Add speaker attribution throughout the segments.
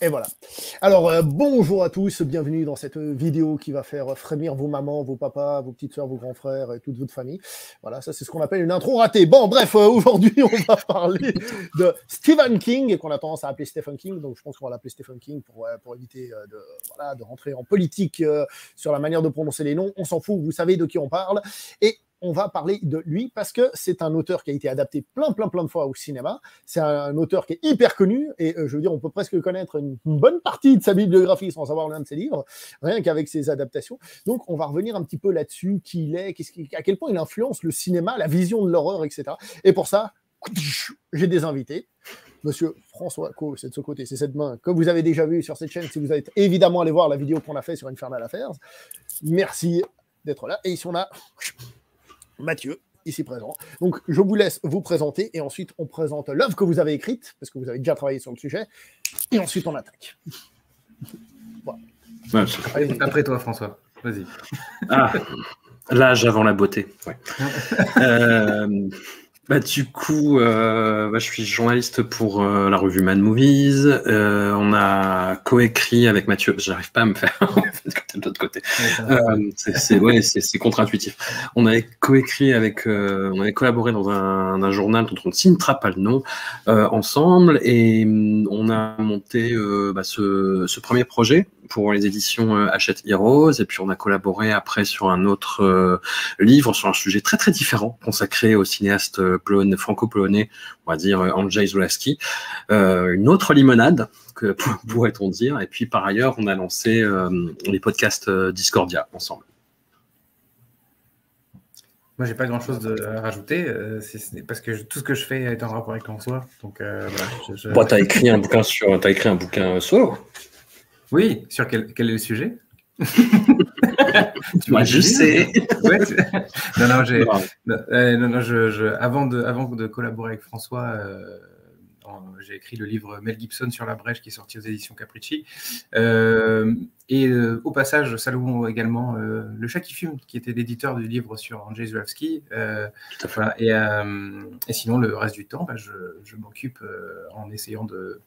Speaker 1: Et voilà. Alors, bonjour à tous, bienvenue dans cette vidéo qui va faire frémir vos mamans, vos papas, vos petites sœurs, vos grands frères et toute votre famille. Voilà, ça c'est ce qu'on appelle une intro ratée. Bon, bref, aujourd'hui on va parler de Stephen King, et qu'on a tendance à appeler Stephen King, donc je pense qu'on va l'appeler Stephen King pour éviter de rentrer en politique sur la manière de prononcer les noms. On s'en fout, vous savez de qui on parle. Et on va parler de lui parce que c'est un auteur qui a été adapté plein de fois au cinéma. C'est un auteur qui est hyper connu et je veux dire, on peut presque connaître une bonne partie de sa bibliographie sans savoir l'un de ses livres, rien qu'avec ses adaptations. Donc, on va revenir un petit peu là-dessus, qui il est, à quel point il influence le cinéma, la vision de l'horreur, etc. Et pour ça, j'ai des invités. Monsieur François Co, c'est de ce côté, c'est cette main que vous avez déjà vu sur cette chaîne, si vous êtes évidemment allé voir la vidéo qu'on a fait sur Infernal Affairs. Merci d'être là. Et ici, on a Mathieu, ici présent. Donc, je vous laisse vous présenter et ensuite, on présente l'œuvre que vous avez écrite, parce que vous avez déjà travaillé sur le sujet, et ensuite, on attaque.
Speaker 2: Voilà. Ouais,
Speaker 3: après toi, François. Vas-y.
Speaker 2: Ah, l'âge avant la beauté. Ouais. Du coup, je suis journaliste pour la revue Mad Movies. On a coécrit avec Mathieu, j'arrive pas à me faire de l'autre côté. C'est contre-intuitif. On avait coécrit avec, on avait collaboré dans un journal dont on ne citera pas le nom ensemble, et on a monté ce premier projet pour les éditions Hachette Heroes, et puis on a collaboré après sur un autre livre sur un sujet très très différent consacré au cinéaste franco-polonais, on va dire Andrzej Zulawski, une autre limonade, pourrait-on dire, et puis par ailleurs on a lancé les podcasts Discordia ensemble.
Speaker 3: Moi, j'ai pas grand-chose à rajouter, parce que tout ce que je fais est en rapport avec François. Donc, voilà.
Speaker 2: T'as écrit un bouquin solo.
Speaker 3: Oui, sur quel est le sujet?
Speaker 2: Moi, je sais.
Speaker 3: Ouais, avant de collaborer avec François, j'ai écrit le livre Mel Gibson sur la brèche qui est sorti aux éditions Capricci. Au passage, saluons également Le Chat qui fume, qui était l'éditeur du livre sur Andrzej Zulawski. Voilà, et sinon, le reste du temps, je m'occupe en essayant de...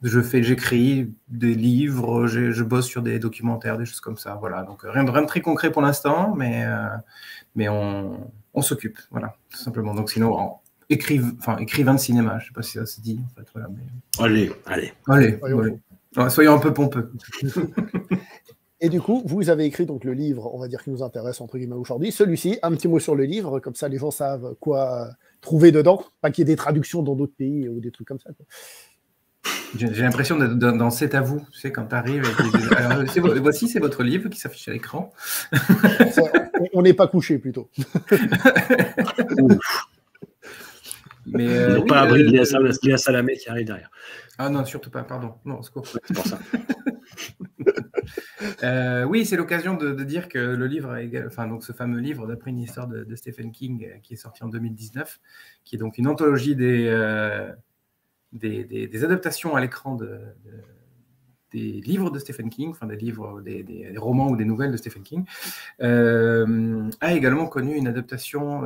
Speaker 3: J'écris des livres, je bosse sur des documentaires, des choses comme ça. Voilà. Donc rien de très concret pour l'instant, mais on s'occupe, voilà, tout simplement. Donc sinon, écrivain de cinéma, je ne sais pas si ça se dit. En fait, voilà, mais... Allez. Ouais, soyons un peu pompeux.
Speaker 1: Et du coup, vous avez écrit donc le livre, on va dire, qui nous intéresse entre guillemets aujourd'hui. Celui-ci, un petit mot sur le livre, comme ça les gens savent quoi trouver dedans, pas qu'il y ait des traductions dans d'autres pays ou des trucs comme ça, quoi.
Speaker 3: J'ai l'impression d'être dans C'est à vous, tu sais, quand tu arrives. Voici, c'est votre livre qui s'affiche à l'écran.
Speaker 1: On n'est pas couché, plutôt.
Speaker 2: Mais pas abri de Léa Salamé qui arrive derrière.
Speaker 3: Ah non, surtout pas, pardon. Non, secours.
Speaker 2: C'est pour ça.
Speaker 3: Oui, c'est l'occasion de dire que le livre, donc ce fameux livre d'après une histoire de Stephen King qui est sorti en 2019, qui est donc une anthologie des adaptations à l'écran des livres de Stephen King, enfin des romans ou des nouvelles de Stephen King, a également connu une adaptation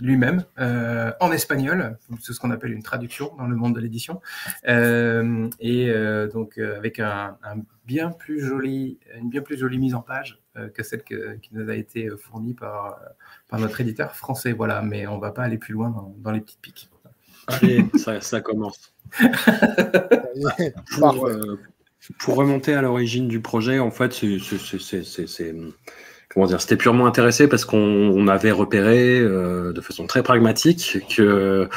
Speaker 3: lui-même en espagnol, c'est ce qu'on appelle une traduction dans le monde de l'édition, donc avec une bien plus jolie mise en page que celle qui nous a été fournie par notre éditeur français. Voilà, mais on ne va pas aller plus loin dans les petites piques.
Speaker 2: Allez, ça commence. Pour remonter à l'origine du projet, en fait, c'était purement intéressé parce qu'on avait repéré de façon très pragmatique que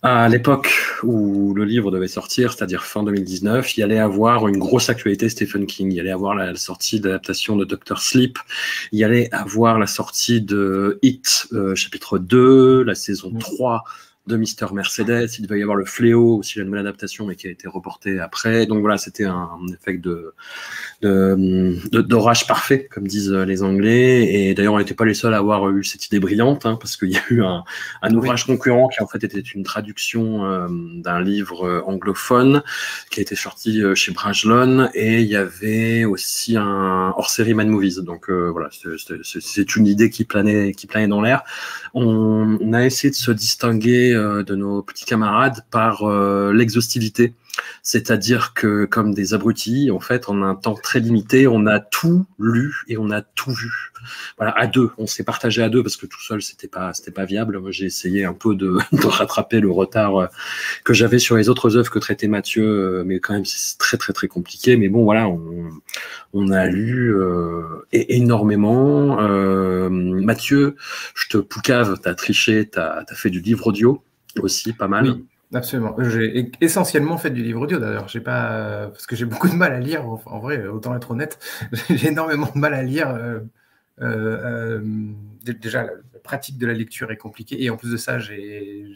Speaker 2: à l'époque où le livre devait sortir, c'est-à-dire fin 2019, il y allait avoir une grosse actualité Stephen King. Il y allait avoir la sortie d'adaptation de Dr. Sleep. Il y allait avoir la sortie de It, chapitre 2, la saison 3 de Mister Mercedes. Il devait y avoir Le Fléau, aussi la nouvelle adaptation, mais qui a été reportée après. Donc voilà, c'était un effet d'orage parfait, comme disent les Anglais. Et d'ailleurs, on n'était pas les seuls à avoir eu cette idée brillante, parce qu'il y a eu un ouvrage concurrent qui en fait était une traduction d'un livre anglophone qui a été sorti chez Brajlon, et il y avait aussi un hors-série Mad Movies. Donc voilà, c'est une idée qui planait dans l'air. On a essayé de se distinguer de nos petits camarades par l'exhaustivité C'est-à-dire que, comme des abrutis, en fait, en un temps très limité, on a tout lu et on a tout vu. Voilà, à deux. On s'est partagé à deux parce que tout seul, c'était pas viable. Moi, j'ai essayé un peu de rattraper le retard que j'avais sur les autres œuvres que traitait Mathieu, mais quand même, c'est très, très, très compliqué. Mais bon, voilà, on a lu énormément. Mathieu, je te poucave, t'as triché, t'as fait du livre audio aussi, pas mal.
Speaker 3: Oui, absolument. J'ai essentiellement fait du livre audio d'ailleurs. J'ai pas parce que j'ai beaucoup de mal à lire. En vrai, autant être honnête, j'ai énormément de mal à lire. Déjà, la pratique de la lecture est compliquée et en plus de ça, j'ai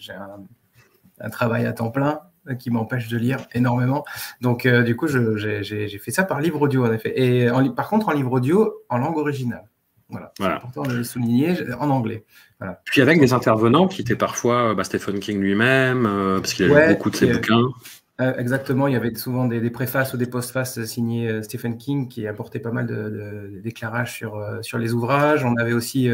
Speaker 3: un travail à temps plein qui m'empêche de lire énormément. Donc, du coup, j'ai fait ça par livre audio en effet. Et par contre, en livre audio, en langue originale. Voilà. C'est important de le souligner, en anglais. Voilà.
Speaker 2: Puis avec des intervenants qui étaient parfois Stephen King lui-même, parce qu'il a lu beaucoup de ses bouquins.
Speaker 3: Exactement, il y avait souvent des préfaces ou des postfaces signés Stephen King qui apportaient pas mal d'éclairage sur les ouvrages. On avait aussi,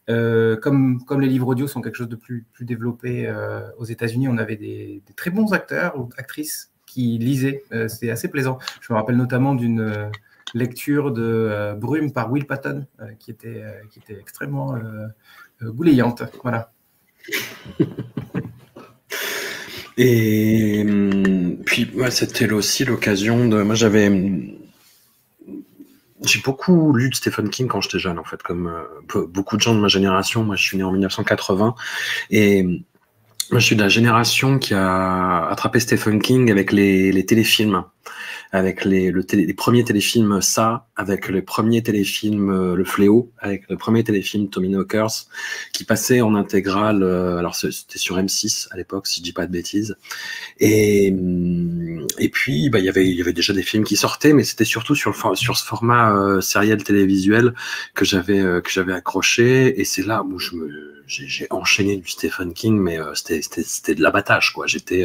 Speaker 3: comme les livres audio sont quelque chose de plus développé aux États-Unis, on avait des très bons acteurs ou actrices qui lisaient. C'était assez plaisant. Je me rappelle notamment d'une lecture de Brume par Will Patton qui était extrêmement goulayante. Voilà.
Speaker 2: Et puis, c'était aussi l'occasion de... Moi, j'ai beaucoup lu de Stephen King quand j'étais jeune, en fait, comme beaucoup de gens de ma génération. Moi, je suis né en 1980 et moi, je suis de la génération qui a attrapé Stephen King avec les téléfilms, avec les premiers téléfilms Ça, avec les premiers téléfilms Le Fléau, avec le premier téléfilm Tommy Knockers, qui passait en intégrale, alors c'était sur M6 à l'époque, si je dis pas de bêtises. Et puis, il y avait déjà des films qui sortaient, mais c'était surtout sur ce format sériel télévisuel que j'avais accroché, et c'est là où j'ai enchaîné du Stephen King, mais c'était de l'abattage, quoi. J'étais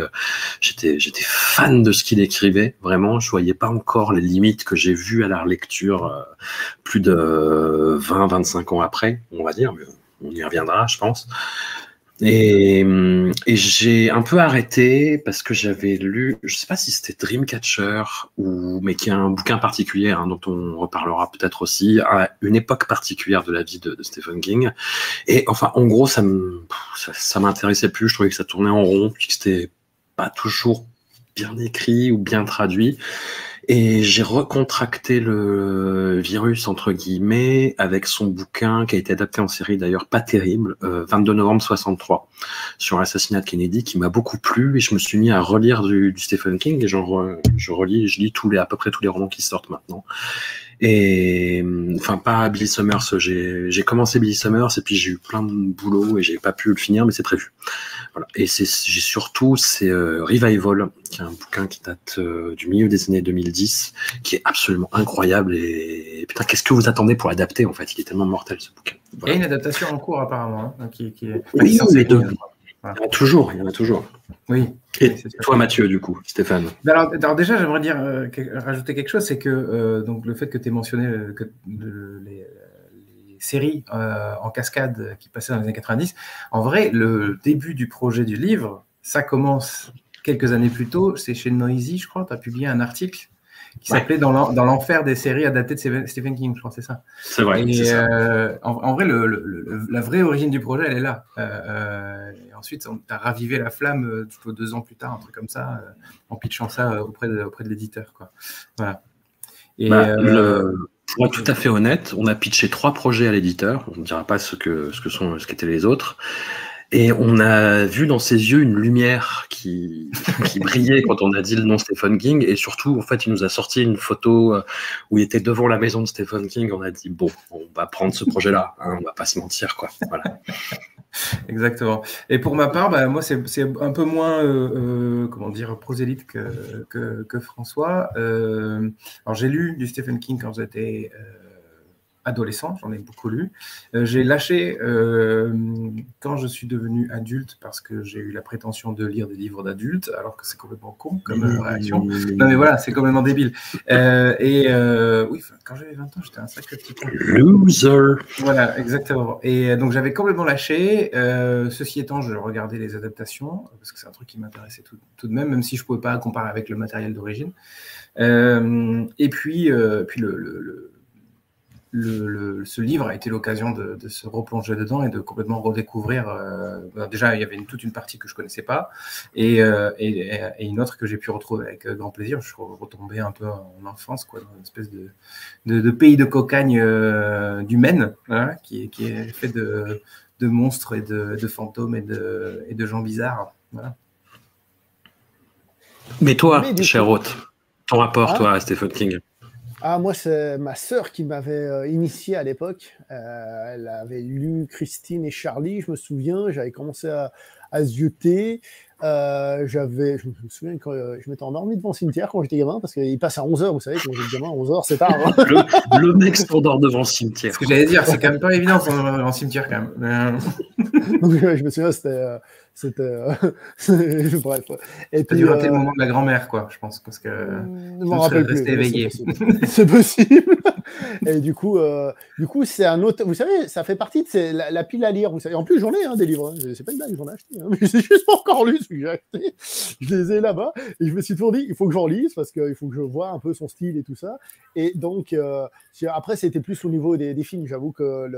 Speaker 2: fan de ce qu'il écrivait, vraiment. Je voyais pas encore les limites que j'ai vues à la lecture plus de 20-25 ans après, on va dire, mais on y reviendra, je pense. Et j'ai un peu arrêté parce que j'avais lu, je sais pas si c'était Dreamcatcher mais qui est un bouquin particulier, dont on reparlera peut-être aussi, à une époque particulière de la vie de Stephen King. Et enfin, en gros, ça m'intéressait plus. Je trouvais que ça tournait en rond, puis que c'était pas toujours bien écrit ou bien traduit. Et j'ai recontracté le virus, entre guillemets, avec son bouquin qui a été adapté en série, d'ailleurs pas terrible, 22 novembre 63, sur l'assassinat de Kennedy, qui m'a beaucoup plu, et je me suis mis à relire du Stephen King, et je lis à peu près tous les romans qui sortent maintenant. Et enfin, pas Billy Summers, j'ai commencé Billy Summers et puis j'ai eu plein de boulot et j'ai pas pu le finir, mais c'est prévu. Voilà. Et j'ai surtout Revival, qui est un bouquin qui date du milieu des années 2010, qui est absolument incroyable. Et putain, qu'est-ce que vous attendez pour l'adapter, en fait? Il est tellement mortel, ce bouquin.
Speaker 3: Voilà. Il y a une adaptation en cours apparemment, qui est...
Speaker 2: Oui, les deux. Voilà. Il y en a toujours.
Speaker 3: Oui.
Speaker 2: Et toi, Mathieu, du coup, Stéphane?
Speaker 3: Alors déjà, j'aimerais rajouter quelque chose, c'est que donc le fait que tu aies mentionné les séries en cascade qui passaient dans les années 90, en vrai, le début du projet du livre, ça commence quelques années plus tôt, c'est chez Noisy, je crois, tu as publié un article qui s'appelait Dans l'enfer des séries adaptées de Stephen King, je crois, c'est ça.
Speaker 2: C'est vrai.
Speaker 3: Et
Speaker 2: ça.
Speaker 3: En vrai, la vraie origine du projet, elle est là. Et ensuite, tu as ravivé la flamme 2 ans plus tard, un truc comme ça, en pitchant ça auprès de l'éditeur, quoi. Voilà. Et,
Speaker 2: pour être tout à fait honnête, on a pitché 3 projets à l'éditeur. On ne dira pas ce qu'étaient les autres. Et on a vu dans ses yeux une lumière qui brillait quand on a dit le nom Stephen King. Et surtout, en fait, il nous a sorti une photo où il était devant la maison de Stephen King. On a dit, bon, on va prendre ce projet-là. On va pas se mentir, quoi. Voilà.
Speaker 3: Exactement. Et pour ma part, moi, c'est un peu moins, comment dire, prosélyte que François. Alors, j'ai lu du Stephen King quand j'étais adolescent, j'en ai beaucoup lu. J'ai lâché quand je suis devenu adulte parce que j'ai eu la prétention de lire des livres d'adultes, alors que c'est complètement con comme réaction. Non mais voilà, c'est complètement débile. Oui, quand j'avais 20 ans, j'étais un sacré petit con.
Speaker 2: Loser.
Speaker 3: Voilà, exactement. Et donc j'avais complètement lâché. Ceci étant, je regardais les adaptations parce que c'est un truc qui m'intéressait tout de même, même si je pouvais pas comparer avec le matériel d'origine. Et puis ce livre a été l'occasion de se replonger dedans et de complètement redécouvrir. Déjà, il y avait toute une partie que je connaissais pas et une autre que j'ai pu retrouver avec grand plaisir. Je suis retombé un peu en enfance, quoi, dans une espèce de pays de cocagne du Maine, voilà, qui est fait de monstres et de fantômes et de gens bizarres. Voilà.
Speaker 2: Mais toi, cher hôte, ton rapport, toi, à Stephen King?
Speaker 1: Ah, moi, c'est ma sœur qui m'avait initié à l'époque. Elle avait lu Christine et Charlie, je me souviens. J'avais commencé à zioter. Je me souviens quand je m'étais endormi devant le cimetière quand j'étais gamin, parce qu'il passe à 11h, vous savez, quand j'étais gamin, 11h, c'est tard. Hein.
Speaker 2: Le mec s'endort devant le cimetière.
Speaker 3: Ce que j'allais dire, c'est quand même pas évident de s'endormir devant le cimetière, quand même.
Speaker 1: Donc, je me souviens, c'était bref. Et
Speaker 3: puis, dû rater le moment de la grand-mère, quoi, je pense, parce que
Speaker 1: je m'en rappelle plus.
Speaker 3: Éveillé.
Speaker 1: C'est possible. Et du coup, c'est un autre. Vous savez, ça fait partie de la pile à lire. Vous savez, en plus, j'en ai des livres. Hein. C'est pas une blague, j'en ai acheté. Hein. Mais j'ai juste pas encore lu celui que j'ai acheté. Je les ai là-bas et je me suis toujours dit, il faut que j'en lise parce qu'il faut que je vois un peu son style et tout ça. Et donc, après, c'était plus au niveau des films. J'avoue que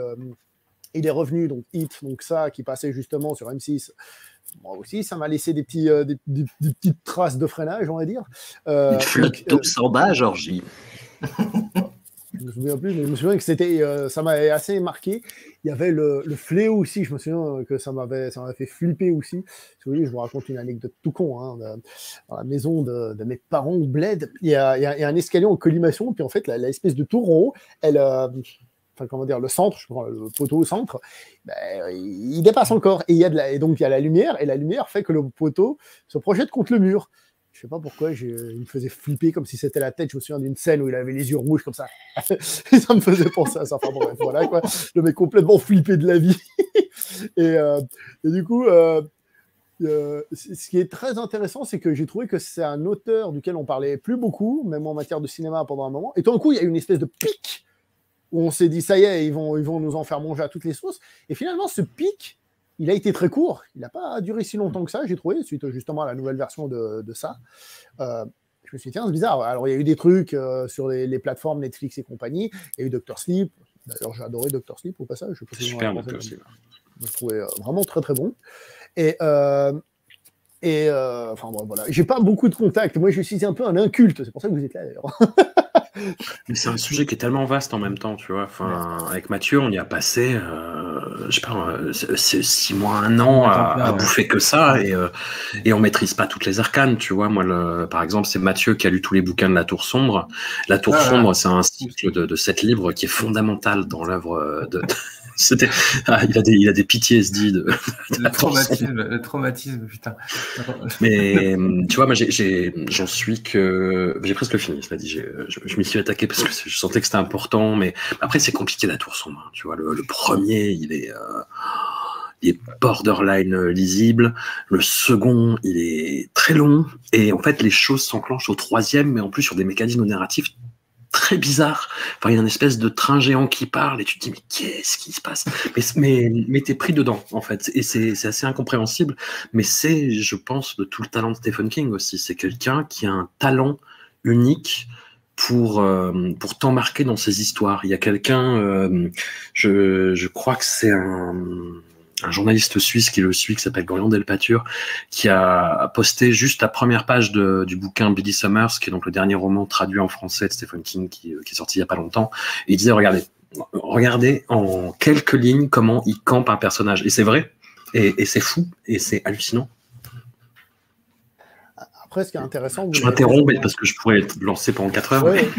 Speaker 1: il est revenu, donc Hit, donc ça, qui passait justement sur M6. Moi aussi, ça m'a laissé des petites traces de freinage, on va dire.
Speaker 2: Une flotte d'eau soda, Georgie.
Speaker 1: Je me souviens plus, mais je me souviens que ça m'avait assez marqué. Il y avait le fléau aussi, je me souviens que ça m'avait fait flipper aussi. Vous voyez, je vous raconte une anecdote tout con. Hein, dans la maison de mes parents au bled, il y a un escalier en collimation, puis en fait, l'espèce de tour en haut, enfin, comment dire, le centre, je prends le poteau au centre, il dépasse encore. Et donc, il y a la lumière, et la lumière fait que le poteau se projette contre le mur. Je sais pas pourquoi, il me faisait flipper comme si c'était la tête. Je me souviens d'une scène où il avait les yeux rouges comme ça. Et ça me faisait penser à ça. Enfin, bref, voilà, quoi. Le mec complètement flippé de la vie. et du coup, ce qui est très intéressant, c'est que j'ai trouvé que c'est un auteur duquel on parlait plus beaucoup, même en matière de cinéma pendant un moment. Et tout d'un coup, il y a eu une espèce de pic où on s'est dit, ça y est, ils vont nous en faire manger à toutes les sauces. Et finalement, ce pic, il a été très court. Il n'a pas duré si longtemps que ça, j'ai trouvé, suite justement à la nouvelle version de ça. Je me suis dit, tiens, c'est bizarre. Alors, il y a eu des trucs sur les plateformes Netflix et compagnie. Il y a eu Dr. Sleep. D'ailleurs, j'ai adoré Dr. Sleep au passage.
Speaker 2: C'est super, Dr. Sleep.
Speaker 1: Je le trouvais vraiment très, très bon. Enfin, bon, voilà. J'ai pas beaucoup de contacts. Moi, je suis un peu un inculte. C'est pour ça que vous êtes là, d'ailleurs.
Speaker 2: Mais c'est un sujet qui est tellement vaste en même temps, tu vois. Enfin, avec Mathieu, on y a passé, je sais pas, 6 mois, 1 an à bouffer que ça, et on maîtrise pas toutes les arcanes, tu vois. Moi, par exemple, c'est Mathieu qui a lu tous les bouquins de La Tour Sombre. La Tour Sombre, c'est un cycle de 7 livres qui est fondamental dans l'œuvre de il a des PTSD
Speaker 3: le traumatisme, putain.
Speaker 2: Mais tu vois, moi j'en suis que j'ai presque fini, cela dit. Je m'y suis attaqué parce que je sentais que c'était important, mais après c'est compliqué La Tour Sombre. Tu vois, le premier, il est borderline lisible. Le second, il est très long, et en fait les choses s'enclenchent au troisième, mais en plus sur des mécanismes narratifs très bizarre. Enfin, il y a une espèce de train géant qui parle et tu te dis, mais qu'est-ce qui se passe? Mais t'es pris dedans, en fait. Et c'est assez incompréhensible. Mais c'est, je pense, de tout le talent de Stephen King aussi. C'est quelqu'un qui a un talent unique pour t'embarquer dans ses histoires. Il y a quelqu'un, je crois que c'est un journaliste suisse qui le suit, qui s'appelle Gorion Delpature, qui a posté juste la première page du bouquin Billy Summers, qui est donc le dernier roman traduit en français de Stephen King, qui est sorti il y a pas longtemps. Et il disait, regardez en quelques lignes comment il campe un personnage. Et c'est vrai, et c'est fou, et c'est hallucinant.
Speaker 1: Après, ce qui est intéressant...
Speaker 2: Je m'interromps parce que je pourrais être lancé pendant 4 heures.
Speaker 1: Ouais.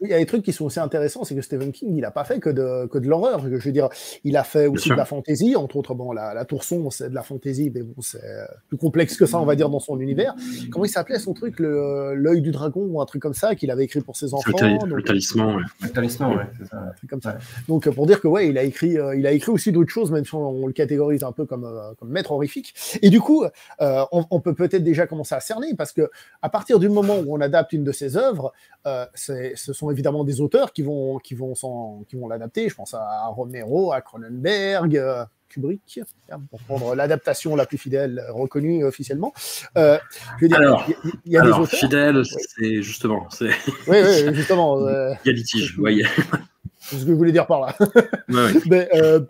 Speaker 1: Il y a des trucs qui sont aussi intéressants, c'est que Stephen King, il n'a pas fait que de l'horreur. Je veux dire, il a fait aussi de la fantasy, entre autres, bon, la Tour Sombre, c'est de la fantasy, mais bon, c'est plus complexe que ça, on va dire, dans son univers. Comment il s'appelait son truc, l'œil du dragon, ou un truc comme ça, qu'il avait écrit pour ses enfants.
Speaker 2: Le talisman, ouais.
Speaker 3: Le talisman, ouais, c'est ça.
Speaker 1: Un truc comme ça. Donc, pour dire que, ouais, il a écrit aussi d'autres choses, même si on le catégorise un peu comme maître horrifique. Et du coup, on peut peut-être déjà commencer à cerner, parce que à partir du moment où on adapte une de ses œuvres, ce sont évidemment des auteurs qui vont l'adapter. Je pense à Romero, à Cronenberg, Kubrick, pour prendre l'adaptation la plus fidèle reconnue officiellement. Je veux dire, il y a des auteurs.
Speaker 2: Fidèle, c'est justement.
Speaker 1: Oui, justement.
Speaker 2: Il y a litige, oui.
Speaker 1: C'est ce que je voulais dire par là.
Speaker 2: Ouais.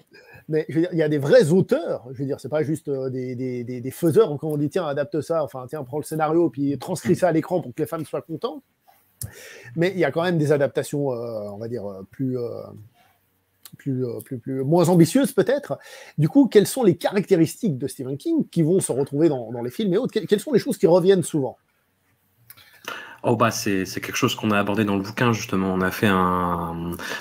Speaker 1: Mais je veux dire, il y a des vrais auteurs. Je veux dire, c'est pas juste des faiseurs. Quand on dit tiens, adapte ça, enfin tiens, prends le scénario puis transcris ça à l'écran pour que les fans soient contents. Mais il y a quand même des adaptations, on va dire, moins ambitieuses peut-être. Du coup, quelles sont les caractéristiques de Stephen King qui vont se retrouver dans les films et autres? Quelles sont les choses qui reviennent souvent?
Speaker 2: Oh bah c'est quelque chose qu'on a abordé dans le bouquin justement. On a fait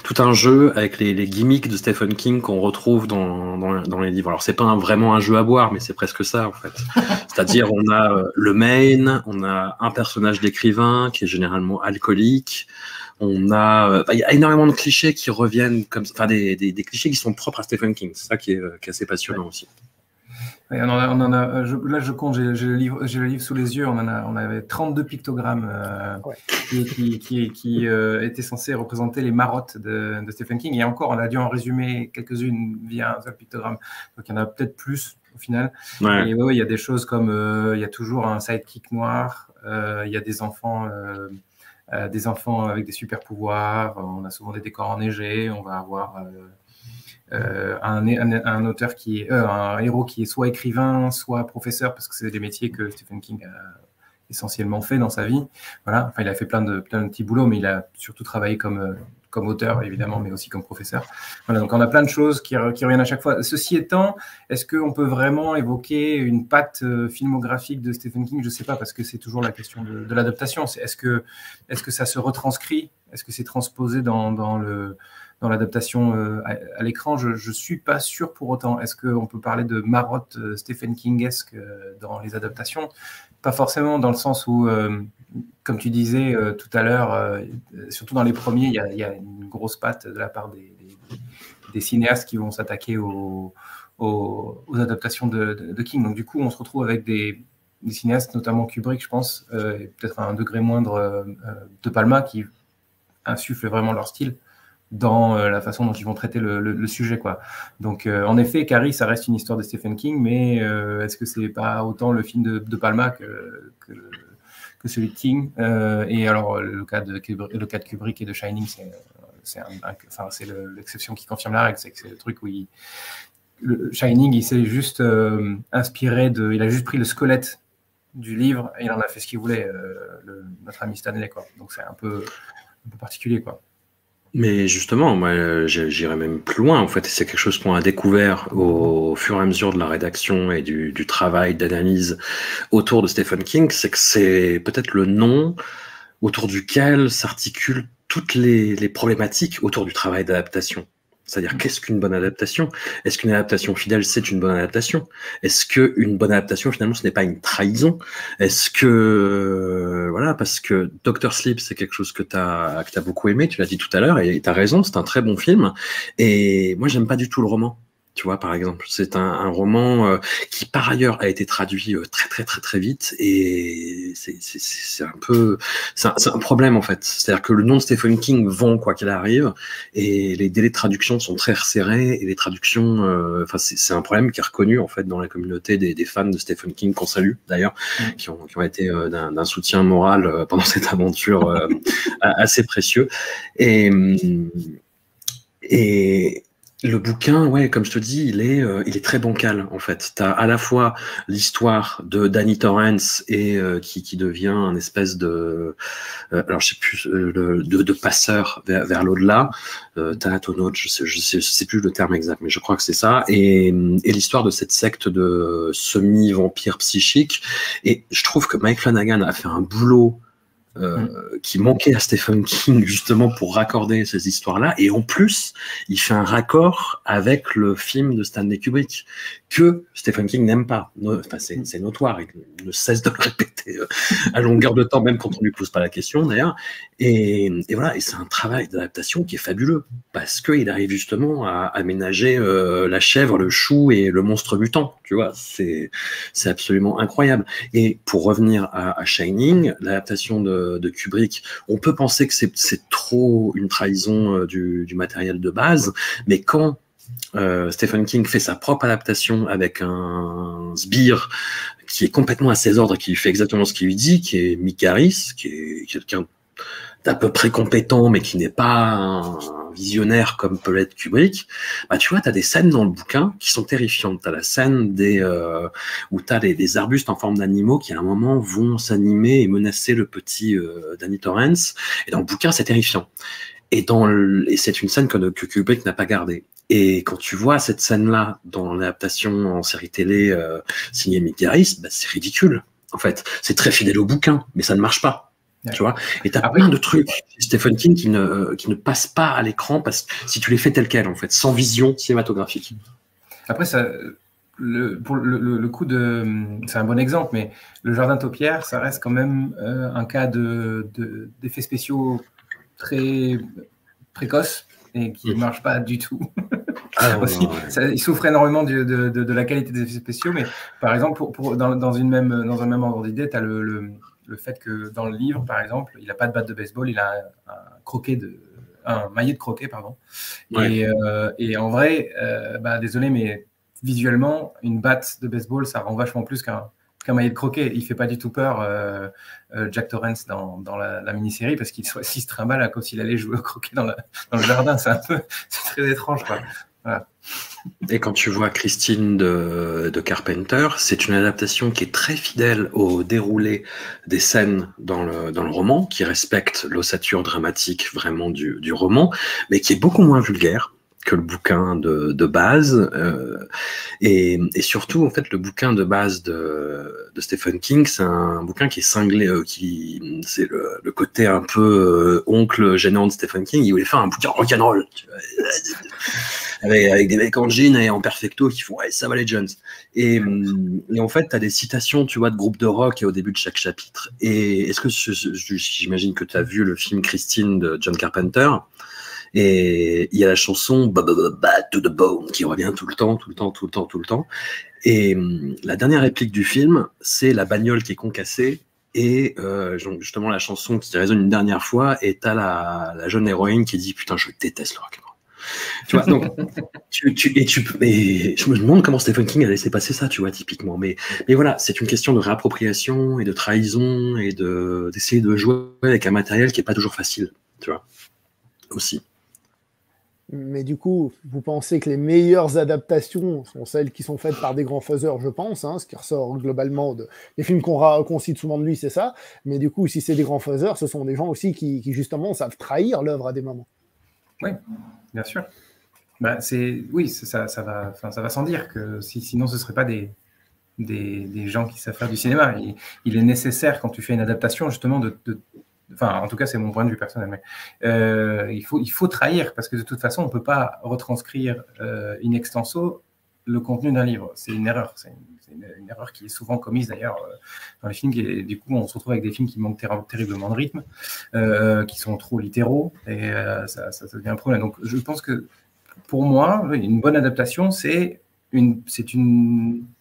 Speaker 2: tout un jeu avec les gimmicks de Stephen King qu'on retrouve dans les livres. Alors c'est pas vraiment un jeu à boire, mais c'est presque ça en fait. C'est-à-dire on a le main, on a un personnage d'écrivain qui est généralement alcoolique. On a, il y a énormément de clichés qui reviennent comme, enfin des clichés qui sont propres à Stephen King. C'est ça qui est assez passionnant aussi.
Speaker 3: Oui, là, je compte, j'ai le livre sous les yeux. On avait 32 pictogrammes qui étaient censés représenter les marottes de Stephen King. Et encore, on a dû en résumer quelques-unes via un seul pictogramme. Donc, il y en a peut-être plus au final. Ouais. Et il y a des choses comme il y a toujours un sidekick noir. Il y a des enfants avec des super pouvoirs. On a souvent des décors enneigés. On va avoir un auteur un héros qui est soit écrivain, soit professeur, parce que c'est des métiers que Stephen King a essentiellement fait dans sa vie. Voilà. Enfin, il a fait plein de petits boulots, mais il a surtout travaillé comme auteur, évidemment, mais aussi comme professeur. Voilà, donc on a plein de choses qui reviennent à chaque fois. Ceci étant, est-ce qu'on peut vraiment évoquer une patte filmographique de Stephen King? Je ne sais pas, parce que c'est toujours la question de l'adaptation. Est-ce que ça se retranscrit? Est-ce que c'est transposé dans l'adaptation à l'écran? Je ne suis pas sûr pour autant. Est-ce qu'on peut parler de marotte Stephen King-esque dans les adaptations? Pas forcément, dans le sens où, comme tu disais tout à l'heure, surtout dans les premiers, il y a une grosse patte de la part des cinéastes qui vont s'attaquer aux adaptations de King. Donc du coup, on se retrouve avec des cinéastes, notamment Kubrick, je pense, et peut-être à un degré moindre De Palma, qui insufflent vraiment leur style dans la façon dont ils vont traiter le sujet, quoi. Donc, en effet, Carrie, ça reste une histoire de Stephen King, mais est-ce que c'est pas autant le film de Palma que celui de King? Et alors, le cas de Kubrick et de Shining, c'est l'exception qui confirme la règle. C'est que c'est le truc où Shining, il s'est juste inspiré il a juste pris le squelette du livre et il en a fait ce qu'il voulait, notre ami Stanley, quoi. Donc, c'est un peu particulier, quoi.
Speaker 2: Mais justement, moi, j'irais même plus loin, en fait. C'est quelque chose qu'on a découvert au fur et à mesure de la rédaction et du travail d'analyse autour de Stephen King, c'est que c'est peut-être le nom autour duquel s'articulent toutes les problématiques autour du travail d'adaptation. C'est-à-dire, qu'est-ce qu'une bonne adaptation? Est-ce qu'une adaptation fidèle, c'est une bonne adaptation? Est-ce qu'une bonne adaptation, finalement, ce n'est pas une trahison? Est-ce que... voilà, parce que Dr. Sleep, c'est quelque chose que t'as beaucoup aimé, tu l'as dit tout à l'heure, et t'as raison, c'est un très bon film. Et moi, j'aime pas du tout le roman. Tu vois, par exemple, c'est un roman qui, par ailleurs, a été traduit très vite, et c'est un problème, en fait. C'est-à-dire que le nom de Stephen King vend quoi qu'il arrive, et les délais de traduction sont très resserrés, et les traductions, c'est un problème qui est reconnu, en fait, dans la communauté des fans de Stephen King, qu'on salue, d'ailleurs, qui ont été d'un soutien moral pendant cette aventure assez précieux. Et Le bouquin, ouais, comme je te dis, il est très bancal en fait. Tu as à la fois l'histoire de Danny Torrance et qui devient un espèce de, alors je sais plus, de passeur vers l'au-delà, Thanatonaute, je sais plus le terme exact, mais je crois que c'est ça. Et l'histoire de cette secte de semi-vampires psychiques. Et je trouve que Mike Flanagan a fait un boulot qui manquait à Stephen King justement pour raccorder ces histoires-là. Et en plus, il fait un raccord avec le film de Stanley Kubrick que Stephen King n'aime pas. Enfin, c'est notoire, il ne cesse de le répéter à longueur de temps, même quand on lui pose pas la question d'ailleurs. Et voilà, et c'est un travail d'adaptation qui est fabuleux parce qu'il arrive justement à aménager la chèvre, le chou et le monstre mutant. Tu vois, c'est absolument incroyable. Et pour revenir à Shining, l'adaptation de Kubrick, on peut penser que c'est trop une trahison du matériel de base, mais quand Stephen King fait sa propre adaptation avec un sbire qui est complètement à ses ordres, qui fait exactement ce qu'il lui dit, qui est Mick Garris, qui est quelqu'un d'à peu près compétent, mais qui n'est pas un visionnaire comme peut l'être Kubrick, bah tu vois, tu as des scènes dans le bouquin qui sont terrifiantes. Tu as la scène où tu as des arbustes en forme d'animaux qui à un moment vont s'animer et menacer le petit Danny Torrance. Et dans le bouquin, c'est terrifiant. Et c'est une scène que Kubrick n'a pas gardée. Et quand tu vois cette scène-là dans l'adaptation en série télé signée Mick Garris, bah, c'est ridicule. En fait, c'est très fidèle au bouquin, mais ça ne marche pas. Ouais. Tu vois, et t'as plein de trucs Stephen King qui ne passent pas à l'écran parce que si tu les fais tel quel, en fait, sans vision cinématographique.
Speaker 3: Après, ça, pour le coup de, c'est un bon exemple, mais le Jardin Taupière, ça reste quand même un cas d'effets spéciaux très précoces et qui ne marche pas du tout. Ah, aussi, ouais. Il souffre énormément de la qualité des effets spéciaux, mais par exemple, dans un même ordre d'idée, tu as le fait que dans le livre, par exemple, il n'a pas de batte de baseball, il a un maillet de croquet, pardon. Ouais. Et en vrai, désolé, mais visuellement, une batte de baseball, ça rend vachement plus qu'un maillet de croquet. Il ne fait pas du tout peur, Jack Torrance, dans la mini-série, parce qu'il se trimballe comme s'il allait jouer au croquet dans le jardin. C'est très étrange, quoi. Voilà.
Speaker 2: Et quand tu vois Christine de Carpenter, c'est une adaptation qui est très fidèle au déroulé des scènes dans le roman, qui respecte l'ossature dramatique vraiment du roman, mais qui est beaucoup moins vulgaire que le bouquin de base. Et surtout, en fait, le bouquin de base de Stephen King, c'est un bouquin qui est cinglé, c'est le côté un peu oncle gênant de Stephen King. Il voulait faire un bouquin rock'n'roll, tu vois, avec des mecs en jean et en perfecto qui font « Ouais, ça va les Jones ». Et en fait, tu as des citations, tu vois, de groupes de rock au début de chaque chapitre. Et est-ce que j'imagine que tu as vu le film Christine de John Carpenter ? Et il y a la chanson Bad to the Bone qui revient tout le temps. Et la dernière réplique du film, c'est la bagnole qui est concassée. Et justement, la chanson qui résonne une dernière fois, et t'as la jeune héroïne qui dit « Putain, je déteste le rock'n'roll ». Tu vois, donc, je me demande comment Stephen King a laissé passer ça, tu vois, typiquement. Mais voilà, c'est une question de réappropriation et de trahison et d'essayer de jouer avec un matériel qui n'est pas toujours facile, tu vois, aussi.
Speaker 1: Mais du coup, vous pensez que les meilleures adaptations sont celles qui sont faites par des grands faiseurs, je pense, ce qui ressort globalement des films qu'on cite souvent de lui, c'est ça. Mais du coup, si c'est des grands faiseurs, ce sont des gens aussi qui justement savent trahir l'œuvre à des moments.
Speaker 3: Oui, bien sûr. Oui, ça va sans dire que sinon ce ne seraient pas des gens qui savent faire du cinéma. Il est nécessaire quand tu fais une adaptation justement enfin, en tout cas, c'est mon point de vue personnel, mais il faut trahir parce que de toute façon, on ne peut pas retranscrire in extenso le contenu d'un livre. C'est une erreur. C'est une erreur qui est souvent commise d'ailleurs dans les films. Et du coup, on se retrouve avec des films qui manquent terriblement de rythme, qui sont trop littéraux, et ça devient un problème. Donc, je pense que pour moi, une bonne adaptation, c'est une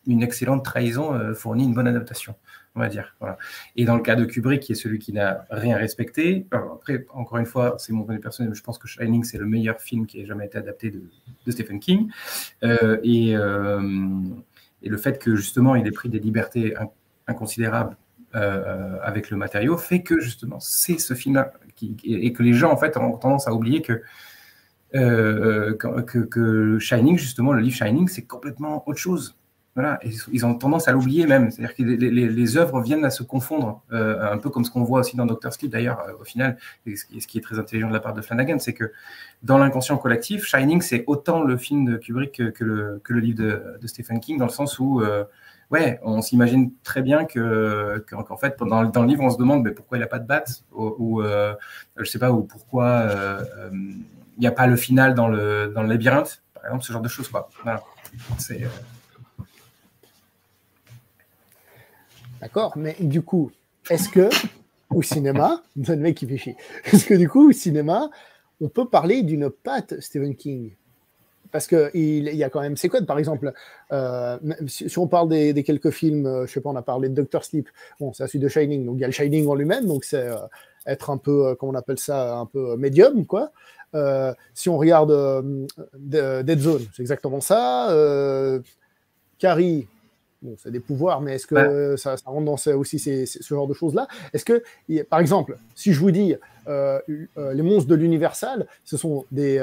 Speaker 3: excellente trahison fournit une bonne adaptation, on va dire. Voilà. Et dans le cas de Kubrick, qui est celui qui n'a rien respecté, après, encore une fois, c'est mon point de vue personnel, mais je pense que Shining, c'est le meilleur film qui ait jamais été adapté de Stephen King. Et le fait que, justement, il ait pris des libertés inconsidérables avec le matériau fait que, justement, c'est ce film-là et que les gens, en fait, ont tendance à oublier que que Shining, justement, le livre Shining, c'est complètement autre chose. Voilà, et ils ont tendance à l'oublier même. C'est-à-dire que les œuvres viennent à se confondre, un peu comme ce qu'on voit aussi dans Dr. Sleep d'ailleurs, au final, et ce qui est très intelligent de la part de Flanagan, c'est que dans l'inconscient collectif, Shining, c'est autant le film de Kubrick que le livre de Stephen King, dans le sens où, ouais, on s'imagine très bien qu'en fait, dans le livre, on se demande mais pourquoi il n'a pas de batte, ou je sais pas, ou pourquoi il n'y a pas le final dans le labyrinthe, par exemple, ce genre de choses, quoi. Voilà. C'est...
Speaker 1: D'accord, mais du coup, est-ce que au cinéma, le mec qui fait chier, est-ce que du coup, au cinéma, on peut parler d'une patte Stephen King? Parce qu'il y a quand même ses codes, par exemple, si on parle des quelques films, je sais pas, on a parlé de Dr. Sleep, bon, c'est la suite de Shining, donc il y a le Shining en lui-même, donc c'est être un peu, comment on appelle ça, un peu médium, quoi. Si on regarde Dead Zone, c'est exactement ça. Carrie, bon, c'est des pouvoirs, mais est-ce que ça rentre dans aussi ce genre de choses-là? Est-ce que, par exemple, si je vous dis les monstres de l'Universal, ce sont des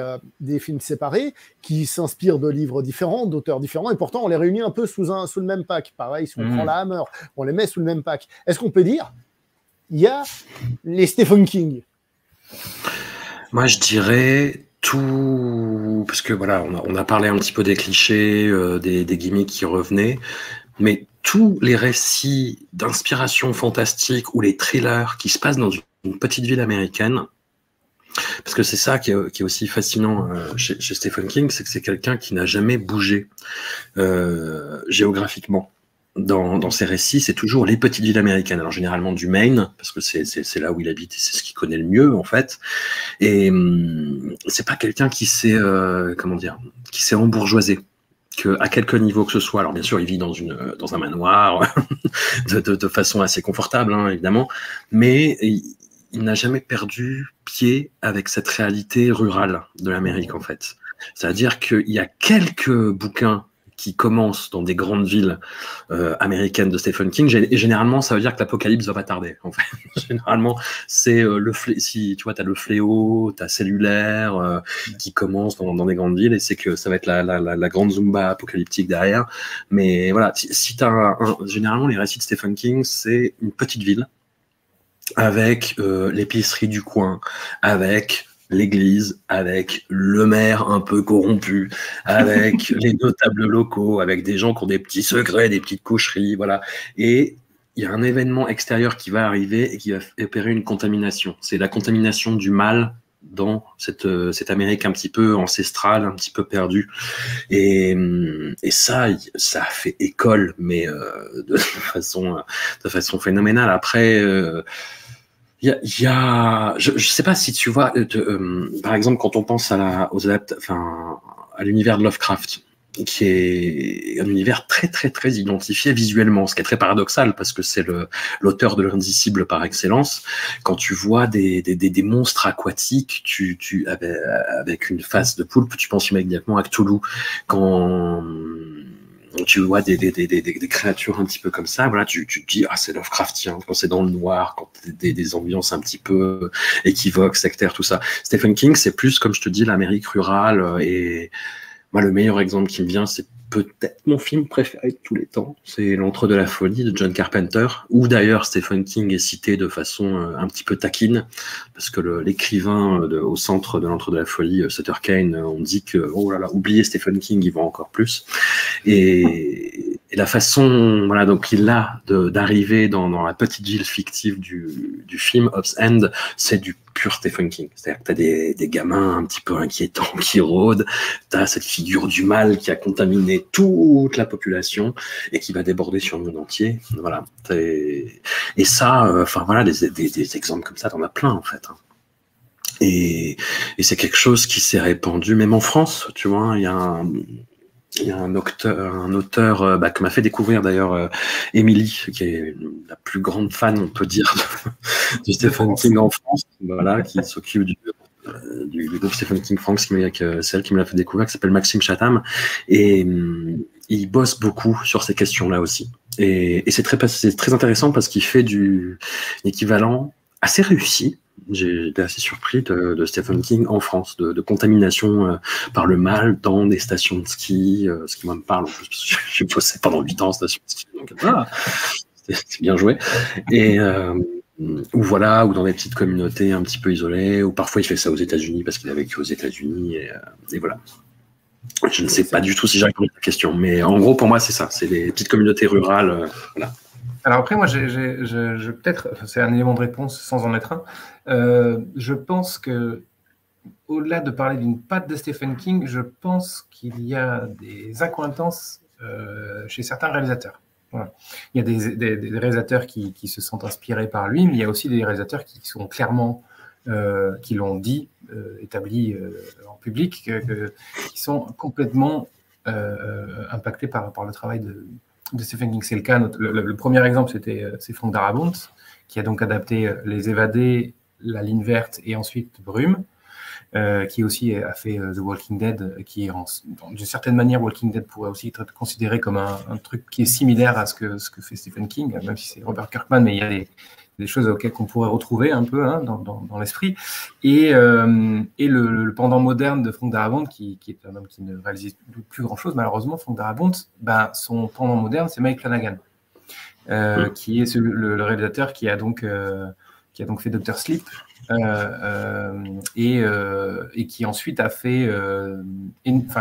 Speaker 1: films séparés qui s'inspirent de livres différents, d'auteurs différents, et pourtant on les réunit un peu sous le même pack. Pareil, si on prend la Hammer, on les met sous le même pack. Est-ce qu'on peut dire il y a les Stephen King?
Speaker 2: Moi, je dirais tout, parce que voilà, on a parlé un petit peu des clichés, des gimmicks qui revenaient, mais tous les récits d'inspiration fantastique ou les thrillers qui se passent dans une petite ville américaine, parce que c'est ça qui est aussi fascinant chez Stephen King, c'est que c'est quelqu'un qui n'a jamais bougé géographiquement. Dans ses récits, c'est toujours les petites villes américaines. Alors généralement du Maine, parce que c'est là où il habite et c'est ce qu'il connaît le mieux en fait. Et c'est pas quelqu'un qui s'est qui s'est embourgeoisé à quelque niveau que ce soit. Alors bien sûr, il vit dans un manoir de façon assez confortable, hein, évidemment, mais il n'a jamais perdu pied avec cette réalité rurale de l'Amérique en fait. C'est-à-dire qu'il y a quelques bouquins qui commence dans des grandes villes américaines de Stephen King, et généralement ça veut dire que l'apocalypse va pas tarder. En fait. Généralement, c'est si tu vois, t'as le fléau, t'as cellulaire qui commence dans des grandes villes, et c'est que ça va être la grande Zumba apocalyptique derrière. Mais voilà, si t'as généralement les récits de Stephen King, c'est une petite ville avec l'épicerie du coin, avec l'église, avec le maire un peu corrompu, avec les notables locaux, avec des gens qui ont des petits secrets, des petites coucheries, voilà. Et il y a un événement extérieur qui va arriver et qui va opérer une contamination. C'est la contamination du mal dans cette Amérique un petit peu ancestrale, un petit peu perdue. Et ça a fait école, mais de façon phénoménale. Après... je sais pas si tu vois, par exemple, quand on pense à l'univers de Lovecraft, qui est un univers très très très identifié visuellement, ce qui est très paradoxal parce que c'est l'auteur de l'indicible par excellence. Quand tu vois des monstres aquatiques, avec une face de poulpe, tu penses immédiatement à Cthulhu. Quand tu vois des créatures un petit peu comme ça, voilà, tu te dis c'est Lovecraftien quand c'est dans le noir, quand des ambiances un petit peu équivoques, sectaires, tout ça. Stephen King, c'est plus, comme je te dis, l'Amérique rurale, et moi le meilleur exemple qui me vient, c'est peut-être mon film préféré de tous les temps, c'est L'Antre de la folie de John Carpenter, où d'ailleurs Stephen King est cité de façon un petit peu taquine, parce que l'écrivain au centre de L'Antre de la folie, Sutter Kane, on dit que oh là là, oubliez Stephen King, il va encore plus. Et la façon, voilà, donc il a d'arriver dans la petite ville fictive du film Hobbs End, c'est du pur Stephen King. C'est-à-dire que t'as des gamins un petit peu inquiétants qui rôdent, t'as cette figure du mal qui a contaminé toute la population et qui va déborder sur le monde entier. Voilà. Et ça, voilà, des exemples comme ça, t'en as plein en fait. Hein. Et c'est quelque chose qui s'est répandu, même en France, tu vois. Il y a un auteur que m'a fait découvrir d'ailleurs Émilie, qui est la plus grande fan, on peut dire, de Stephen King en France, voilà, qui s'occupe du groupe Stephen King France, celle qui me l'a fait découvrir, qui s'appelle Maxime Chatham, et il bosse beaucoup sur ces questions-là aussi. Et c'est très intéressant parce qu'il fait du équivalent assez réussi j'ai été assez surpris de Stephen King en France, de contamination par le mal dans des stations de ski, ce qui moi me parle en plus, parce que j'ai bossé pendant 8 ans en station de ski, donc c'est bien joué. Et ou voilà, ou dans des petites communautés un petit peu isolées, ou parfois il fait ça aux États-Unis parce qu'il a vécu aux États-Unis, et voilà. Je ne sais pas du tout si j'ai répondu à la question, mais en gros, pour moi, c'est ça. C'est des petites communautés rurales. Voilà.
Speaker 3: Alors après, moi, peut-être, c'est un élément de réponse sans en être un. Je pense que, au-delà de parler d'une patte de Stephen King, je pense qu'il y a des incohérences chez certains réalisateurs. Voilà. Il y a des réalisateurs qui se sentent inspirés par lui, mais il y a aussi des réalisateurs qui sont clairement, qui l'ont dit, établi en public, qui sont complètement impactés par le travail de Stephen King. C'est le cas. Le premier exemple, c'est Frank Darabont, qui a donc adapté Les Évadés, La Ligne Verte et ensuite Brume, qui aussi a fait The Walking Dead, qui d'une certaine manière, Walking Dead pourrait aussi être considéré comme un truc qui est similaire à ce que fait Stephen King, même si c'est Robert Kirkman, mais il y a des choses auxquelles qu'on pourrait retrouver un peu dans l'esprit. Et le pendant moderne de Frank Darabont, qui est un homme qui ne réalise plus grand-chose, malheureusement, Frank Darabont, son pendant moderne, c'est Mike Flanagan, qui est le réalisateur qui a donc fait Dr. Sleep, et qui ensuite a fait,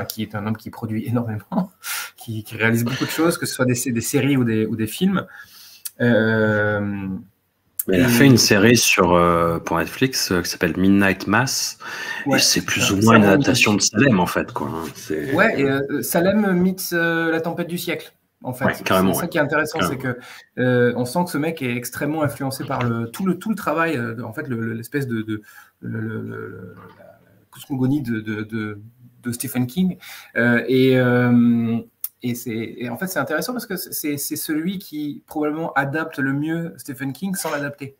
Speaker 3: qui est un homme qui produit énormément, qui réalise beaucoup de choses, que ce soit des séries ou des films.
Speaker 2: Il a fait une série pour Netflix qui s'appelle Midnight Mass, et c'est plus ou moins une adaptation de Salem en fait, quoi.
Speaker 3: Ouais, et Salem meets La Tempête du siècle. En fait,
Speaker 2: ouais, carrément,
Speaker 3: c'est ça qui est intéressant, c'est que on sent que ce mec est extrêmement influencé par tout le travail, en fait, l'espèce la cosmogonie de Stephen King, et en fait, c'est intéressant parce que c'est celui qui probablement adapte le mieux Stephen King sans l'adapter,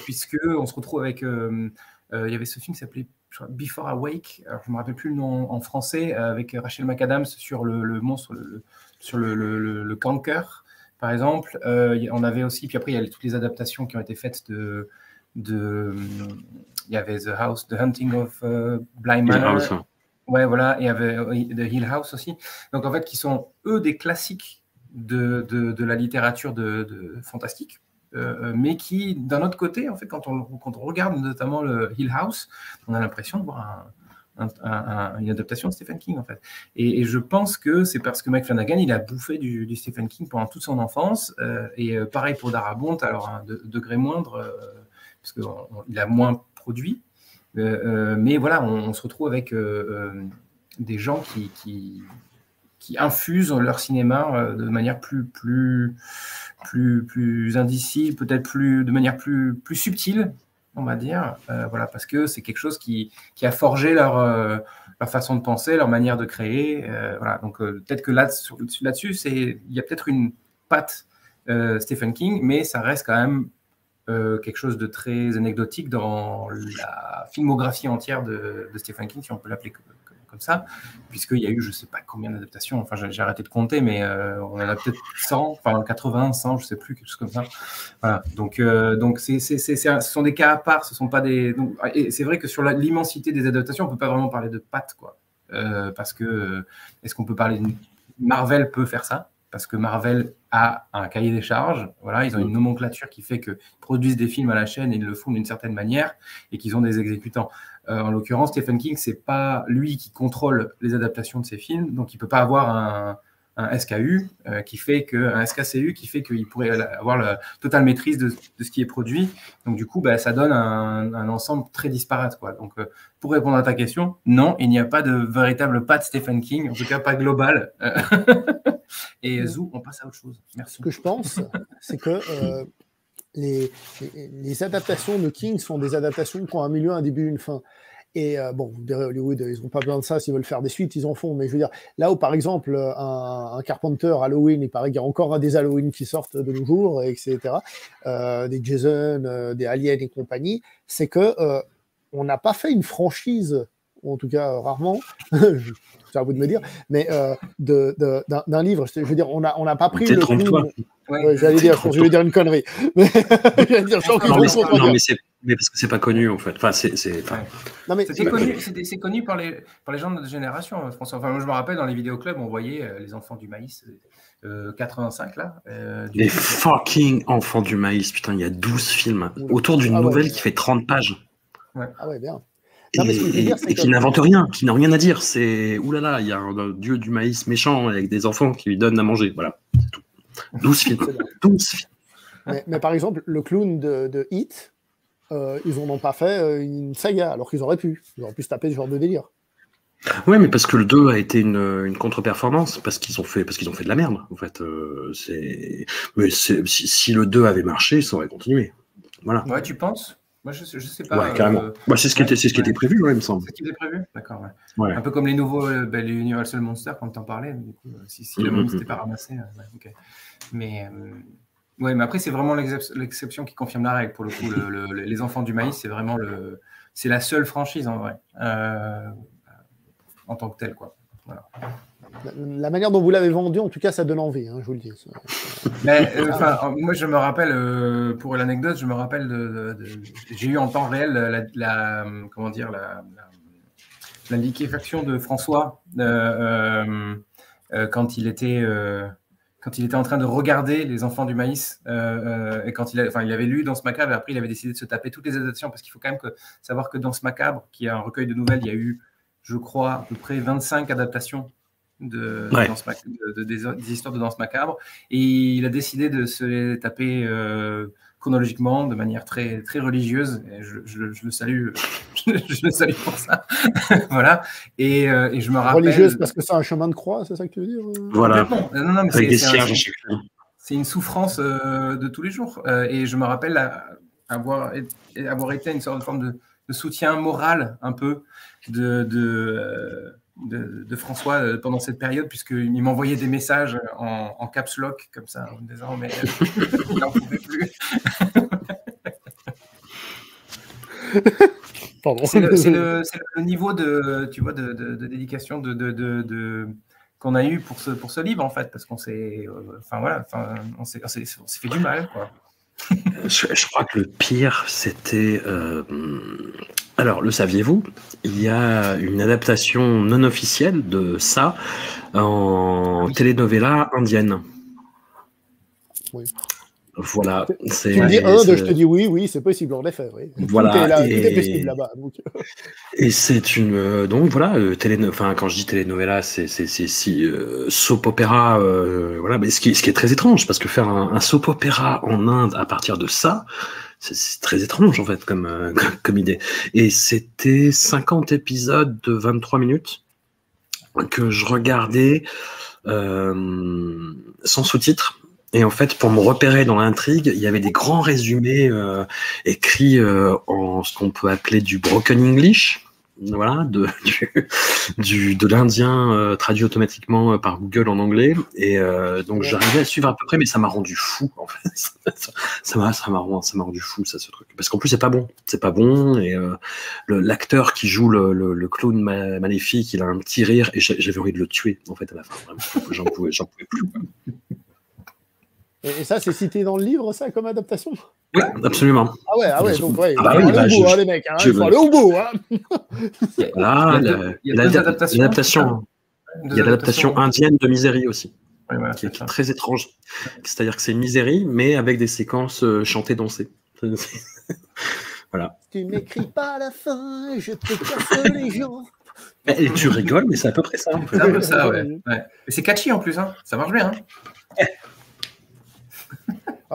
Speaker 3: puisque on se retrouve avec, il y avait ce film qui s'appelait Before Awake, alors je me rappelle plus le nom en français, avec Rachel McAdams sur le monstre, sur le canker, par exemple. On avait aussi, puis après il y a toutes les adaptations qui ont été faites il y avait The Hunting of Bly Manor. Ouais, voilà, et il y avait The Hill House aussi. Donc en fait, qui sont eux des classiques de la littérature de fantastique, mais qui, d'un autre côté, en fait, quand on regarde notamment le Hill House, on a l'impression de voir une adaptation de Stephen King, en fait. Et je pense que c'est parce que Mike Flanagan, il a bouffé du Stephen King pendant toute son enfance, et pareil pour Darabont, alors à un degré moindre, parce qu'il a moins produit. Mais voilà, on se retrouve avec des gens qui infusent leur cinéma de manière plus indicible, peut-être de manière plus subtile, on va dire, voilà, parce que c'est quelque chose qui a forgé leur façon de penser, leur manière de créer, voilà. Donc peut-être que là-dessus, il y a peut-être une patte Stephen King, mais ça reste quand même quelque chose de très anecdotique dans la filmographie entière de Stephen King, si on peut l'appeler comme ça, puisqu'il y a eu je ne sais pas combien d'adaptations, enfin j'ai arrêté de compter, mais on en a peut-être 100, enfin 80, 100, je ne sais plus, quelque chose comme ça. Voilà. Donc ce sont des cas à part, ce sont pas des... et c'est vrai que sur l'immensité des adaptations, on ne peut pas vraiment parler de pattes, quoi. Parce que, est-ce qu'on peut parler de... Marvel peut faire ça, parce que Marvel a un cahier des charges, voilà, ils ont une nomenclature qui fait qu'ils produisent des films à la chaîne et ils le font d'une certaine manière et qu'ils ont des exécutants. En l'occurrence, Stephen King, c'est pas lui qui contrôle les adaptations de ses films, donc il peut pas avoir un SKU un SKCU qui fait qu'il pourrait avoir la totale maîtrise de ce qui est produit. Donc du coup, ça donne un ensemble très disparate, quoi. Donc pour répondre à ta question, non, il n'y a pas de véritable patte Stephen King, en tout cas pas global. Et Zou, on passe à autre chose. Merci.
Speaker 1: Ce que je pense, c'est que les adaptations de King sont des adaptations qui ont un milieu, un début, une fin. Et bon, vous direz, Hollywood, ils n'ont pas besoin de ça, s'ils veulent faire des suites, ils en font. Mais je veux dire, là où par exemple, un Carpenter Halloween, il paraît qu'il y a encore des Halloween qui sortent de nos jours, etc., des Jason, des Aliens et compagnie, c'est que on n'a pas fait une franchise, ou en tout cas rarement, c'est à vous de me dire, mais d'un livre. Je veux dire, on n'a pas pris le coup. Ouais, j'allais dire, je vais dire une connerie. J'allais dire,
Speaker 2: mais parce que c'est pas connu en fait. Enfin,
Speaker 3: c'est connu par les gens de notre génération, François. Enfin, moi, je me rappelle dans les vidéoclubs, on voyait les enfants du maïs 85 là.
Speaker 2: Les fucking enfants du maïs, putain, il y a 12 films autour d'une nouvelle qui fait 30 pages.
Speaker 3: Ouais.
Speaker 1: Ah ouais, bien.
Speaker 2: Non, et qui n'invente rien, qui n'a rien à dire. C'est oulala, il y a un dieu du maïs méchant avec des enfants qui lui donnent à manger. Voilà, c'est tout. 12 films. 12 films.
Speaker 1: Mais par exemple, le clown de Hit, ils n'en ont pas fait une saga, alors qu'ils auraient pu. Ils auraient pu se taper ce genre de délire.
Speaker 2: Ouais, mais parce que le 2 a été une contre-performance, parce qu'ils ont fait de la merde, en fait. Mais si le 2 avait marché, ça aurait continué. Voilà.
Speaker 3: Ouais, tu penses? Moi, je sais pas.
Speaker 2: Ouais, carrément. C'est ce qui était prévu, ouais, il me semble.
Speaker 3: C'est ce qui était prévu? D'accord,
Speaker 2: ouais.
Speaker 3: Un peu comme les nouveaux les Universal Monsters, quand t'en parlais, du coup, si le monde n'était pas ramassé. Okay. Mais après, c'est vraiment l'exception qui confirme la règle. Pour le coup, les enfants du maïs, c'est vraiment c'est la seule franchise, en vrai, en tant que telle, quoi. Voilà.
Speaker 1: La manière dont vous l'avez vendu, en tout cas, ça donne envie, hein, je vous le dis.
Speaker 3: Mais, moi, je me rappelle, pour l'anecdote, je me rappelle j'ai eu en temps réel la liquéfaction de François quand il était en train de regarder Les Enfants du Maïs et quand il avait lu Danse Macabre et après il avait décidé de se taper toutes les adaptations parce qu'il faut quand même savoir que Danse Macabre, qui est un recueil de nouvelles, il y a eu, je crois, à peu près 25 adaptations des histoires de Danse Macabre, et il a décidé de se les taper chronologiquement de manière très, très religieuse, et je le salue je le salue pour ça. Voilà, et je me rappelle...
Speaker 1: Religieuse parce que c'est un chemin de croix, c'est ça que tu veux dire?
Speaker 2: Voilà,
Speaker 3: non, mais
Speaker 2: avec des cierges à chaque fois.
Speaker 3: C'est une souffrance de tous les jours, et je me rappelle avoir été une sorte de forme de soutien moral un peu de François pendant cette période, puisqu'il m'envoyait des messages en caps lock comme ça, en me disant mais il n'en pouvait plus.
Speaker 1: Pardon.
Speaker 3: C'est le niveau de dédication qu'on a eu pour ce livre, en fait, parce qu'on s'est on s'est fait du mal, quoi.
Speaker 2: Je crois que le pire, c'était... Alors, le saviez-vous? Il y a une adaptation non officielle de ça en telenovela indienne.
Speaker 1: Oui.
Speaker 2: Voilà.
Speaker 1: Tu me dis Inde, je te dis oui, c'est possible, en effet. Oui.
Speaker 2: Voilà.
Speaker 1: Tout est possible là-bas. Donc...
Speaker 2: Et c'est une... donc voilà, quand je dis telenovela, c'est soap opéra. Voilà, mais ce qui est très étrange, parce que faire un soap opéra en Inde à partir de ça, c'est très étrange, en fait, comme idée. Et c'était 50 épisodes de 23 minutes que je regardais sans sous-titres. Et en fait, pour me repérer dans l'intrigue, il y avait des grands résumés écrits en ce qu'on peut appeler du broken English, voilà, de l'indien traduit automatiquement par Google en anglais. Et donc j'arrivais à suivre à peu près, mais ça m'a rendu fou, en fait. ça m'a rendu fou, ça, ce truc. Parce qu'en plus, c'est pas bon. Et l'acteur qui joue le clown maléfique, il a un petit rire, et j'avais envie de le tuer, en fait, à la fin. Vraiment. J'en pouvais plus.
Speaker 1: Et ça, c'est cité dans le livre, ça, comme adaptation?
Speaker 2: Oui, absolument.
Speaker 1: Ah ouais, donc ouais, il faut
Speaker 2: aller
Speaker 1: au bout, les mecs, il faut aller au bout.
Speaker 2: Là, il y a l'adaptation. Il y a l'adaptation indienne de Misery aussi, qui est très étrange. C'est-à-dire que c'est Misery, mais avec des séquences chantées, dansées. Voilà.
Speaker 1: Tu n'écris pas à la fin, je te casse les gens.
Speaker 2: Et tu rigoles, mais c'est à peu près ça.
Speaker 3: C'est un peu ça, ouais. Mais c'est catchy en plus, hein. Ça marche bien. Hein.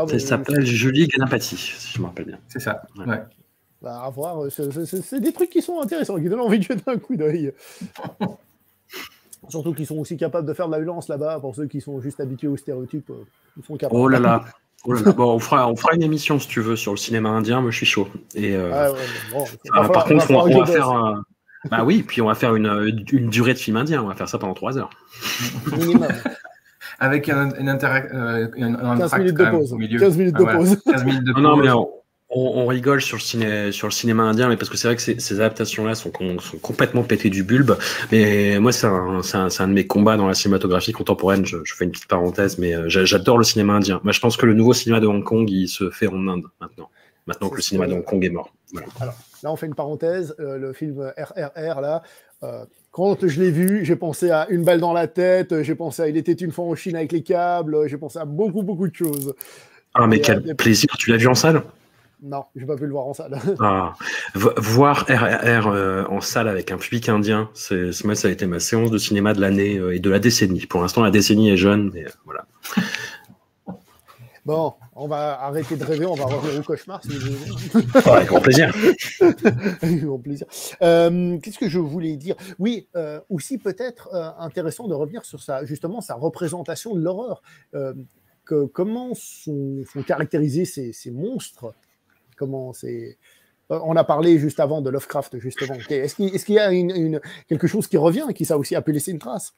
Speaker 2: Ça s'appelle Julie Ganapati, si je me rappelle bien.
Speaker 3: C'est ça, ouais.
Speaker 1: Bah, à voir, c'est des trucs qui sont intéressants, qui donnent envie de jeter un coup d'œil. Surtout qu'ils sont aussi capables de faire de la violence là-bas, pour ceux qui sont juste habitués aux stéréotypes, ils sont capables.
Speaker 2: Oh là là. Bon, on fera une émission, si tu veux, sur le cinéma indien, moi je suis chaud. Et, par contre, on va faire... Bah oui, puis on va faire une durée de film indien, on va faire ça pendant 3 heures.
Speaker 1: Minimum.
Speaker 3: Avec
Speaker 1: 15 minutes de pause. 15 minutes de pause.
Speaker 3: 15 minutes de pause.
Speaker 2: Non, mais On rigole sur le cinéma indien, mais parce que c'est vrai que ces adaptations-là sont complètement pétées du bulbe. Mais moi, c'est un de mes combats dans la cinématographie contemporaine. Je fais une petite parenthèse, mais j'adore le cinéma indien. Moi, je pense que le nouveau cinéma de Hong Kong, il se fait en Inde maintenant que le cinéma de Hong Kong est mort. Voilà.
Speaker 1: Alors, là, on fait une parenthèse. Le film RRR, là, quand je l'ai vu, j'ai pensé à Une balle dans la tête, j'ai pensé à Il était une fois en Chine avec les câbles, j'ai pensé à beaucoup de choses.
Speaker 2: Ah, mais quel plaisir. Tu l'as vu en salle?
Speaker 1: Non, j'ai pas pu le voir en salle.
Speaker 2: Voir RRR en salle avec un public indien, moi, ça a été ma séance de cinéma de l'année et de la décennie. Pour l'instant, la décennie est jeune, mais voilà.
Speaker 1: Bon, on va arrêter de rêver, on va revenir au cauchemar. Si vous voulez.
Speaker 2: Avec grand plaisir.
Speaker 1: Avec grand plaisir. Qu'est-ce que je voulais dire? Oui, aussi peut-être intéressant de revenir sur justement sa représentation de l'horreur. Comment sont caractérisés ces monstres? On a parlé juste avant de Lovecraft, justement. Est-ce qu'il y a quelque chose qui revient, qui ça aussi a pu laisser une trace?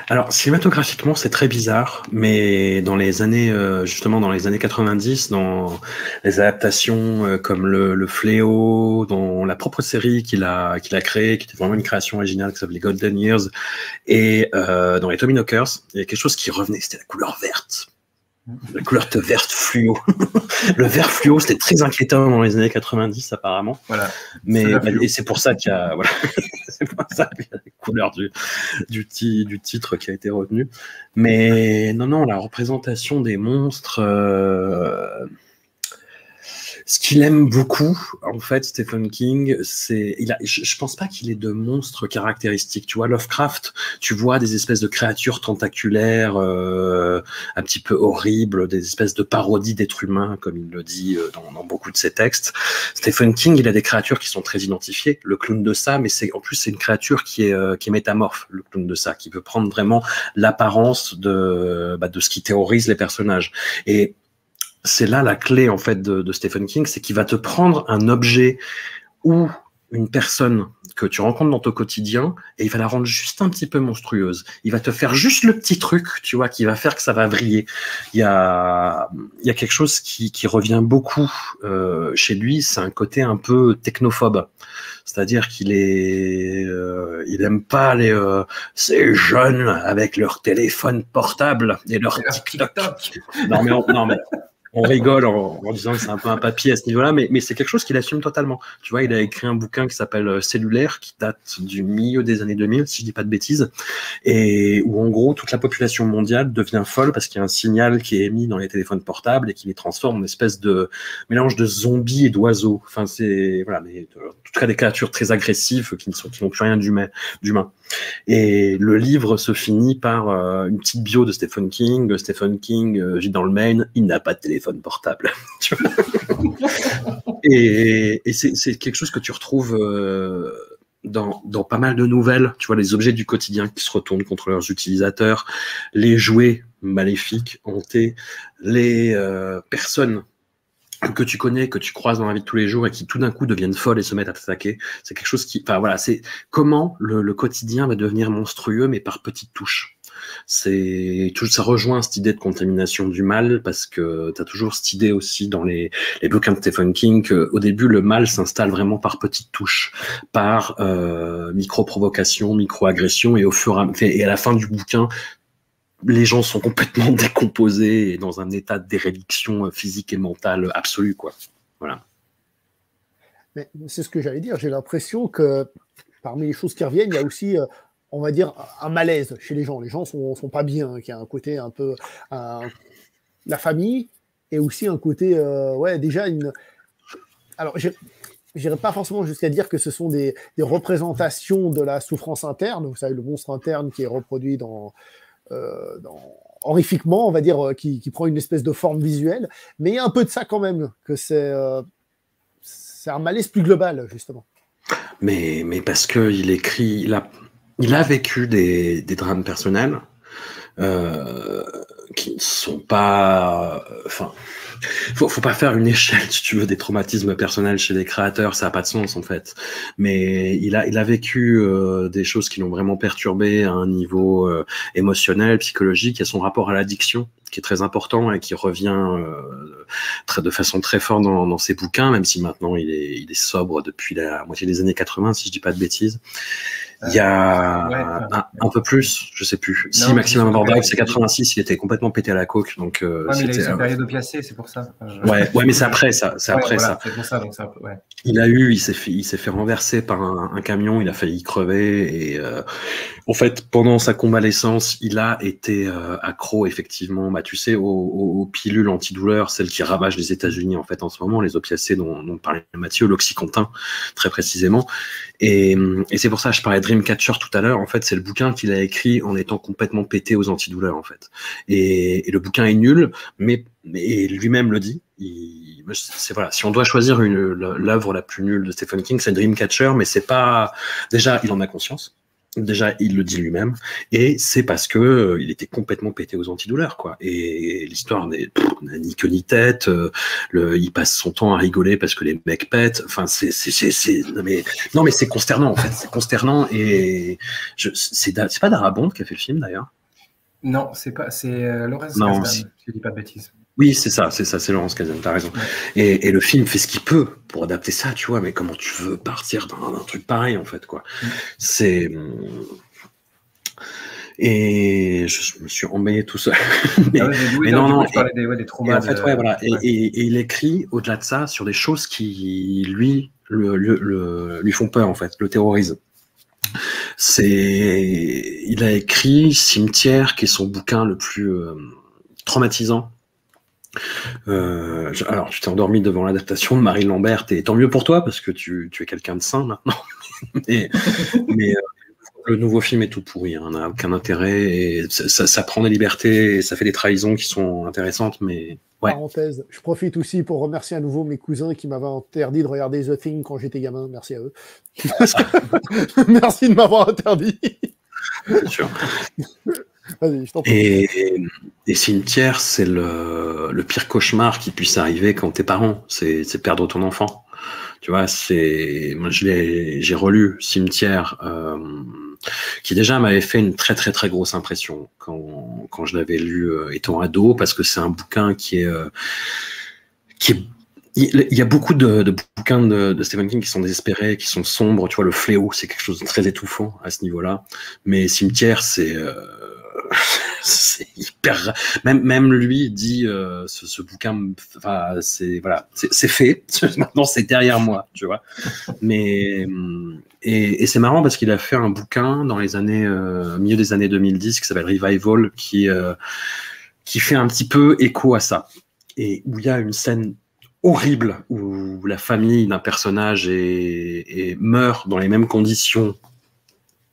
Speaker 2: Alors, cinématographiquement, c'est très bizarre, mais dans les années, justement, dans les années 90, dans les adaptations comme le Fléau, dans la propre série qu'il a créée, qui était vraiment une création originale, qui s'appelait Golden Years, et dans les Tommyknockers, il y a quelque chose qui revenait, c'était la couleur verte. La couleur verte fluo. Le vert fluo, c'était très inquiétant dans les années 90, apparemment. Voilà. Et c'est pour ça qu'il y a, voilà, c'est pour ça qu'il y a les couleurs du titre qui a été retenu. Mais non, la représentation des monstres. Ce qu'il aime beaucoup, en fait, Stephen King, je pense pas qu'il ait de monstres caractéristiques. Tu vois, Lovecraft, tu vois des espèces de créatures tentaculaires, un petit peu horribles, des espèces de parodies d'êtres humains, comme il le dit dans beaucoup de ses textes. Stephen King, il a des créatures qui sont très identifiées. Le clown de ça, mais en plus, c'est une créature qui est métamorphe, le clown de ça, qui peut prendre vraiment l'apparence de ce qui terrorise les personnages. Et c'est là la clé en fait de Stephen King, c'est qu'il va te prendre un objet ou une personne que tu rencontres dans ton quotidien et il va la rendre juste un petit peu monstrueuse. Il va te faire juste le petit truc, tu vois, qui va faire que ça va vriller. Il y a quelque chose qui revient beaucoup chez lui, c'est un côté un peu technophobe. C'est-à-dire qu'il il aime pas ces jeunes avec leur téléphone portable et leur TikTok. Non mais on rigole en disant que c'est un peu un papier à ce niveau-là, mais c'est quelque chose qu'il assume totalement. Tu vois, il a écrit un bouquin qui s'appelle Cellulaire, qui date du milieu des années 2000, si je dis pas de bêtises, et où en gros toute la population mondiale devient folle parce qu'il y a un signal qui est émis dans les téléphones portables et qui les transforme en espèce de mélange de zombies et d'oiseaux. Enfin, c'est voilà, en tout cas des créatures très agressives qui n'ont plus rien d'humain. Et le livre se finit par une petite bio de Stephen King. Stephen King vit dans le Maine, il n'a pas de téléphone portable. et c'est quelque chose que tu retrouves dans pas mal de nouvelles. Tu vois, les objets du quotidien qui se retournent contre leurs utilisateurs, les jouets maléfiques, hantés, les personnes que tu connais, que tu croises dans la vie de tous les jours et qui tout d'un coup deviennent folles et se mettent à t'attaquer. C'est quelque chose enfin voilà, c'est comment le quotidien va devenir monstrueux, mais par petites touches. Ça rejoint cette idée de contamination du mal, parce que tu as toujours cette idée aussi dans les bouquins de Stephen King qu'au début, le mal s'installe vraiment par petites touches, par micro-provocation, micro-agression, et à la fin du bouquin, les gens sont complètement décomposés et dans un état de déréliction physique et mentale absolue, quoi. Voilà.
Speaker 1: Mais c'est ce que j'allais dire. J'ai l'impression que parmi les choses qui reviennent, il y a aussi, on va dire, un malaise chez les gens. Les gens sont pas bien, qu'il y a un côté un peu la famille et aussi un côté, déjà une. Alors, j'irai pas forcément jusqu'à dire que ce sont des représentations de la souffrance interne. Vous savez, le monstre interne qui est reproduit horrifiquement, on va dire, qui prend une espèce de forme visuelle, mais il y a un peu de ça quand même, que c'est un malaise plus global, justement.
Speaker 2: Mais parce que il a vécu des drames personnels qui ne sont pas, faut pas faire une échelle, si tu veux, des traumatismes personnels chez les créateurs, ça n'a pas de sens en fait. Mais il a vécu des choses qui l'ont vraiment perturbé à un niveau émotionnel, psychologique. Il y a son rapport à l'addiction qui est très important et qui revient de façon très forte dans ses bouquins, même si maintenant il est sobre depuis la moitié des années 80, si je dis pas de bêtises. Il y a un peu plus, je sais plus. Si Maximum Overdrive, c'est 86, il était complètement pété à la coke, donc.
Speaker 3: Ouais, mais il a eu sa période opiacée, c'est pour ça.
Speaker 2: Ouais, mais c'est après ça. C'est après ça.
Speaker 3: C'est pour ça, donc c'est un peu. Ouais.
Speaker 2: Il s'est fait renverser par un camion, il a failli crever et en fait pendant sa convalescence, il a été accro effectivement, tu sais, aux pilules antidouleurs, celles qui ravagent les États-Unis en fait en ce moment, les opiacés dont parlait Mathieu, l'Oxycontin très précisément. Et c'est pour ça que je parlais de Dreamcatcher tout à l'heure. En fait, c'est le bouquin qu'il a écrit en étant complètement pété aux antidouleurs en fait. Et le bouquin est nul, mais lui-même le dit. Voilà, si on doit choisir l'œuvre la plus nulle de Stephen King, c'est Dreamcatcher, mais c'est pas. Déjà, il en a conscience. Déjà, il le dit lui-même, et c'est parce que il était complètement pété aux antidouleurs, quoi. Et l'histoire n'a ni queue ni tête. Il passe son temps à rigoler parce que les mecs pètent. Enfin, non mais c'est consternant en fait. C'est consternant et c'est pas Darabont qui a fait le film d'ailleurs.
Speaker 3: Non, c'est pas. C'est Laurence Kasdan. Je dis pas de bêtises.
Speaker 2: Oui, c'est Laurence Kasdan, t'as raison. Ouais. Et le film fait ce qu'il peut pour adapter ça, tu vois, mais comment tu veux partir d'un truc pareil, en fait, quoi. C'est... Et je me suis embêté tout seul. mais non,
Speaker 3: des traumas.
Speaker 2: Et en fait, voilà. Et il écrit, au-delà de ça, sur des choses qui, lui font peur, en fait, le terrorisme. Il a écrit Cimetière, qui est son bouquin le plus traumatisant. Alors, tu t'es endormi devant l'adaptation de Marie Lambert, et tant mieux pour toi, parce que tu es quelqu'un de sain maintenant. mais le nouveau film est tout pourri, n'a aucun intérêt, et ça prend des libertés, et ça fait des trahisons qui sont intéressantes, mais... Ouais.
Speaker 1: Parenthèse, je profite aussi pour remercier à nouveau mes cousins qui m'avaient interdit de regarder The Thing quand j'étais gamin. Merci à eux. Merci de m'avoir interdit.
Speaker 2: Bien sûr.
Speaker 1: Vas-y, je t'en prie.
Speaker 2: Et Cimetière, c'est le pire cauchemar qui puisse arriver quand t'es parent, c'est perdre ton enfant. Tu vois, moi j'ai relu Cimetière, qui déjà m'avait fait une très très très grosse impression quand je l'avais lu étant ado, parce que c'est un bouquin qui est il y a beaucoup de bouquins de Stephen King qui sont désespérés, qui sont sombres. Tu vois, Le Fléau, c'est quelque chose de très étouffant à ce niveau-là. Mais Cimetière, c'est hyper. Même lui dit ce bouquin. Enfin, c'est fait. Maintenant, c'est derrière moi, tu vois. Mais et c'est marrant parce qu'il a fait un bouquin dans les années milieu des années 2010 qui s'appelle Revival, qui fait un petit peu écho à ça, et où il y a une scène horrible où la famille d'un personnage meurt dans les mêmes conditions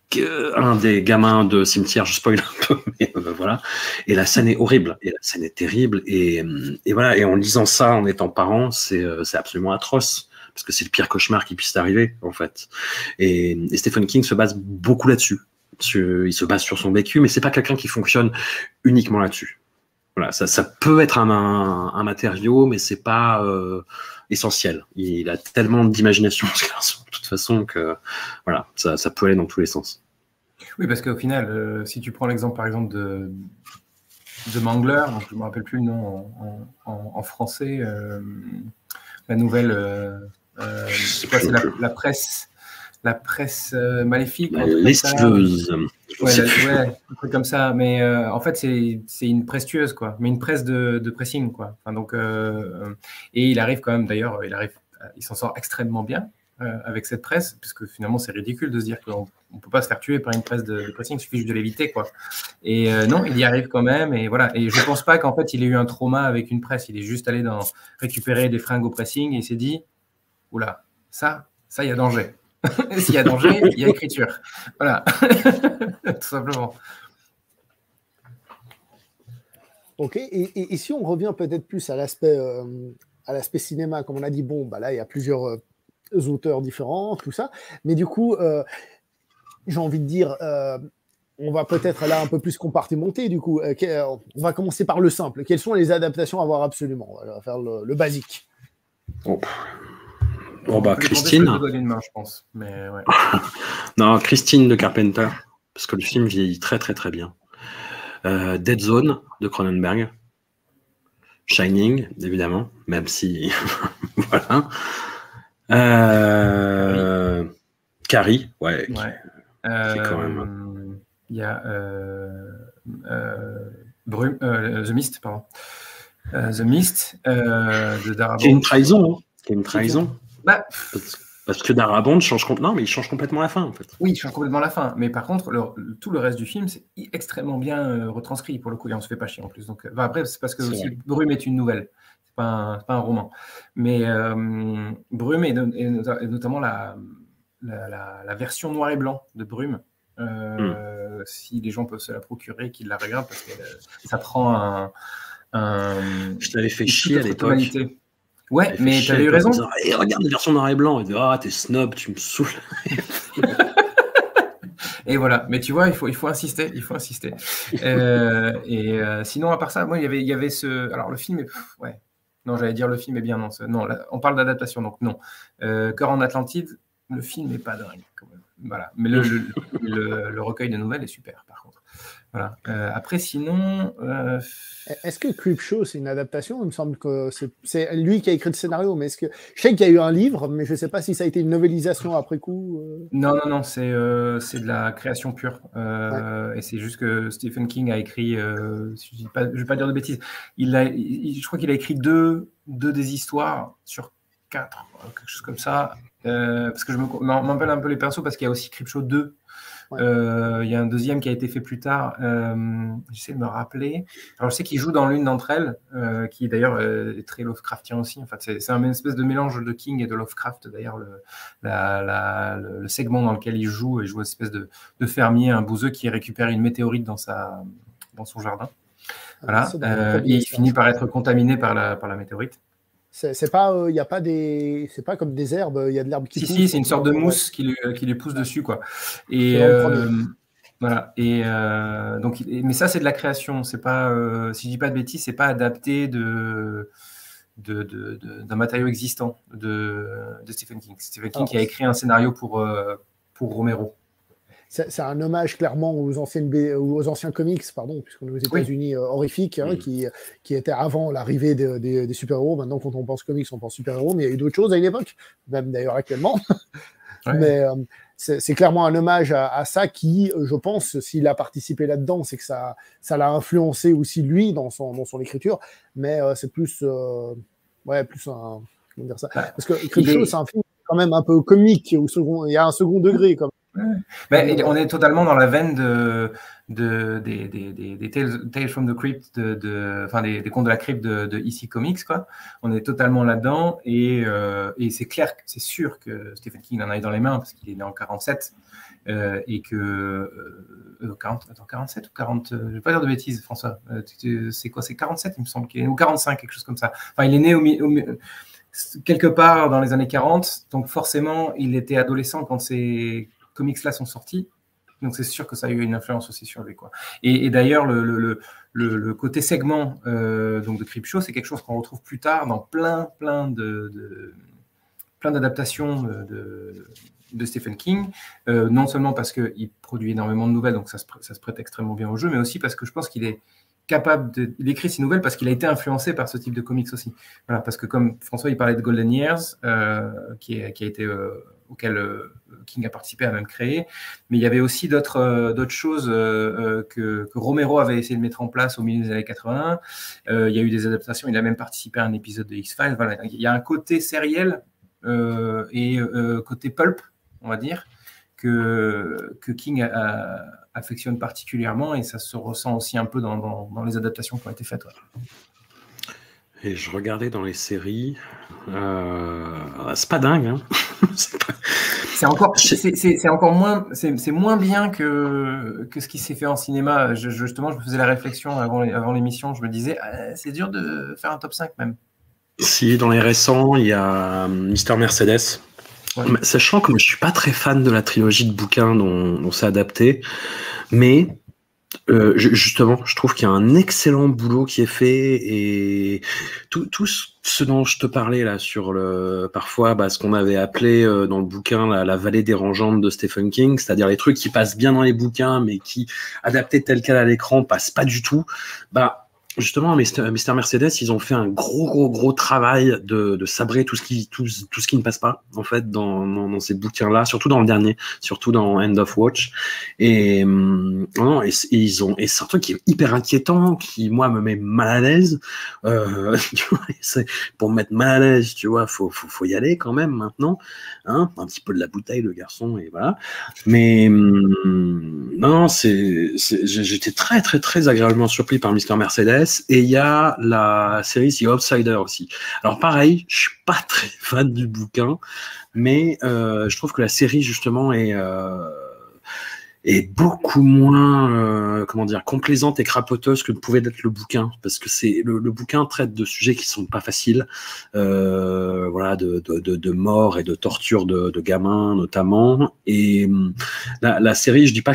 Speaker 2: qu'un des gamins de Cimetière. Je spoil un peu, mais voilà. Et la scène est horrible, et la scène est terrible, et voilà. Et en lisant ça, en étant parent, c'est absolument atroce, parce que c'est le pire cauchemar qui puisse arriver, en fait. Et Stephen King se base beaucoup là-dessus. Il se base sur son vécu, mais c'est pas quelqu'un qui fonctionne uniquement là-dessus. Voilà, ça peut être un matériau, mais c'est pas essentiel. Il a tellement d'imagination, ce garçon, de toute façon, que voilà, ça peut aller dans tous les sens.
Speaker 3: Oui, parce qu'au final, si tu prends l'exemple, par exemple, de Mangler, donc je ne me rappelle plus le nom en français, la nouvelle, c'est quoi, c'est la presse. La presse maléfique.
Speaker 2: Lessiveuse.
Speaker 3: Ouais, un truc comme ça. Mais en fait, c'est une presse tueuse, quoi. Mais une presse de pressing, quoi. Enfin, donc, et il arrive quand même, d'ailleurs, il s'en sort extrêmement bien avec cette presse, parce que finalement, c'est ridicule de se dire qu'on ne peut pas se faire tuer par une presse de pressing, il suffit juste de l'éviter, quoi. Et non, il y arrive quand même. Et voilà. Et je ne pense pas qu'en fait, il ait eu un trauma avec une presse. Il est juste allé récupérer des fringues au pressing et il s'est dit, oula, ça, il y a danger. S'il y a danger, il y a écriture. Voilà, tout simplement.
Speaker 1: Ok, et si on revient peut-être plus à l'aspect cinéma, comme on a dit, bon, bah là, il y a plusieurs auteurs différents, tout ça, mais du coup, j'ai envie de dire, on va peut-être là un peu plus compartimenter du coup. On va commencer par le simple. Quelles sont les adaptations à voir absolument? On va faire le basique.
Speaker 2: Oh. Bon, bah, Christine.
Speaker 3: Main, je pense. Mais ouais.
Speaker 2: Non, Christine de Carpenter, parce que le film vieillit très très très bien. Dead Zone de Cronenberg. Shining, évidemment, même si voilà. Carrie, ouais. Quand même.
Speaker 3: Il y a The Mist, pardon. The Mist de Darabont.
Speaker 2: C'est une trahison. Hein. C'est une trahison.
Speaker 3: Bah,
Speaker 2: parce que Darabont change complètement. Non, mais il change complètement la fin, en fait.
Speaker 3: Oui, il change complètement la fin. Mais par contre, tout le reste du film, c'est extrêmement bien retranscrit pour le coup. Et on se fait pas chier en plus. Donc, après, c'est parce que aussi, Brume est une nouvelle. C'est pas un roman. Mais Brume et notamment la version noir et blanc de Brume. Si les gens peuvent se la procurer, qu'ils la regardent parce que ça prend
Speaker 2: je t'avais fait chier à l'époque.
Speaker 3: Ouais, mais tu avais eu raison.
Speaker 2: Hey, regarde la version noir et blanc. Et t'es snob, tu me saoules.
Speaker 3: Et voilà. Mais tu vois, il faut insister. Il faut insister. Sinon, à part ça, moi, il y avait ce. Alors, le film est. Ouais. Non, j'allais dire le film est bien. Non, là, on parle d'adaptation, donc non. Cœur en Atlantide, le film n'est pas dingue, quand même. Voilà. Mais le recueil de nouvelles est super, par contre. Voilà. Après, sinon.
Speaker 1: Est-ce que Creepshow, c'est une adaptation? Il me semble que c'est lui qui a écrit le scénario, mais est-ce que. Je sais qu'il y a eu un livre, mais je ne sais pas si ça a été une novélisation après coup.
Speaker 3: Non, c'est de la création pure. Et c'est juste que Stephen King a écrit. Je ne vais pas dire de bêtises. Je crois qu'il a écrit deux des histoires sur 4, quelque chose comme ça. Parce que je m'en rappelle un peu les persos, parce qu'il y a aussi Creepshow 2. Il y a un deuxième qui a été fait plus tard. J'essaie de me rappeler. Alors, je sais qu'il joue dans l'une d'entre elles, qui d'ailleurs est très Lovecraftien aussi. En fait, c'est une espèce de mélange de King et de Lovecraft. D'ailleurs, le segment dans lequel il joue une espèce de fermier, un bouseux qui récupère une météorite dans son jardin. Voilà. Et il finit par être contaminé par la météorite.
Speaker 1: C'est pas, c'est pas comme des herbes, il y a de l'herbe qui pousse.
Speaker 3: Si, c'est une sorte de mousse qui lui pousse dessus, quoi. Et voilà. Et donc, mais ça, c'est de la création. C'est pas, si je dis pas de bêtises, c'est pas adapté d'un matériau existant de Stephen King. Stephen King qui a écrit un scénario pour Romero.
Speaker 1: C'est un hommage clairement aux anciens comics, pardon, puisqu'on est aux États-Unis horrifiques, qui étaient avant l'arrivée des super-héros. Maintenant, quand on pense comics, on pense super-héros, mais il y a eu d'autres choses à une époque, même d'ailleurs actuellement. Mais c'est clairement un hommage à ça qui, je pense, s'il a participé là-dedans, c'est que ça l'a influencé aussi lui dans son écriture. Mais c'est plus un. Comment dire ça? Parce que Creepshow, c'est un film quand même un peu comique, il y a un second degré quand même.
Speaker 3: Ben, on est totalement dans la veine des Tales from the Crypt, des contes de la crypte de EC Comics, quoi. On est totalement là-dedans et c'est clair, c'est sûr que Stephen King en a eu dans les mains parce qu'il est né en 47 et que 47 ou 40, je vais pas dire de bêtises, François. C'est quoi? C'est 47, il me semble qu'il est né, ou 45, quelque chose comme ça. Enfin, il est né quelque part dans les années 40, donc forcément, il était adolescent quand ces comics-là sont sortis, donc c'est sûr que ça a eu une influence aussi sur lui, quoi. Et d'ailleurs, le côté segment donc de Creepshow, c'est quelque chose qu'on retrouve plus tard dans plein d'adaptations de Stephen King, non seulement parce qu'il produit énormément de nouvelles, donc ça se prête extrêmement bien au jeu, mais aussi parce que je pense qu'il est capable d'écrire ces nouvelles parce qu'il a été influencé par ce type de comics aussi. Voilà, parce que comme François, il parlait de Golden Years, qui a été auquel King a participé, a même créé, mais il y avait aussi d'autres choses que Romero avait essayé de mettre en place au milieu des années 80. Il y a eu des adaptations, il a même participé à un épisode de X-Files. Voilà, il y a un côté sériel et côté pulp, on va dire, que King affectionne particulièrement, et ça se ressent aussi un peu dans les adaptations qui ont été faites. Ouais.
Speaker 2: Et je regardais dans les séries, c'est pas dingue, hein.
Speaker 3: C'est encore moins, c'est moins bien que ce qui s'est fait en cinéma. Justement, je me faisais la réflexion avant l'émission, je me disais, c'est dur de faire un top 5 même.
Speaker 2: Si, dans les récents, il y a Mister Mercedes. Ouais. Sachant que moi, je suis pas très fan de la trilogie de bouquins dont c'est adapté, Mais justement, je trouve qu'il y a un excellent boulot qui est fait et tout ce dont je te parlais là sur parfois ce qu'on avait appelé dans le bouquin la vallée dérangeante de Stephen King, c'est-à-dire les trucs qui passent bien dans les bouquins mais qui adaptés tel quel à l'écran passent pas du tout. Justement, Mr. Mercedes, ils ont fait un gros travail de sabrer tout ce qui ne passe pas, en fait, dans ces bouquins-là, surtout dans le dernier, surtout dans End of Watch. Et c'est un truc qui est hyper inquiétant, qui, moi, me met mal à l'aise. Tu vois, pour me mettre mal à l'aise, tu vois, faut y aller quand même maintenant, hein, un petit peu de la bouteille, le garçon, et voilà. Mais, non, j'étais très agréablement surpris par Mr. Mercedes. Et il y a la série The Outsider aussi. Alors pareil, je suis pas très fan du bouquin, mais je trouve que la série justement est beaucoup moins complaisante et crapoteuse que ne pouvait être le bouquin, parce que le bouquin traite de sujets qui sont pas faciles, de mort et de torture de gamins notamment. Et la série, je vais pas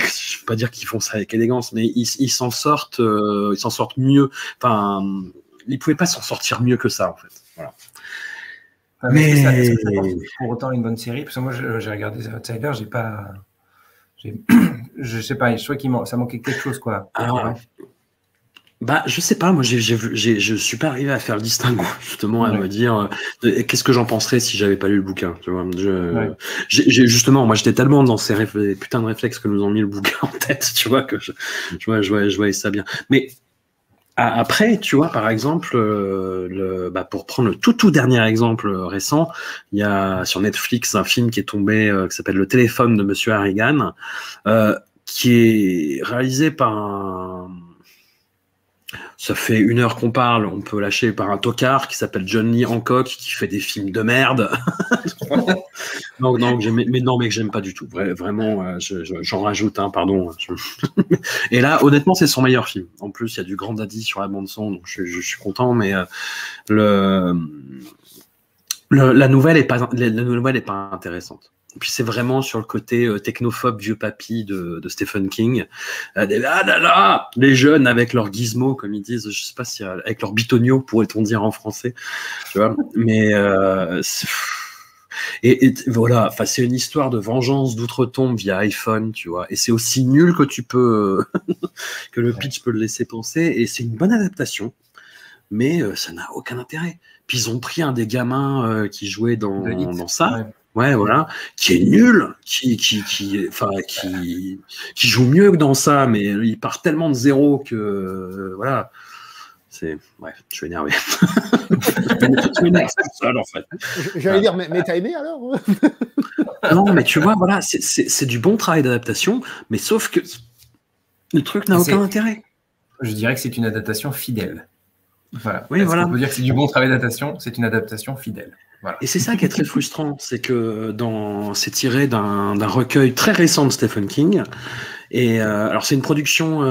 Speaker 2: dire qu'ils font ça avec élégance, mais ils s'en sortent mieux. Enfin, ils pouvaient pas s'en sortir mieux que ça en fait. Voilà.
Speaker 3: Mais est-ce que ça porte pour autant une bonne série? Parce que moi, j'ai regardé The Outsider, je sais pas, je trouvais ça manquait quelque chose, quoi.
Speaker 2: Je sais pas, moi je suis pas arrivé à faire le distinguo justement, à me dire qu'est-ce que j'en penserais si j'avais pas lu le bouquin, tu vois. Justement, moi j'étais tellement dans ces putains de réflexes que nous ont mis le bouquin en tête, tu vois, que je voyais ça bien. Mais après, tu vois, par exemple, pour prendre le tout dernier exemple récent, il y a sur Netflix un film qui est tombé qui s'appelle Le téléphone de Monsieur Harrigan, qui est réalisé par ça fait 1 heure qu'on parle, on peut lâcher par un tocard qui s'appelle John Lee Hancock, qui fait des films de merde. Mais que j'aime pas du tout. Vraiment, j'en rajoute un, pardon. Et là, honnêtement, c'est son meilleur film. En plus, il y a du Grand Daddy sur la bande son, donc je suis content. Mais la nouvelle est pas intéressante. Et puis c'est vraiment sur le côté technophobe vieux papy de Stephen King. Les jeunes avec leur gizmo, comme ils disent, je sais pas si avec leur bitonio, pourrait-on dire en français, tu vois. Mais et voilà, enfin c'est une histoire de vengeance d'outre-tombe via iPhone, tu vois. Et c'est aussi nul que tu peux que le pitch peut le laisser penser. Et c'est une bonne adaptation, mais ça n'a aucun intérêt. Puis ils ont pris un des gamins qui jouait dans ça. Ouais, voilà, qui est nul, qui joue mieux que dans ça, mais il part tellement de zéro que voilà. Bref, je suis énervé. Je m'énerve tout seul, en fait.
Speaker 1: J'allais dire, mais t'as aimé alors?
Speaker 2: Non, mais tu vois, voilà, c'est du bon travail d'adaptation, mais sauf que le truc n'a aucun intérêt.
Speaker 3: Je dirais que c'est une adaptation fidèle. Voilà.
Speaker 2: Oui, voilà.
Speaker 3: On peut dire que c'est du bon travail d'adaptation, c'est une adaptation fidèle. Voilà.
Speaker 2: Et c'est ça qui est très frustrant, c'est que c'est tiré d'un recueil très récent de Stephen King. Et alors c'est une coproduction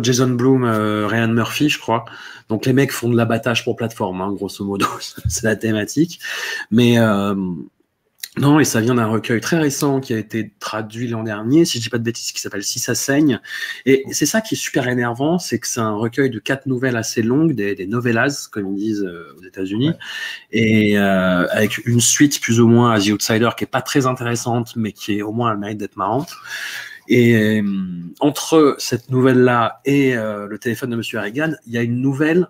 Speaker 2: Jason Blum, Ryan Murphy, je crois. Donc les mecs font de l'abattage pour plateforme, hein, grosso modo, c'est la thématique. Mais non, et ça vient d'un recueil très récent qui a été traduit l'an dernier, si je dis pas de bêtises, qui s'appelle Si ça saigne. Et c'est ça qui est super énervant, c'est que c'est un recueil de 4 nouvelles assez longues, des novellas, comme ils disent aux États-Unis, et avec une suite plus ou moins à The Outsider qui est pas très intéressante, mais qui est au moins le mérite d'être marrante. Et entre cette nouvelle-là et le téléphone de Monsieur Harrigan, il y a une nouvelle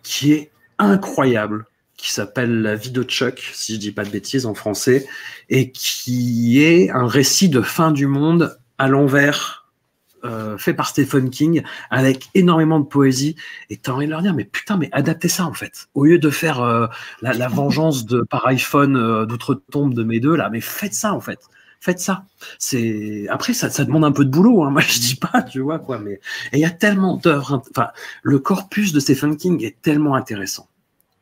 Speaker 2: qui est incroyable, qui s'appelle La vie de Chuck, si je dis pas de bêtises en français, et qui est un récit de fin du monde à l'envers, fait par Stephen King, avec énormément de poésie. Et t'as envie de leur dire, mais putain, mais adaptez ça en fait. Au lieu de faire la vengeance par iPhone d'outre-tombe de mes deux, là, mais faites ça en fait. Faites ça. Après ça demande un peu de boulot, hein. Moi je dis pas, tu vois quoi, mais il y a tellement d'œuvres. Enfin, le corpus de Stephen King est tellement intéressant.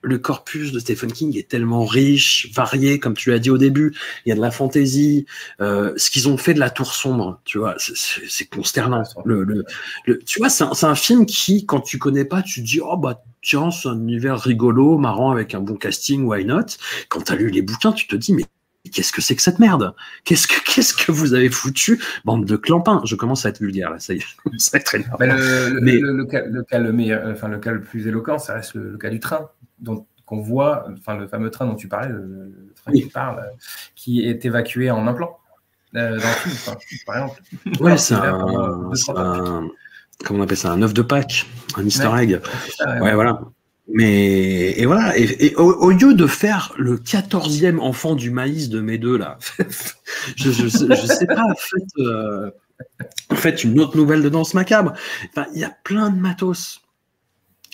Speaker 2: Le corpus de Stephen King est tellement riche, varié, comme tu l'as dit au début. Il y a de la fantaisie. Ce qu'ils ont fait de La Tour Sombre, tu vois, c'est consternant. Tu vois, c'est un film qui, quand tu connais pas, tu te dis oh bah tiens, c'est un univers rigolo, marrant avec un bon casting, why not. Quand t'as lu les bouquins, tu te dis mais qu'est-ce que c'est que cette merde? Qu'est-ce que vous avez foutu, bande de clampins? Je commence à être vulgaire là, ça y est, ça va être très énervant.
Speaker 3: Le cas le plus éloquent, ça reste le cas du train, qu'on voit, enfin le fameux train dont tu parlais, le train qui parle, qui est évacué en un plan dans le film, par exemple.
Speaker 2: Ouais, c'est comment on appelle ça, un œuf de Pâques, un Easter egg. Ouais, voilà. Mais et voilà, et au lieu de faire le 14e enfant du maïs de mes deux là, je sais pas, faites une autre nouvelle de Danse Macabre. Enfin, il y a plein de matos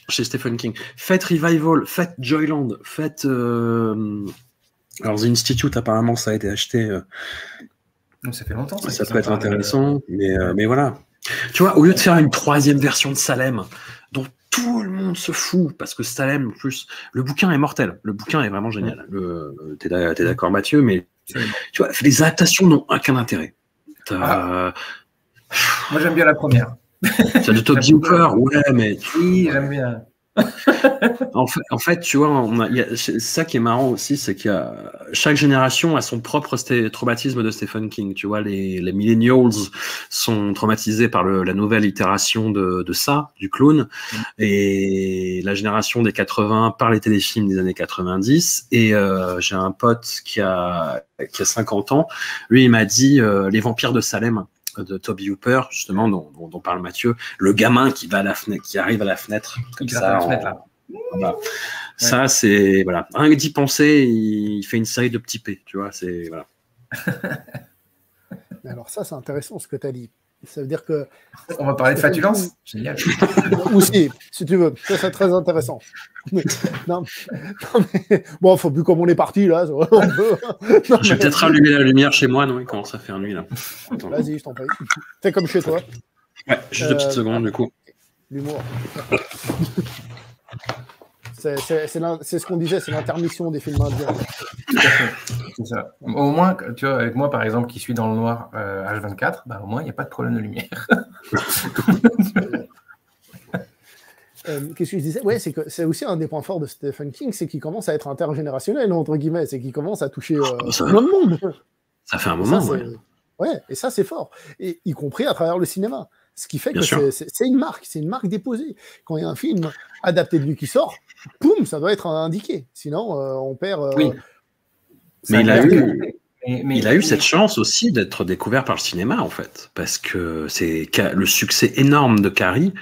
Speaker 2: chez Stephen King. Faites Revival, faites Joyland, faites alors The Institute, apparemment ça a été acheté.
Speaker 3: Ça fait longtemps.
Speaker 2: Ça peut être intéressant, mais voilà. Tu vois, au lieu de faire une 3e version de Salem, dont tout le monde se fout, parce que Salem, en plus, le bouquin est mortel. Le bouquin est vraiment génial. T'es d'accord, Mathieu, mais tu vois, les adaptations n'ont aucun intérêt.
Speaker 3: Moi, j'aime bien la première.
Speaker 2: T'as de Toby Hooper, ouais, mais...
Speaker 3: Oui, j'aime bien.
Speaker 2: En fait, tu vois, c'est ça qui est marrant aussi, c'est que chaque génération a son propre traumatisme de Stephen King. Tu vois, les millennials sont traumatisés par la nouvelle itération de ça, du clone, et la génération des 80 par les téléfilms des années 90. Et j'ai un pote qui a 50 ans, lui, il m'a dit Les Vampires de Salem de Toby Hooper, justement, dont parle Mathieu, le gamin qui va à la fenêtre, qui arrive à la fenêtre, comme ça. Voilà. Ouais. Ça, c'est voilà. Rien que d'y penser, il fait une série de petits P, tu vois. C'est voilà.
Speaker 1: Alors ça, c'est intéressant ce que tu as dit. Ça veut dire que...
Speaker 3: On va parler de fatulence. Génial.
Speaker 1: Aussi, si tu veux. Ça, c'est très intéressant. Non, mais... Bon, faut plus comme on est parti, là. Je
Speaker 2: vais peut-être allumer la lumière chez moi, non? Il commence à faire nuit, là.
Speaker 1: Vas-y, je t'en prie. Fais comme chez toi.
Speaker 2: Ouais, juste 2 petites secondes, du coup.
Speaker 1: L'humour. C'est ce qu'on disait, c'est l'intermission des films indiens.
Speaker 3: C'est ça. Au moins, tu vois, avec moi, par exemple, qui suis dans le noir H24, bah, au moins, il n'y a pas de problème de lumière.
Speaker 1: Qu'est-ce que je disais? Ouais, c'est que c'est aussi un des points forts de Stephen King, c'est qu'il commence à être intergénérationnel, entre guillemets, c'est qu'il commence à toucher plein de monde.
Speaker 2: Ça fait un moment,
Speaker 1: ouais, et ça, c'est fort. Et y compris à travers le cinéma. Ce qui fait que c'est une marque déposée. Quand il y a un film adapté de lui qui sort, poum, ça doit être indiqué. Sinon, on perd.
Speaker 2: Oui. Mais il a eu cette chance aussi d'être découvert par le cinéma, en fait, parce que c'est le succès énorme de Carrie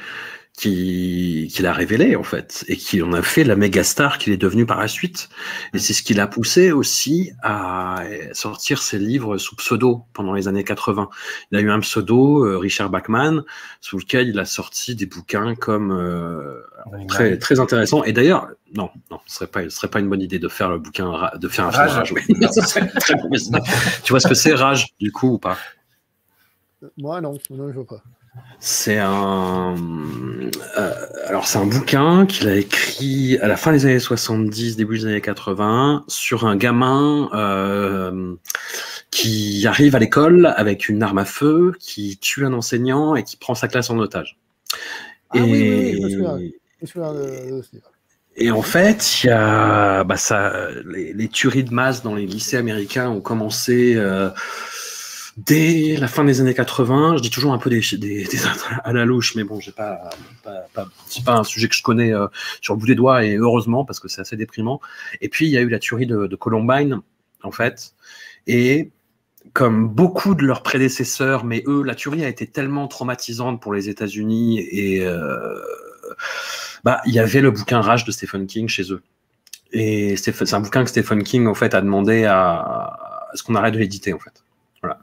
Speaker 2: qu'il a révélé, en fait, et qui en a fait la méga star qu'il est devenu par la suite. Et c'est ce qui l'a poussé aussi à sortir ses livres sous pseudo pendant les années 80. Il a eu un pseudo, Richard Bachman, sous lequel il a sorti des bouquins comme très, très intéressants. Et d'ailleurs, non, ce serait pas une bonne idée de faire le bouquin, de faire un film Rage. Oui. Très tu vois ce que c'est, Rage, du coup, ou pas?
Speaker 1: Moi, non, je vois pas.
Speaker 2: C'est alors c'est un bouquin qu'il a écrit à la fin des années 70, début des années 80, sur un gamin qui arrive à l'école avec une arme à feu, qui tue un enseignant et qui prend sa classe en otage.
Speaker 1: Oui, je me souviens de ce livre.
Speaker 2: Et en fait, il y a les tueries de masse dans les lycées américains ont commencé dès la fin des années 80. Je dis toujours un peu des à la louche, mais bon, c'est pas un sujet que je connais sur le bout des doigts, et heureusement, parce que c'est assez déprimant. Et puis, il y a eu la tuerie de Columbine, en fait. Et comme beaucoup de leurs prédécesseurs, mais eux, la tuerie a été tellement traumatisante pour les États-Unis, et il y avait le bouquin Rage de Stephen King chez eux. Et c'est un bouquin que Stephen King, en fait, a demandé à ce qu'on arrête de l'éditer, en fait. Voilà.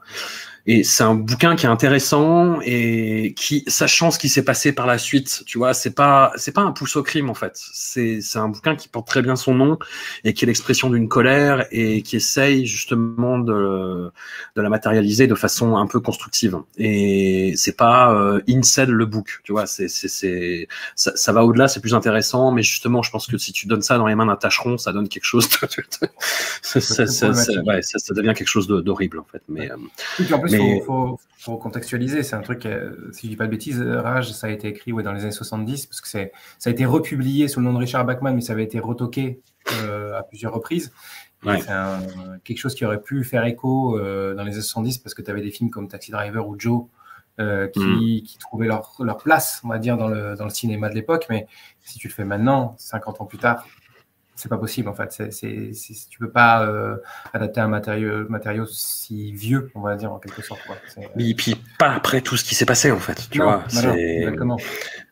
Speaker 2: Et c'est un bouquin qui est intéressant et qui, sachant ce qui s'est passé par la suite, tu vois, c'est pas un pouce au crime, en fait. C'est un bouquin qui porte très bien son nom et qui est l'expression d'une colère et qui essaye justement de la matérialiser de façon un peu constructive. Et c'est pas incel le book, tu vois, ça va au-delà, c'est plus intéressant, mais justement, je pense que si tu donnes ça dans les mains d'un tâcheron, ça donne quelque chose ça devient quelque chose d'horrible, en fait. Mais,
Speaker 3: en plus, il faut contextualiser. C'est un truc, si je dis pas de bêtises, Rage, ça a été écrit dans les années 70, parce que ça a été republié sous le nom de Richard Bachman, mais ça avait été retoqué à plusieurs reprises.
Speaker 2: Ouais.
Speaker 3: Quelque chose qui aurait pu faire écho dans les années 70 parce que tu avais des films comme Taxi Driver ou Joe qui trouvaient leur place, on va dire, dans le cinéma de l'époque. Mais si tu le fais maintenant, 50 ans plus tard, c'est pas possible en fait. Tu peux pas adapter un matériau si vieux, on va dire en quelque sorte. Quoi.
Speaker 2: Et puis pas après tout ce qui s'est passé en fait. Tu vois,
Speaker 3: exactement.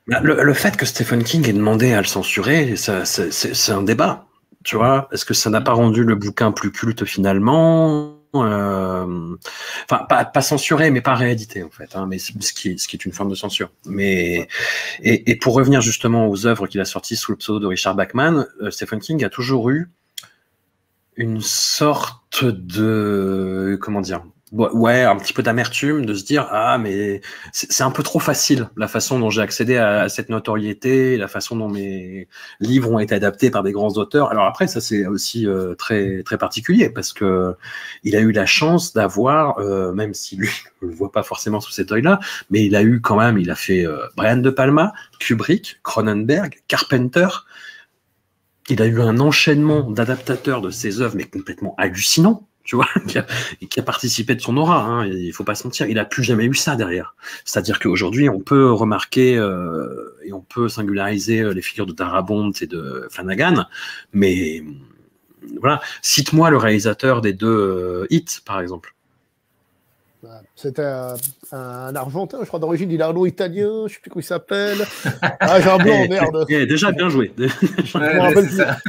Speaker 2: Le fait que Stephen King ait demandé à le censurer, c'est un débat. Tu vois, est-ce que ça n'a pas rendu le bouquin plus culte finalement? Enfin, pas censuré, mais pas réédité en fait, hein, mais ce qui est une forme de censure. Mais et pour revenir justement aux œuvres qu'il a sorties sous le pseudo de Richard Bachman, Stephen King a toujours eu une sorte de un petit peu d'amertume de se dire mais c'est un peu trop facile la façon dont j'ai accédé à cette notoriété, la façon dont mes livres ont été adaptés par des grands auteurs. Alors après ça c'est aussi très très particulier parce que il a eu la chance d'avoir même si lui ne le voit pas forcément sous cet œil-là, mais il a fait Brian De Palma, Kubrick, Cronenberg, Carpenter. Il a eu un enchaînement d'adaptateurs de ses œuvres mais complètement hallucinant. Tu vois, qui a participé de son aura, hein, il faut pas se mentir, il a plus jamais eu ça derrière. C'est-à-dire qu'aujourd'hui, on peut remarquer et on peut singulariser les figures de Darabont et de Flanagan, mais voilà, cite-moi le réalisateur des deux hits, par exemple.
Speaker 1: C'était un Argentin, je crois, d'origine, il est italien, je ne sais plus comment il s'appelle. Ah, j'ai un blanc, merde.
Speaker 2: Déjà bien joué.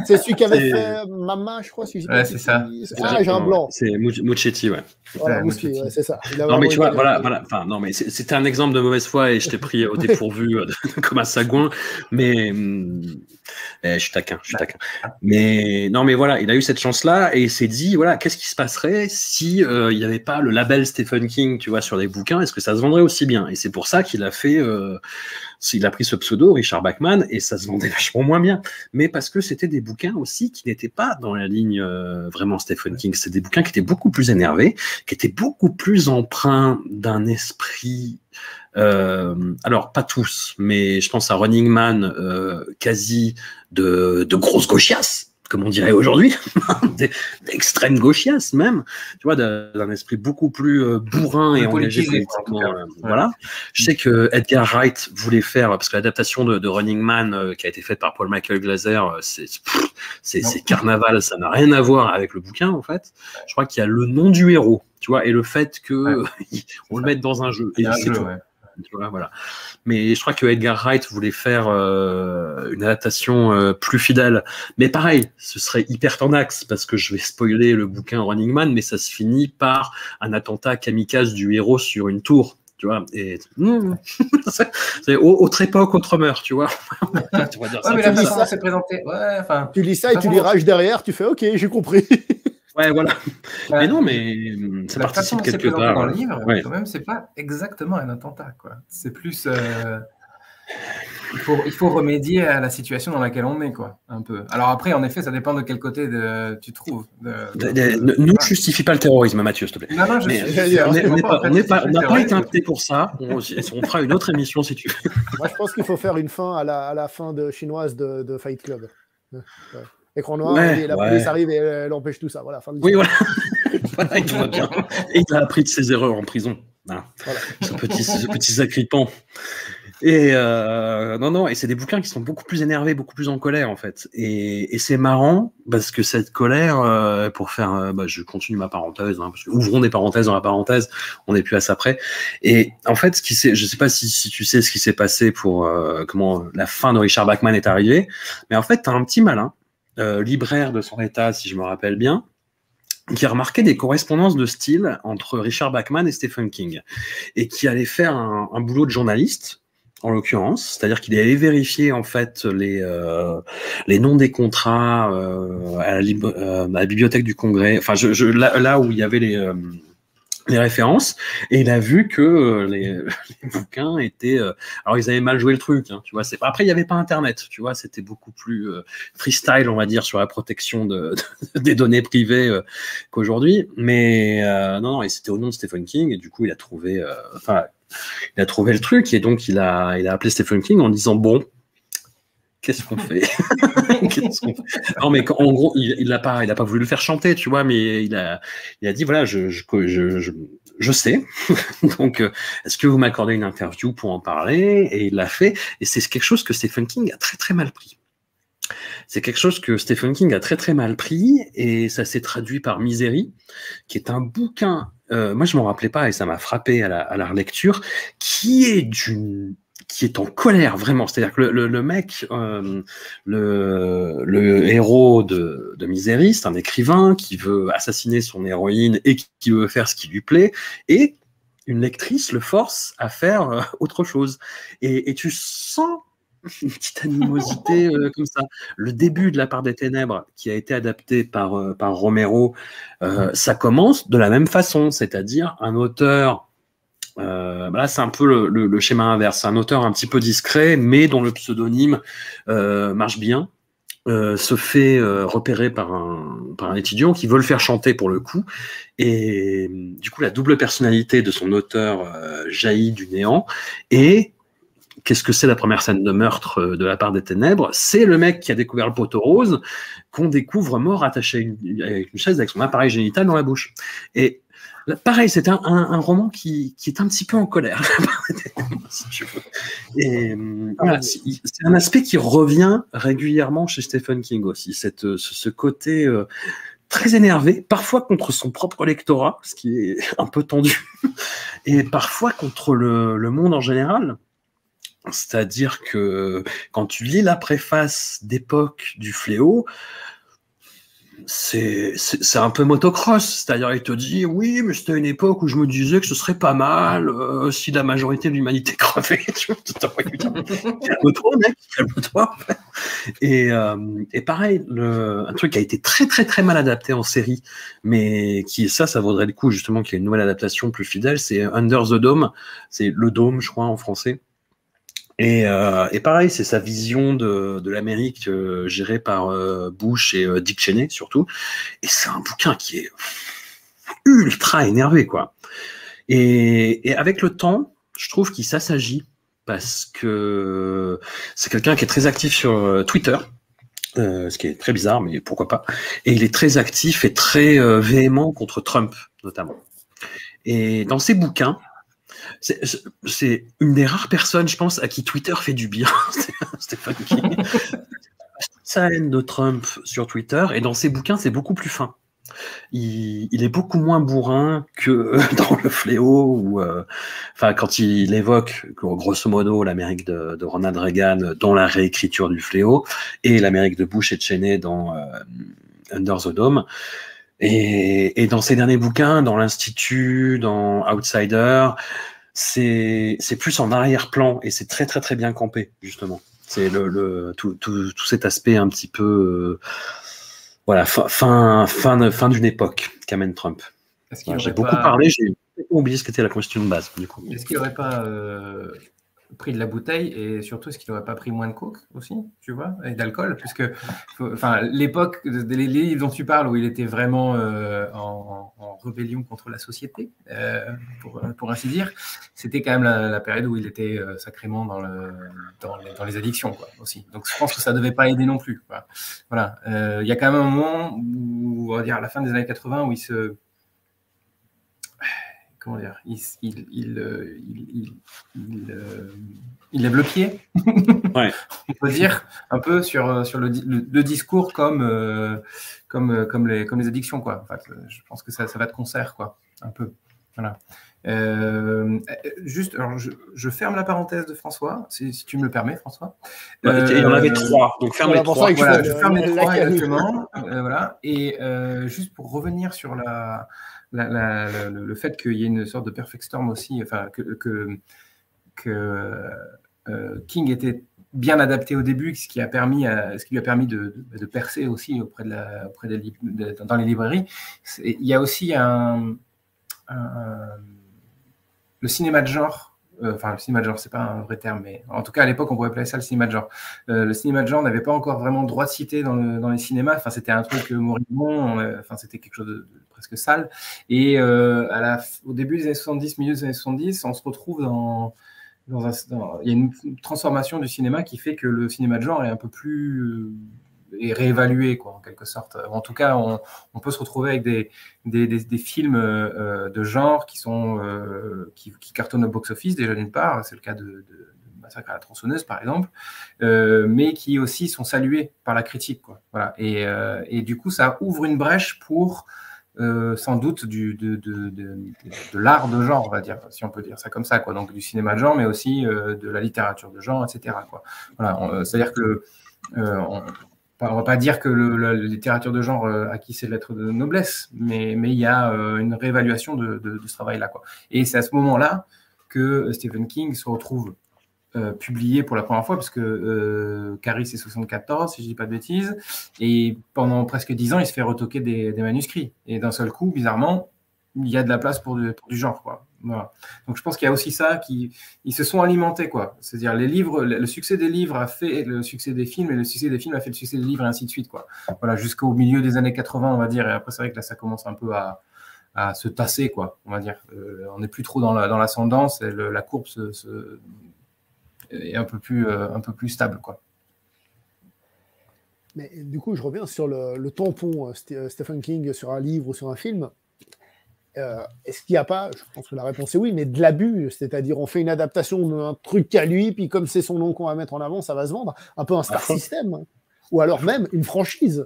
Speaker 1: C'est celui qui avait fait Mama, je crois. Si
Speaker 3: c'est ça.
Speaker 1: Ah, j'ai un blanc.
Speaker 2: C'est Muschietti, ouais.
Speaker 1: Voilà, Muschietti, ouais, c'est ça.
Speaker 2: Non, mais tu vois, voilà. Enfin, non, mais c'était un exemple de mauvaise foi et je t'ai pris au dépourvu comme un sagouin. Mais je suis taquin. Mais non, mais voilà, il a eu cette chance-là et il s'est dit, voilà, qu'est-ce qui se passerait si il n'y avait pas le label Stephen King, tu vois, sur les bouquins, est-ce que ça se vendrait aussi bien? Et c'est pour ça qu'il a fait, il a pris ce pseudo, Richard Bachman, et ça se vendait vachement moins bien. Mais parce que c'était des bouquins aussi qui n'étaient pas dans la ligne vraiment Stephen King. C'était des bouquins qui étaient beaucoup plus énervés, qui étaient beaucoup plus empreints d'un esprit. Alors pas tous, mais je pense à Running Man, quasi de grosse gauchiasse, comme on dirait aujourd'hui, d'extrême gauchiasse même, tu vois, d'un esprit beaucoup plus bourrin et engagé politiquement. Voilà. Je sais que Edgar Wright voulait faire, parce que l'adaptation de Running Man qui a été faite par Paul Michael Glaser, c'est carnaval, ça n'a rien à voir avec le bouquin en fait. Je crois qu'il y a le nom du héros, tu vois, et le fait que on le mette dans un jeu. Et c'est tout. Tu vois, voilà. Mais je crois que Edgar Wright voulait faire une adaptation plus fidèle. Mais pareil, ce serait hyper tendax parce que je vais spoiler le bouquin Running Man, mais ça se finit par un attentat kamikaze du héros sur une tour. Tu vois, et c'est autre époque, autre meurt, tu vois.
Speaker 3: Tu vas dire mais la façon dont c'est présenté.
Speaker 1: Tu lis ça et tu lis Rage derrière, tu fais OK, j'ai compris.
Speaker 2: Ouais, voilà. Mais non, mais ça participe quelque part.
Speaker 3: Dans le livre, quand même, c'est pas exactement un attentat, quoi. C'est plus. Il faut remédier à la situation dans laquelle on est, quoi, un peu. Alors après, en effet, ça dépend de quel côté tu trouves.
Speaker 2: Ne justifie pas le terrorisme, Mathieu, s'il te plaît.
Speaker 3: Non,
Speaker 2: on n'a pas été invités pour ça. On fera une autre émission si tu veux.
Speaker 1: Moi, je pense qu'il faut faire une fin à la fin chinoise de Fight Club. Ouais. Écran noir, et la police arrive et elle empêche tout ça. Voilà, fin de
Speaker 2: oui, voilà. Voilà, tout va bien. Et il a appris de ses erreurs en prison. Voilà. Ce petit sacripant. Et non, et c'est des bouquins qui sont beaucoup plus énervés, beaucoup plus en colère en fait. Et c'est marrant parce que cette colère, pour faire, je continue ma parenthèse, parce que ouvrons des parenthèses dans la parenthèse, on n'est plus à ça près. Et en fait, je sais pas si tu sais ce qui s'est passé pour comment la fin de Richard Bachman est arrivée, mais en fait, t'as un petit malin. Libraire de son état, si je me rappelle bien, qui a remarqué des correspondances de style entre Richard Bachman et Stephen King, et qui allait faire un boulot de journaliste, en l'occurrence, c'est-à-dire qu'il allait vérifier en fait les noms des contrats à la bibliothèque du Congrès, enfin là où il y avait les références, et il a vu que les bouquins étaient alors ils avaient mal joué le truc, hein, tu vois, après il n'y avait pas internet, tu vois, c'était beaucoup plus freestyle, on va dire, sur la protection des données privées qu'aujourd'hui, mais non, et c'était au nom de Stephen King, et du coup il a trouvé le truc, et donc il a appelé Stephen King en disant bon, Qu'est-ce qu'on fait? Non, mais en gros, il a pas voulu le faire chanter, tu vois, mais il a dit, voilà, je sais. Donc, est-ce que vous m'accordez une interview pour en parler? Et il l'a fait. Et c'est quelque chose que Stephen King a très, très mal pris. C'est quelque chose que Stephen King a très, très mal pris. Et ça s'est traduit par Misery, qui est un bouquin, moi, je m'en rappelais pas et ça m'a frappé à la relecture, qui est en colère, vraiment. C'est-à-dire que le mec, le héros de Misery, c'est un écrivain qui veut assassiner son héroïne et qui veut faire ce qui lui plaît, et une lectrice le force à faire autre chose. Et tu sens une petite animosité comme ça. Le début de La part des ténèbres, qui a été adapté par Romero, ça commence de la même façon, c'est-à-dire un auteur... là, c'est un peu le schéma inverse. C'est un auteur un petit peu discret, mais dont le pseudonyme marche bien, se fait repérer par un étudiant qui veut le faire chanter pour le coup. Et du coup, la double personnalité de son auteur jaillit du néant. Et qu'est-ce que c'est la première scène de meurtre de La part des ténèbres? C'est le mec qui a découvert le poteau rose, qu'on découvre mort attaché avec une chaise avec son appareil génital dans la bouche. Et pareil, c'est un roman qui est un petit peu en colère. Si tu veux. Et voilà, c'est un aspect qui revient régulièrement chez Stephen King aussi, ce côté très énervé, parfois contre son propre lectorat, ce qui est un peu tendu, et parfois contre le monde en général. C'est-à-dire que quand tu lis la préface d'époque du Fléau, c'est un peu motocross, c'est-à-dire il te dit oui, mais c'était une époque où je me disais que ce serait pas mal si la majorité de l'humanité crevait. Calme-toi, mec, calme-toi. Et pareil, un truc qui a été très très très mal adapté en série, mais ça vaudrait le coup justement qu'il y ait une nouvelle adaptation plus fidèle, c'est Under the Dome, c'est le dôme, je crois, en français. Et pareil, c'est sa vision de l'Amérique gérée par Bush et Dick Cheney surtout. Et c'est un bouquin qui est ultra énervé, quoi. Et avec le temps, je trouve qu'il s'assagit parce que c'est quelqu'un qui est très actif sur Twitter, ce qui est très bizarre, mais pourquoi pas. Et il est très actif et très véhément contre Trump, notamment. Et dans ses bouquins, c'est une des rares personnes, je pense, à qui Twitter fait du bien. Stephen King. Sa haine de Trump sur Twitter, et dans ses bouquins, c'est beaucoup plus fin. Il est beaucoup moins bourrin que dans Le Fléau, ou quand il évoque, grosso modo, l'Amérique de Ronald Reagan dans la réécriture du Fléau, et l'Amérique de Bush et de Cheney dans Under the Dome. Et dans ses derniers bouquins, dans l'Institut, dans Outsider, c'est plus en arrière-plan, et c'est très très très bien campé, justement. C'est tout cet aspect un petit peu voilà, fin d'une époque qu'amène Trump. J'ai beaucoup parlé, j'ai oublié ce qu'était la question de base, du coup.
Speaker 3: Est-ce qu'il n'aurait pas pris de la bouteille, et surtout est-ce qu'il n'aurait pas pris moins de coke aussi, tu vois, et d'alcool, puisque l'époque les livres dont tu parles, où il était vraiment en rébellion contre la société, pour ainsi dire, c'était quand même la période où il était sacrément dans les addictions, quoi, aussi. Donc je pense que ça ne devait pas aider non plus, quoi. Voilà. Il y a quand même un moment où, on va dire à la fin des années 80, où comment dire, il lève le pied,
Speaker 2: ouais.
Speaker 3: On peut dire, un peu sur le discours comme les addictions, quoi. En fait, je pense que ça va de concert, quoi, un peu. Voilà. Juste, alors je ferme la parenthèse de François, si tu me le permets, François.
Speaker 2: Il y en avait 3, donc ferme les 3.
Speaker 3: Voilà, je ferme les 3 exactement. Voilà. Et juste pour revenir sur le fait qu'il y ait une sorte de perfect storm aussi, enfin que King était bien adapté au début, ce qui lui a permis de percer aussi dans les librairies. Il y a aussi le cinéma de genre. Enfin, le cinéma de genre, c'est pas un vrai terme, mais en tout cas, à l'époque, on pourrait appeler ça le cinéma de genre. Le cinéma de genre n'avait pas encore vraiment droit de cité dans les cinémas. Enfin, c'était un truc moribond. Enfin, c'était quelque chose de presque sale. Et au début des années 70, milieu des années 70, on se retrouve il y a une transformation du cinéma qui fait que le cinéma de genre est un peu plus est réévalué, quoi, en quelque sorte. En tout cas, on peut se retrouver avec des films de genre qui cartonnent au box-office, déjà d'une part, c'est le cas de Massacre à la tronçonneuse, par exemple, mais qui aussi sont salués par la critique, quoi. Voilà. Et du coup, ça ouvre une brèche pour sans doute de l'art de genre, on va dire, si on peut dire ça comme ça, quoi. Donc du cinéma de genre, mais aussi de la littérature de genre, etc., quoi. Voilà, c'est-à-dire que on va pas dire que la littérature de genre acquis ses lettres de noblesse, mais il y a une réévaluation de ce travail-là, quoi. Et c'est à ce moment-là que Stephen King se retrouve publié pour la première fois, parce que Carrie c'est 74, si je dis pas de bêtises, et pendant presque 10 ans, il se fait retoquer des manuscrits. Et d'un seul coup, bizarrement, il y a de la place pour du genre, quoi. Voilà. Donc je pense qu'il y a aussi ça ils se sont alimentés, quoi. C'est-à-dire les livres, le succès des livres a fait le succès des films, et le succès des films a fait le succès des livres, et ainsi de suite, quoi. Voilà, jusqu'au milieu des années 80, on va dire. Et après, c'est vrai que là, ça commence un peu à se tasser, quoi, on va dire. On n'est plus trop dans l'ascendance, et la courbe est un peu plus stable, quoi.
Speaker 1: Mais du coup, je reviens sur le tampon Stephen King sur un livre ou sur un film. Est-ce qu'il n'y a pas, je pense que la réponse est oui, mais de l'abus, c'est-à-dire on fait une adaptation d'un truc qu'à lui, puis comme c'est son nom qu'on va mettre en avant, ça va se vendre, un peu un star system, hein. Ou alors même une franchise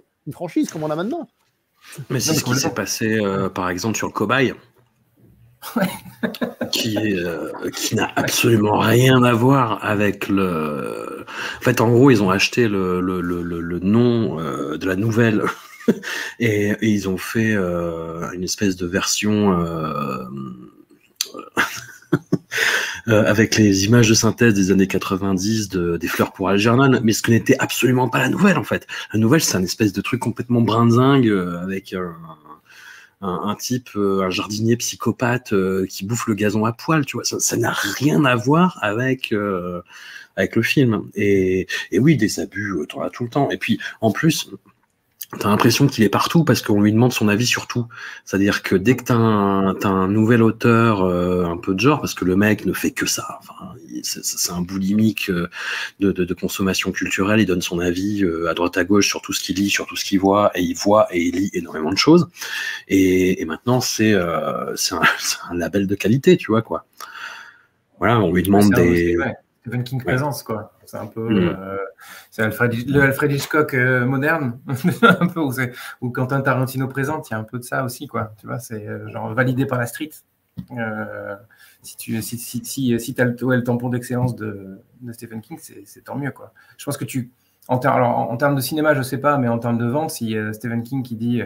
Speaker 1: comme on a maintenant.
Speaker 2: Mais c'est ce qui s'est passé, par exemple, sur le Cobaye. qui n'a absolument rien à voir avec le. En fait, en gros, ils ont acheté le nom de la nouvelle et ils ont fait une espèce de version avec les images de synthèse des années 90 des Fleurs pour Algernon, mais ce que n'était absolument pas la nouvelle, en fait. La nouvelle, c'est un espèce de truc complètement brinzingue avec un type, un jardinier psychopathe qui bouffe le gazon à poil, tu vois. Ça n'a rien à voir avec le film. Et oui, des abus, t'en as tout le temps. Et puis, en plus, t'as l'impression qu'il est partout parce qu'on lui demande son avis sur tout. C'est-à-dire que dès que t'as un nouvel auteur un peu de genre, parce que le mec ne fait que ça, enfin, c'est un boulimique de consommation culturelle, il donne son avis à droite à gauche sur tout ce qu'il lit, sur tout ce qu'il voit, et il lit énormément de choses. Et maintenant, c'est un label de qualité, tu vois, quoi. Voilà, on lui demande des...
Speaker 3: Stephen King présence, quoi. C'est un peu... c'est le Alfred Hitchcock moderne, un peu, où Quentin Tarantino présente, il y a un peu de ça aussi, quoi. Tu vois, c'est genre validé par la street. Si tu as le tampon d'excellence de Stephen King, c'est tant mieux, quoi. Je pense que en termes de cinéma, je sais pas, mais en termes de vente, si Stephen King qui dit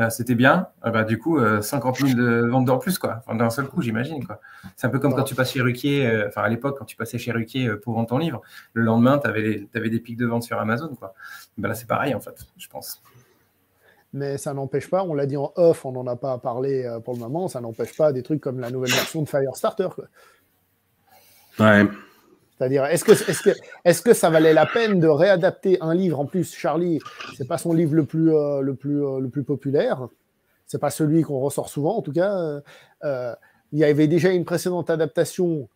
Speaker 3: c'était bien, bah, du coup 50 000 ventes en plus, quoi. Enfin, d'un seul coup, j'imagine, quoi. C'est un peu comme quand tu passes chez Ruquier, enfin à l'époque, quand tu passais chez Ruquier pour vendre ton livre, le lendemain, tu avais des pics de vente sur Amazon, quoi. Ben là, c'est pareil, en fait, je pense.
Speaker 1: Mais ça n'empêche pas, on l'a dit en off, on n'en a pas parlé pour le moment, ça n'empêche pas des trucs comme la nouvelle version de Firestarter, quoi.
Speaker 2: Ouais.
Speaker 1: C'est-à-dire, est-ce que ça valait la peine de réadapter un livre? En plus, Charlie, c'est pas son livre le plus populaire, c'est pas celui qu'on ressort souvent, en tout cas. Il y avait déjà une précédente adaptation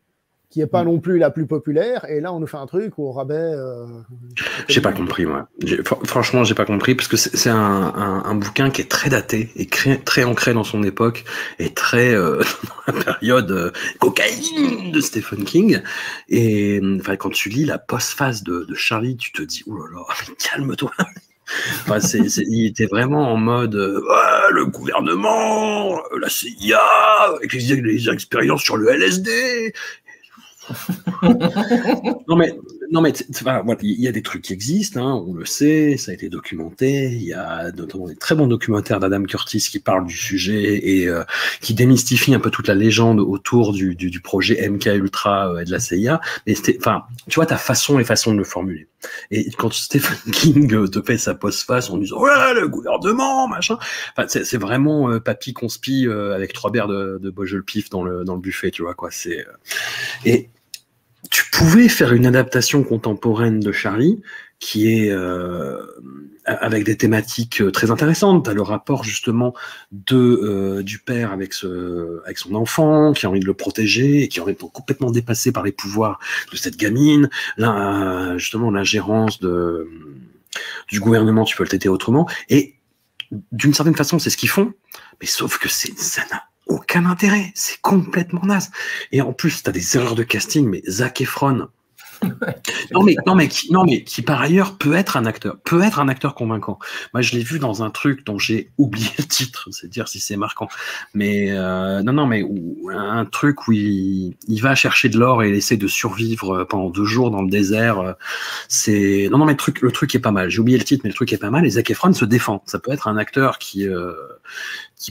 Speaker 1: qui n'est pas non plus la plus populaire, et là on nous fait un truc au rabais.
Speaker 2: J'ai pas compris, moi. Franchement, j'ai pas compris, parce que c'est un bouquin qui est très daté et très ancré dans son époque et très dans la période cocaïne de Stephen King. Et enfin, quand tu lis la postface de Charlie, tu te dis, oh là là, mais calme-toi. Enfin, il était vraiment en mode le gouvernement, la CIA, avec les expériences sur le LSD. non mais voilà, il y a des trucs qui existent, hein, on le sait, ça a été documenté. Il y a notamment des très bons documentaires d'Adam Curtis qui parlent du sujet et qui démystifient un peu toute la légende autour du projet MK Ultra et de la CIA. Mais enfin, tu vois, ta façon et façon de le formuler. Et quand Stephen King te fait sa postface en disant ouais, le gouvernement, machin, enfin, c'est vraiment papy conspi avec 3 bières de Beaujolais Pif dans le buffet, tu vois, quoi. Et tu pouvais faire une adaptation contemporaine de Charlie qui est avec des thématiques très intéressantes. Tu as le rapport justement du père avec son enfant, qui a envie de le protéger, et qui est complètement dépassé par les pouvoirs de cette gamine. Là, justement, l'ingérence du gouvernement, tu peux le traiter autrement. Et d'une certaine façon, c'est ce qu'ils font, mais sauf que ça n'a aucun intérêt. C'est complètement naze. Et en plus, tu as des erreurs de casting, mais Zac Efron... qui par ailleurs peut être un acteur convaincant. Moi, je l'ai vu dans un truc dont j'ai oublié le titre, c'est dire si c'est marquant. Mais un truc où il va chercher de l'or et il essaie de survivre pendant 2 jours dans le désert. Le truc est pas mal. J'ai oublié le titre, mais le truc est pas mal. Et Zac Efron se défend. Ça peut être un acteur qui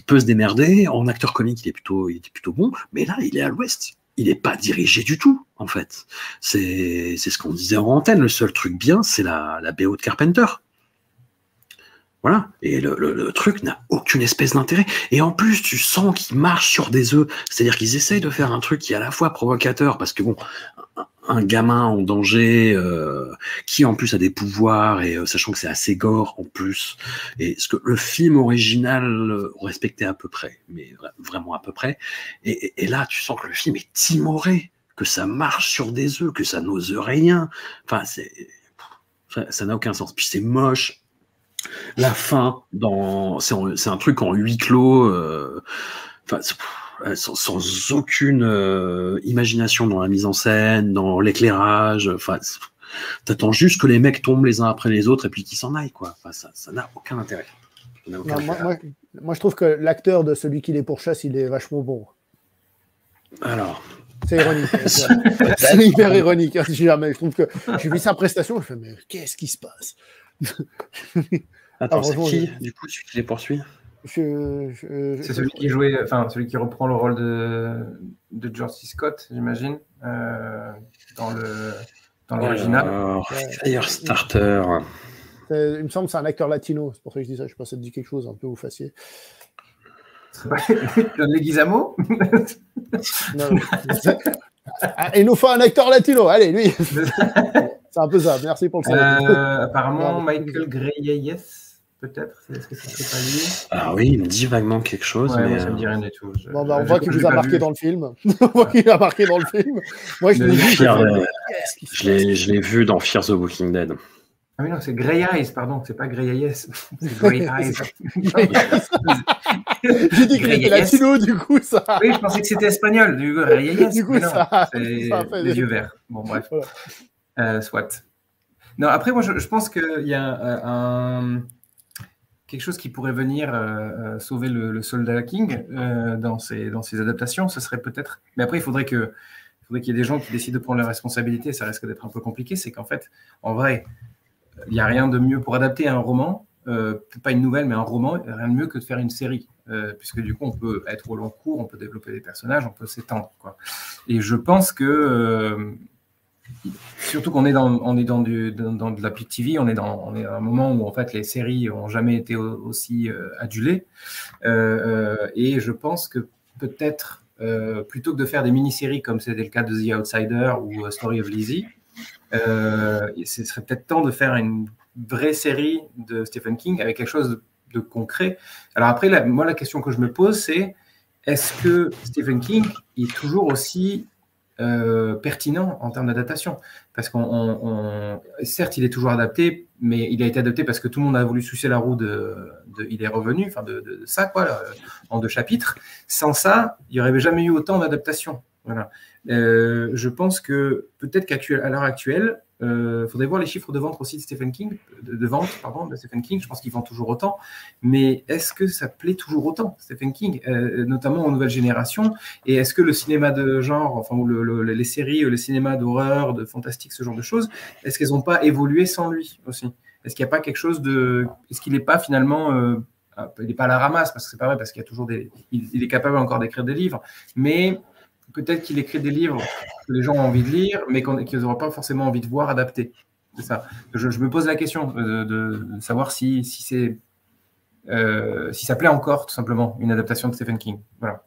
Speaker 2: peut se démerder. En acteur comique, il était plutôt bon. Mais là, il est à l'ouest. Il n'est pas dirigé du tout, en fait. C'est ce qu'on disait en antenne. Le seul truc bien, c'est la BO de Carpenter. Voilà. Et le truc n'a aucune espèce d'intérêt. Et en plus, tu sens qu'ils marchent sur des œufs. C'est-à-dire qu'ils essayent de faire un truc qui est à la fois provocateur, parce que bon, un gamin en danger, qui en plus a des pouvoirs, et sachant que c'est assez gore en plus, et ce que le film original respectait à peu près, mais vraiment à peu près, et là tu sens que le film est timoré, que ça marche sur des œufs, que ça n'ose rien, enfin ça n'a aucun sens, puis c'est moche. La fin, c'est un truc en huis clos, sans aucune imagination dans la mise en scène, dans l'éclairage. Enfin, t'attends juste que les mecs tombent les uns après les autres et puis qu'ils s'en aillent, quoi. Enfin, ça n'a aucun intérêt.
Speaker 1: Moi, je trouve que l'acteur de celui qui les pourchasse, il est vachement bon.
Speaker 2: Alors.
Speaker 1: C'est ironique. C'est hyper ironique. Hein, jamais. Je trouve que j'ai vu sa prestation, je fais, mais qu'est-ce qui se passe?
Speaker 2: Attends, c'est qui, du coup, celui qui les poursuit?
Speaker 3: C'est celui qui jouait, enfin, celui qui reprend le rôle de George C. Scott, j'imagine, dans l'original.
Speaker 2: Firestarter.
Speaker 1: Il me semble que c'est un acteur latino, c'est pour ça que je dis ça. Je pense que ça te dit quelque chose un peu au faciès.
Speaker 3: John Leguizamo.
Speaker 1: Il nous faut un acteur latino. Allez, lui. C'est un peu ça. Merci pour le salut.
Speaker 3: Apparemment, Michael Greyeyes, peut-être. Est-ce que ça serait pas lui?
Speaker 2: Ah oui, il me dit vaguement quelque chose.
Speaker 3: Ouais,
Speaker 2: mais
Speaker 3: ça me dit rien du tout.
Speaker 1: On voit qu'il vous a marqué dans le film. On voit qu'il a marqué dans le film. Moi,
Speaker 2: je l'ai vu dans Fear the Walking Dead.
Speaker 3: Ah oui, non, c'est Grey Eyes, pardon, c'est pas Greyeyes. C'est Grey Eyes.
Speaker 1: J'ai dit que c'était latino, du coup, ça.
Speaker 3: Oui, je pensais que c'était espagnol, du coup, Greyeyes.
Speaker 1: Du coup, ça
Speaker 3: c'est les yeux verts. Bon, bref. Voilà. Soit. Non, après, moi, je pense qu'il y a quelque chose qui pourrait venir sauver le soldat King dans ses adaptations. Ce serait peut-être. Mais après, il faudrait qu'il y ait des gens qui décident de prendre leurs responsabilités. Ça risque d'être un peu compliqué. C'est qu'en fait, en vrai, il n'y a rien de mieux pour adapter un roman, pas une nouvelle, mais un roman, rien de mieux que de faire une série. Puisque du coup, on peut être au long cours, on peut développer des personnages, on peut s'étendre, quoi. Et je pense que, surtout qu'on est dans de la Peak TV, on est dans un moment où en fait les séries n'ont jamais été aussi adulées. Et je pense que peut-être, plutôt que de faire des mini-séries comme c'était le cas de The Outsider ou Story of Lizzie, ce serait peut-être temps de faire une vraie série de Stephen King avec quelque chose de concret. Alors après, moi, la question que je me pose, c'est est-ce que Stephen King est toujours aussi pertinent en termes d'adaptation? Parce certes, il est toujours adapté, mais il a été adapté parce que tout le monde a voulu sucer la roue il est revenu, enfin de ça, quoi, là, en 2 chapitres. Sans ça, il n'y aurait jamais eu autant d'adaptations. Voilà. Je pense que peut-être qu'à l'heure actuelle, faudrait voir les chiffres de vente aussi de Stephen King, de Stephen King. Je pense qu'il vend toujours autant. Mais est-ce que ça plaît toujours autant, Stephen King, notamment aux nouvelles générations? Et est-ce que le cinéma de genre, enfin, ou les séries, les cinémas d'horreur, de fantastique, ce genre de choses, est-ce qu'elles n'ont pas évolué sans lui aussi? Est-ce qu'il n'y a pas quelque chose de... Est-ce qu'il n'est pas finalement... il n'est pas à la ramasse, parce que c'est pas vrai, parce qu'il y a toujours il est capable encore d'écrire des livres, mais peut-être qu'il écrit des livres que les gens ont envie de lire, mais qu'ils n'auront pas forcément envie de voir adaptés. C'est ça. Je me pose la question de savoir si ça plaît encore, tout simplement, une adaptation de Stephen King. Voilà.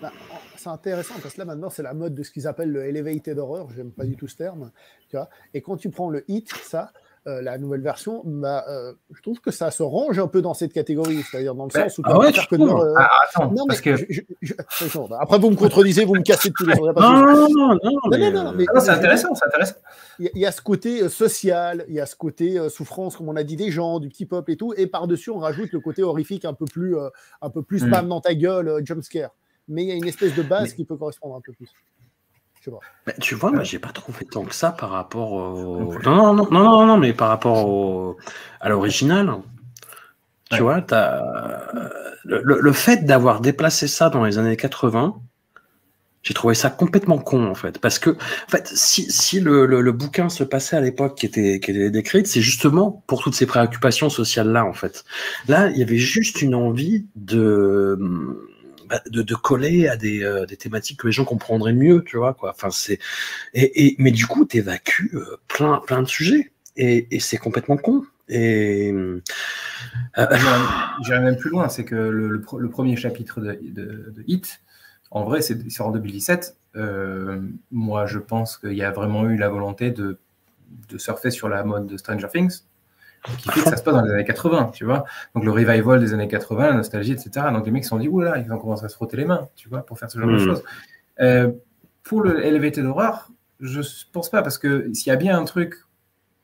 Speaker 1: Bah, c'est intéressant, parce que là, maintenant, c'est la mode de ce qu'ils appellent le elevated horror. J'aime pas du tout ce terme. Tu vois. Et quand tu prends le hit, ça... la nouvelle version, bah, je trouve que ça se range un peu dans cette catégorie, c'est-à-dire dans le sens où...
Speaker 3: Attends,
Speaker 1: non, mais
Speaker 3: parce que...
Speaker 1: après, vous me contredisez, vous me cassez de tous les sens.
Speaker 3: Non, c'est intéressant, c'est intéressant.
Speaker 1: Il y a ce côté social, il y a ce côté souffrance, comme on a dit, des gens, du petit peuple et tout, et par-dessus, on rajoute le côté horrifique un peu plus spam dans ta gueule, jumpscare. Mais il y a une espèce de base qui peut correspondre un peu plus. Je sais pas.
Speaker 2: Bah, tu vois, moi, j'ai pas trouvé tant que ça par rapport au... Non, mais par rapport à l'original. Tu vois, le fait d'avoir déplacé ça dans les années 80, j'ai trouvé ça complètement con, en fait. Parce que, en fait, si le bouquin se passait à l'époque qui était décrite, c'est justement pour toutes ces préoccupations sociales-là, en fait. Là, il y avait juste une envie de coller à des thématiques que les gens comprendraient mieux, tu vois, quoi. Enfin, mais du coup, t'évacues plein de sujets. Et c'est complètement con. Et
Speaker 3: j'irais même plus loin, c'est que le premier chapitre de Hit, en vrai, c'est en 2017. Moi, je pense qu'il y a vraiment eu la volonté de surfer sur la mode de Stranger Things, qui fait que ça se passe dans les années 80, tu vois. Donc, le revival des années 80, la nostalgie, etc. Donc, les mecs se sont dit, oula, ils ont commencé à se frotter les mains, tu vois, pour faire ce genre de choses. Pour le Elevated Horror, je pense pas, parce que s'il y a bien un truc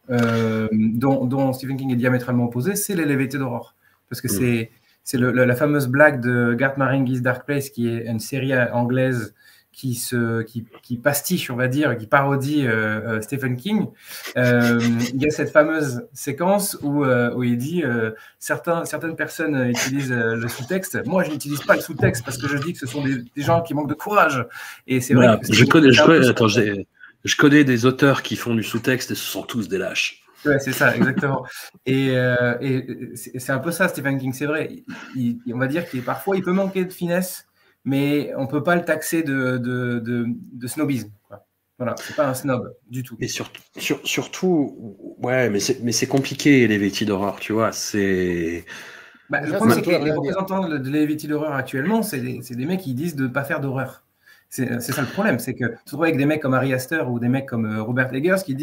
Speaker 3: dont Stephen King est diamétralement opposé, c'est l'Elevated Horror. Parce que c'est la fameuse blague de Garth Marenghi's Dark Place, qui est une série anglaise qui pastiche, on va dire, qui parodie Stephen King. Il y a cette fameuse séquence où il dit certaines personnes utilisent le sous-texte. Moi, je n'utilise pas le sous-texte parce que je dis que ce sont des gens qui manquent de courage. Et c'est vrai que
Speaker 2: je connais des auteurs qui font du sous-texte et ce sont tous des lâches.
Speaker 3: Ouais, c'est ça, exactement. Et c'est un peu ça, Stephen King, c'est vrai. On va dire qu'il parfois, il peut manquer de finesse, mais on ne peut pas le taxer de snobisme, quoi. Voilà, c'est pas un snob du tout.
Speaker 2: Et surtout, ouais, mais c'est compliqué, les Elevated Horror, tu vois.
Speaker 3: Le problème, c'est que les représentants de l'Elevated Horror actuellement, c'est des mecs qui disent de ne pas faire d'horreur. C'est ça le problème, c'est que tu te retrouves avec des mecs comme Ari Aster ou des mecs comme Robert Eggers qui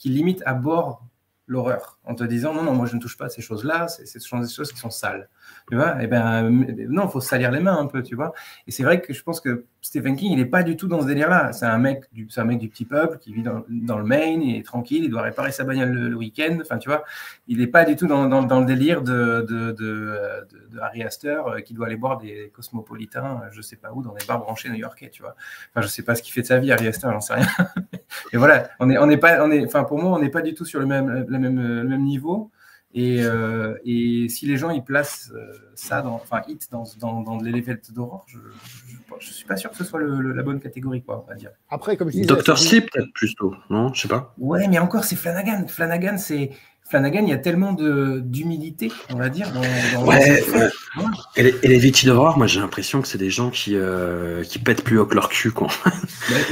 Speaker 3: limitent à bord l'horreur en te disant non, moi je ne touche pas à ces choses-là, c'est des choses qui sont sales. Tu vois, et ben non, il faut se salir les mains un peu, tu vois. Et c'est vrai que je pense que Stephen King, il n'est pas du tout dans ce délire-là. C'est un mec du petit peuple qui vit dans le Maine, il est tranquille, il doit réparer sa bagnole le week-end. Enfin, tu vois, il n'est pas du tout dans le délire de Ari Aster qui doit aller boire des cosmopolitains, je sais pas où, dans des bars branchés new-yorkais, tu vois. Enfin, je sais pas ce qu'il fait de sa vie, Ari Aster, j'en sais rien. Et voilà, pour moi, on n'est pas du tout sur le même niveau. Et si les gens ils placent Hit dans de l'Elevated Horror, je suis pas sûr que ce soit la bonne catégorie, quoi, on va dire.
Speaker 1: Après, comme je disais,
Speaker 2: Dr. Sleep, peut-être plutôt, non? Je sais pas.
Speaker 3: Ouais, mais encore, c'est Flanagan. Flanagan, il y a tellement d'humilité, on va dire.
Speaker 2: Et les Elevated Horror, moi j'ai l'impression que c'est des gens qui pètent plus haut que leur cul, quoi.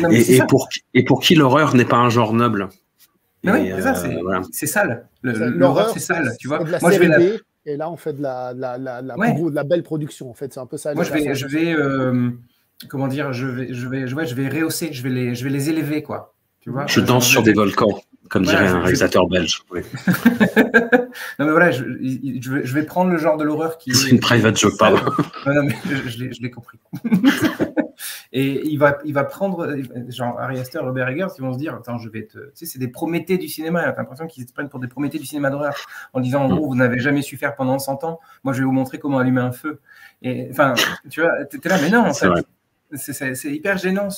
Speaker 2: Et pour qui l'horreur n'est pas un genre noble.
Speaker 3: Mais oui, c'est ça, c'est sale. L'horreur, c'est sale, tu vois.
Speaker 1: Moi, je vais et là, on fait de la belle production, en fait. C'est un peu ça.
Speaker 3: Moi, je vais comment dire, je vais rehausser, je vais les élever, quoi. Tu vois.
Speaker 2: Je danse sur des volcans, comme dirait un réalisateur belge. Oui.
Speaker 3: Non, mais voilà, je vais prendre le genre de l'horreur qui.
Speaker 2: C'est une private joke, pardon.
Speaker 3: Non, mais je l'ai compris. Et il va prendre, genre Ari Aster, Robert Eggers, ils vont se dire, attends, tu sais, c'est des Prométhées du cinéma. T'as l'impression qu'ils se prennent pour des Prométhées du cinéma d'horreur, en disant, en gros, vous n'avez jamais su faire pendant 100 ans. Moi, je vais vous montrer comment allumer un feu. Et enfin, tu vois, t'es là, mais non, en fait. C'est hyper gênant,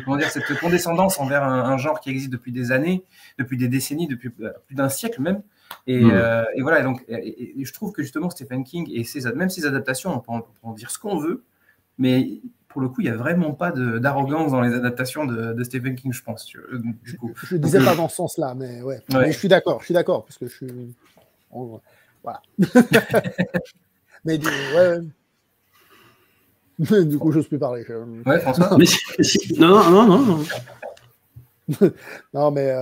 Speaker 3: comment dire, cette condescendance envers un genre qui existe depuis des années, depuis des décennies, depuis plus d'un siècle même. Et voilà, donc, et je trouve que justement Stephen King et même ses adaptations, on peut en dire ce qu'on veut, mais pour le coup, il n'y a vraiment pas d'arrogance dans les adaptations de Stephen King, je pense. Du coup.
Speaker 1: Je ne disais pas dans ce sens-là, mais ouais. Mais je suis d'accord, parce que je suis. Voilà. Mais ouais. Du coup, je n'ose plus parler.
Speaker 3: Ouais, François.
Speaker 2: Non.
Speaker 1: Non, mais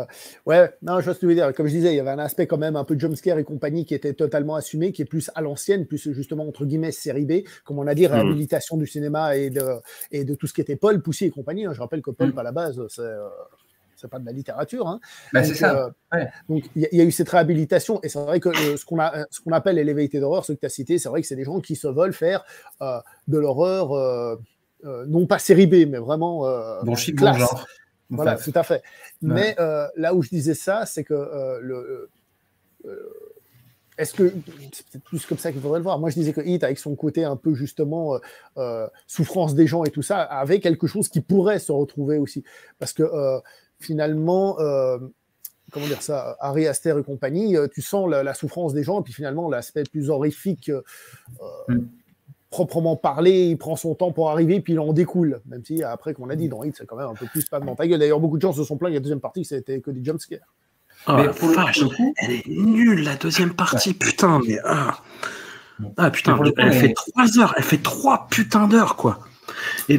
Speaker 1: ouais, non, je vois ce que tu veux dire. Comme je disais, il y avait un aspect quand même un peu jumpscare et compagnie qui était totalement assumé, qui est plus à l'ancienne, plus justement entre guillemets série B, comme on a dit, réhabilitation du cinéma et de tout ce qui était Pulp aussi et compagnie. Je rappelle que Pulp à la base, c'est pas de la littérature. Hein.
Speaker 3: Bah, c'est ça. Ouais.
Speaker 1: Donc, il y a eu cette réhabilitation, et c'est vrai que ce qu'on appelle Elevated Horror, ce que tu as cité, c'est vrai que c'est des gens qui se veulent faire de l'horreur, non pas série B, mais vraiment
Speaker 3: bon chic,
Speaker 1: classe.
Speaker 3: bon genre.
Speaker 1: Voilà, tout à fait. Mais là où je disais ça, c'est que est-ce que c'est peut-être plus comme ça qu'il faudrait le voir. Moi, je disais que Heat, avec son côté un peu justement souffrance des gens et tout ça, avait quelque chose qui pourrait se retrouver aussi. Parce que finalement, comment dire ça, Harry Aster et compagnie, tu sens la souffrance des gens, et puis finalement, l'aspect plus horrifique, proprement parlé, il prend son temps pour arriver, puis il en découle. Même si, après, qu'on a dit, dans Heat, c'est quand même un peu plus pas de ta gueule. D'ailleurs, beaucoup de gens se sont plaints, il y a la deuxième partie, c'était que des jumpscares.
Speaker 2: Oh, mais pour vache, le coup, elle est nulle la deuxième partie, putain, mais putain, elle fait 3 heures, elle fait 3 putains d'heures, quoi. Et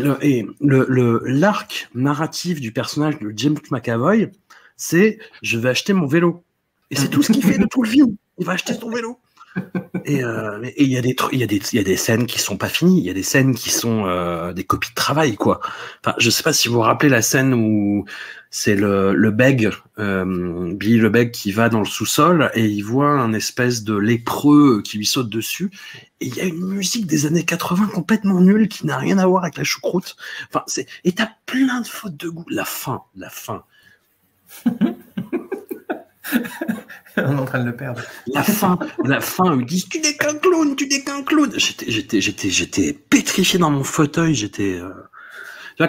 Speaker 2: l'arc narratif du personnage de James McAvoy, c'est je vais acheter mon vélo. Et c'est tout ce qu'il fait de tout le film. Il va acheter son vélo. Et il y a des scènes qui sont pas finies, il y a des scènes qui sont des copies de travail, quoi. Enfin, je sais pas si vous vous rappelez la scène où c'est le beg, Billy le beg qui va dans le sous-sol et il voit un espèce de lépreux qui lui saute dessus et il y a une musique des années 80 complètement nulle qui n'a rien à voir avec la choucroute. Enfin, et t'as plein de fautes de goût. La fin.
Speaker 3: On est en train de le perdre.
Speaker 2: La fin, ils disent tu n'es qu'un clown. J'étais pétrifié dans mon fauteuil.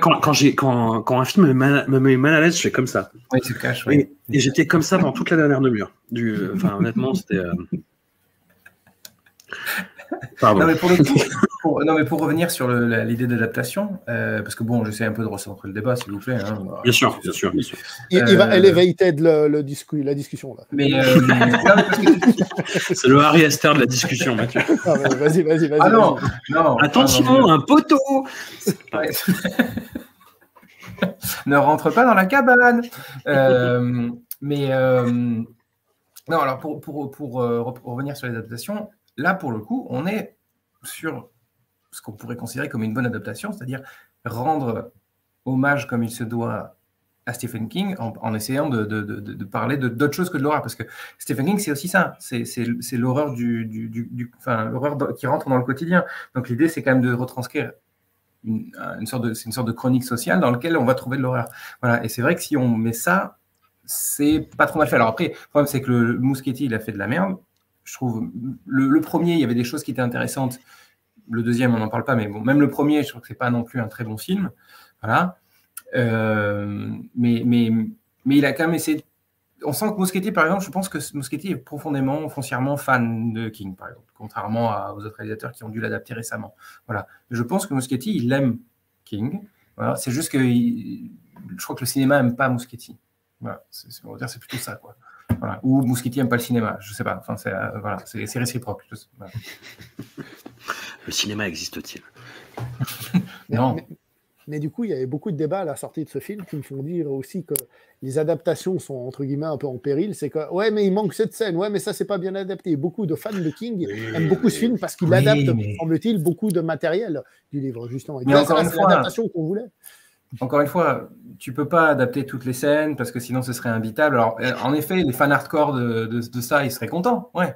Speaker 2: Quand un film me met mal à l'aise, je fais comme ça.
Speaker 3: Oui, tu caches. Oui.
Speaker 2: Et j'étais comme ça pendant toute la dernière demi-heure. Honnêtement, c'était. Pardon.
Speaker 3: Non, mais pour le coup, pour revenir sur l'idée d'adaptation, parce que bon, j'essaie un peu de recentrer le débat, s'il vous plaît. Hein,
Speaker 2: bien sûr.
Speaker 1: Il va elevated la discussion là.
Speaker 3: Mais
Speaker 2: c'est le Harry Aster de la discussion, Mathieu.
Speaker 1: Vas-y.
Speaker 3: Ah non.
Speaker 2: Attention, un poteau.
Speaker 3: Ouais. Ne rentre pas dans la cabane. Non, alors pour revenir sur les adaptations. Là, pour le coup, on est sur ce qu'on pourrait considérer comme une bonne adaptation, c'est-à-dire rendre hommage comme il se doit à Stephen King en essayant de parler d'autre chose que de l'horreur. Parce que Stephen King, c'est aussi ça. C'est l'horreur l'horreur qui rentre dans le quotidien. Donc l'idée, c'est quand même de retranscrire une sorte de chronique sociale dans laquelle on va trouver de l'horreur. Voilà. Et c'est vrai que si on met ça, c'est pas trop mal fait. Alors après, le problème, c'est que le Muschietti, il a fait de la merde. Je trouve, le premier, il y avait des choses qui étaient intéressantes. Le deuxième, on n'en parle pas, mais bon, même le premier, je trouve que c'est pas non plus un très bon film. Voilà. Mais il a quand même essayé. On sent que Muschietti, par exemple, je pense que Muschietti est profondément, foncièrement fan de King, par exemple, contrairement aux autres réalisateurs qui ont dû l'adapter récemment. Voilà. Je pense que Muschietti, il aime King. Voilà. C'est juste que je crois que le cinéma n'aime pas Muschietti. Voilà. On va dire c'est plutôt ça, quoi. Voilà. Ou Muschietti n'aime pas le cinéma, je sais pas. Enfin, c'est réciproque. Voilà.
Speaker 2: Le cinéma existe-t-il?
Speaker 3: Non.
Speaker 1: Mais du coup, il y avait beaucoup de débats à la sortie de ce film qui me font dire aussi que les adaptations sont entre guillemets un peu en péril. C'est que ouais, mais il manque cette scène. Ouais, mais ça c'est pas bien adapté. Beaucoup de fans de King aiment beaucoup ce film parce qu'il adapte, semble-t-il, beaucoup de matériel du livre justement. Et
Speaker 3: mais encore une fois,
Speaker 1: l'adaptation qu'on voulait.
Speaker 3: Encore une fois, tu peux pas adapter toutes les scènes parce que sinon ce serait imbitable. Alors, en effet, les fans hardcore de ça, ils seraient contents, ouais.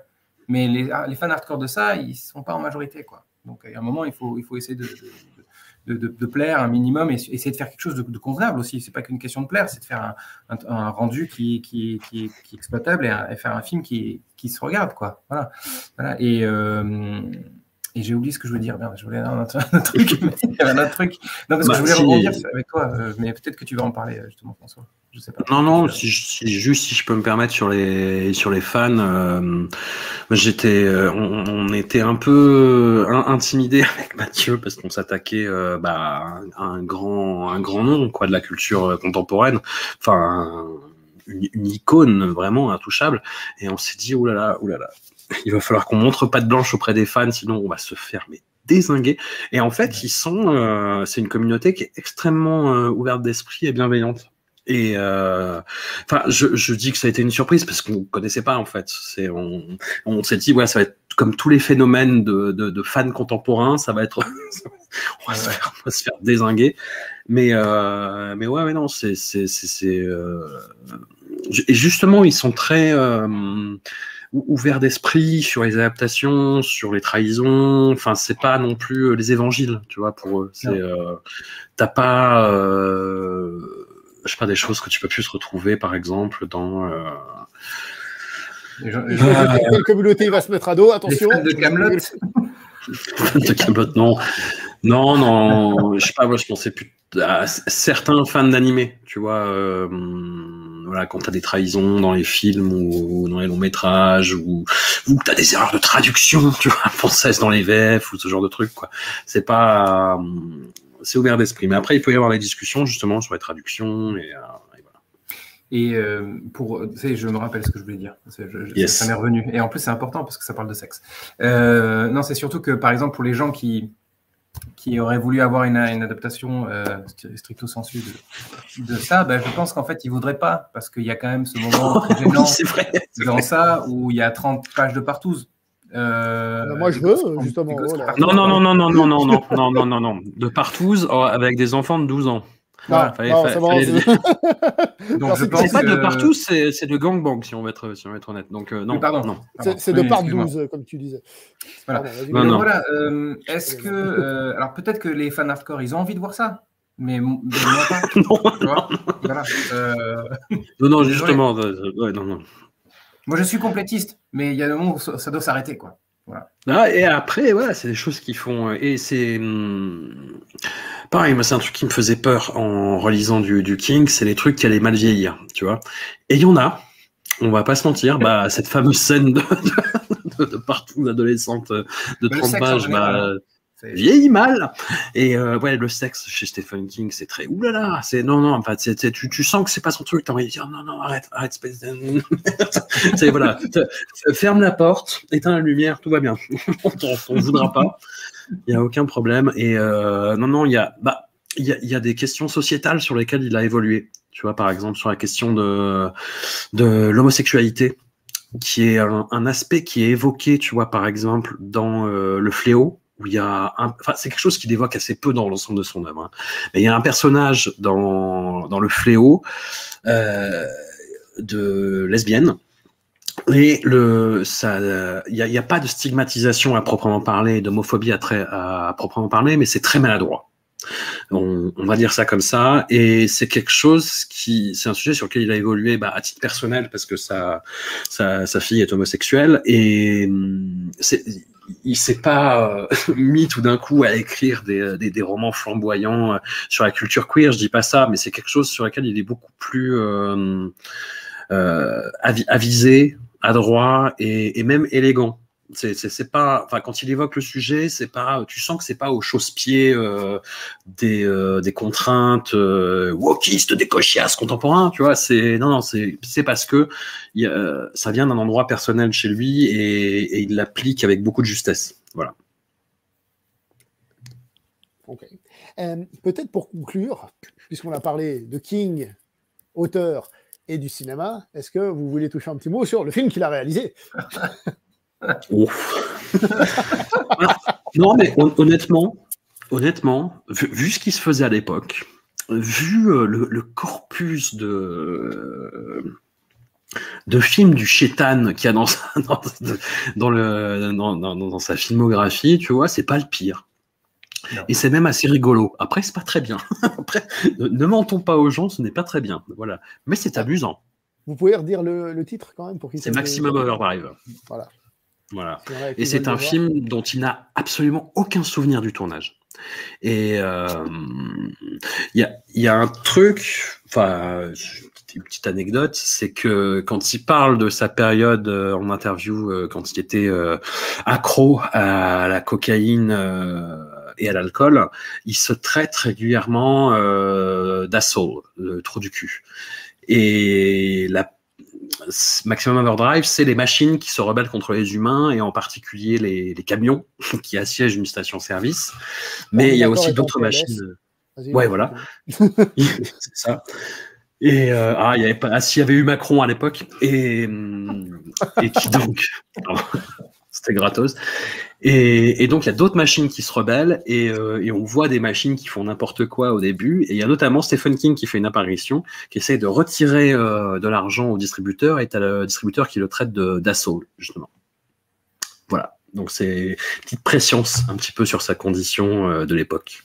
Speaker 3: Mais les fans hardcore de ça, ils sont pas en majorité, quoi. Donc, à un moment, il faut essayer de plaire un minimum et essayer de faire quelque chose de convenable aussi. C'est pas qu'une question de plaire, c'est de faire un rendu qui est exploitable et faire un film qui se regarde, quoi. Voilà. Et j'ai oublié ce que je voulais dire. Merde, je voulais un autre truc. Il y avait un autre truc. Non, parce que je voulais rebondir avec toi, mais peut-être que tu vas en parler justement, François. Je sais pas.
Speaker 2: Non, si je peux me permettre sur les fans, on était un peu intimidés avec Mathieu parce qu'on s'attaquait à un grand nom, quoi, de la culture contemporaine. Enfin, une icône vraiment intouchable. Et on s'est dit oulala. Il va falloir qu'on montre patte blanche auprès des fans, sinon on va se faire dézinguer. Et en fait, c'est une communauté qui est extrêmement ouverte d'esprit et bienveillante. Et je dis que ça a été une surprise parce qu'on connaissait pas en fait. On s'est dit ça va être comme tous les phénomènes de fans contemporains, ça va être, on va se faire dézinguer. Mais ouais, mais non, et justement, ils sont très ouverts d'esprit sur les adaptations, sur les trahisons. Enfin, c'est pas non plus les évangiles, tu vois, pour eux. T'as pas, je sais pas, des choses que tu peux plus retrouver, par exemple, dans.
Speaker 1: Quelle communauté va se mettre à dos? Attention.
Speaker 3: Les fans de Kaamelott.
Speaker 2: De Kaamelott, non. Non, je sais pas, moi je pensais plus à certains fans d'animé, tu vois, voilà, quand t'as des trahisons dans les films ou dans les longs métrages, ou t'as des erreurs de traduction, tu vois, françaises dans les VF, ou ce genre de trucs, quoi. C'est pas, c'est ouvert d'esprit. Mais après, il peut y avoir des discussions, justement, sur les traductions, et voilà.
Speaker 3: Et tu sais, je me rappelle ce que je voulais dire.
Speaker 2: Yes.
Speaker 3: Ça m'est revenu. Et en plus, c'est important parce que ça parle de sexe. Non, c'est surtout que, par exemple, pour les gens qui auraient voulu avoir une adaptation stricto sensu de ça, ben, je pense qu'en fait, ils ne voudraient pas, parce qu'il y a quand même ce moment très gênant dans ça, où il y a 30 pages de partouze.
Speaker 1: Moi, je veux, justement.
Speaker 2: Non. De partouze avec des enfants de 12 ans.
Speaker 1: Voilà. Non,
Speaker 3: donc, je pense
Speaker 2: c'est pas de partout, c'est de gangbang, si on va être honnête. Donc, non.
Speaker 3: Pardon.
Speaker 1: C'est de part 12, comme tu disais.
Speaker 3: Voilà.
Speaker 1: Pardon,
Speaker 3: voilà. Est-ce que. Alors, peut-être que les fans hardcore, ils ont envie de voir ça, mais moi pas.
Speaker 2: Non.
Speaker 3: Voilà.
Speaker 2: Non, justement. Non.
Speaker 3: Moi, je suis complétiste, mais il y a un moment où ça doit s'arrêter, quoi. Voilà.
Speaker 2: Ah, et après, voilà, c'est des choses qui font. Et c'est. Pareil, moi, c'est un truc qui me faisait peur en relisant du King, c'est les trucs qui allaient mal vieillir, tu vois. Et il y en a, on va pas se mentir, cette fameuse scène de partout d'adolescente de 30 pages, vieillit mal. Et ouais, le sexe chez Stephen King, c'est très oulala. En fait, tu sens que c'est pas son truc. T'as envie de dire non, arrête, c'est voilà, ferme la porte, éteins la lumière, tout va bien. on voudra pas. Il y a aucun problème. Et non, il y a des questions sociétales sur lesquelles il a évolué. Tu vois, par exemple, sur la question de l'homosexualité, qui est un aspect qui est évoqué, tu vois, par exemple, dans Le Fléau, où il y a c'est quelque chose qu'il évoque assez peu dans l'ensemble de son œuvre. Hein. Mais il y a un personnage dans Le Fléau de lesbienne. Et il y a pas de stigmatisation à proprement parler, d'homophobie à proprement parler, mais c'est très maladroit. On va dire ça comme ça, et c'est quelque chose c'est un sujet sur lequel il a évolué à titre personnel parce que sa fille est homosexuelle, et il s'est pas mis tout d'un coup à écrire des romans flamboyants sur la culture queer, je dis pas ça, mais c'est quelque chose sur lequel il est beaucoup plus avisé, adroit et même élégant. C'est pas, enfin, quand il évoque le sujet, c'est pas, tu sens que c'est pas au chausse-pied des contraintes wokistes, des cochias contemporains, tu vois. C'est parce que ça vient d'un endroit personnel chez lui et il l'applique avec beaucoup de justesse. Voilà.
Speaker 1: Ok. Peut-être pour conclure, puisqu'on a parlé de King, auteur et du cinéma, est-ce que vous voulez toucher un petit mot sur le film qu'il a réalisé?
Speaker 2: Non, mais honnêtement, vu ce qui se faisait à l'époque, vu le corpus de films du Chétan qu'il y a dans sa filmographie, tu vois, c'est pas le pire. Non. Et c'est même assez rigolo. Après, c'est pas très bien. Après, ne mentons pas aux gens, ce n'est pas très bien. Voilà. Mais c'est amusant.
Speaker 1: Vous pouvez redire le titre quand même pour
Speaker 2: c'est Maximum Overdrive. Voilà. Et c'est un film dont il n'a absolument aucun souvenir du tournage. Et il y a un truc, enfin, une petite anecdote, c'est que quand il parle de sa période en interview, quand il était accro à la cocaïne et à l'alcool, il se traite régulièrement d'asshole, le trou du cul. Et Maximum Overdrive, c'est les machines qui se rebellent contre les humains, et en particulier les camions qui assiègent une station-service. Mais il y a aussi d'autres machines. Ouais, voilà. C'est ça. Et s'il y avait eu Macron à l'époque, et qui donc C'était gratos. Et donc, il y a d'autres machines qui se rebellent et on voit des machines qui font n'importe quoi au début. Et il y a notamment Stephen King qui fait une apparition, qui essaie de retirer de l'argent au distributeur et t'as le distributeur qui le traite d'assaut, justement. Voilà. Donc, c'est une petite prescience un petit peu sur sa condition de l'époque.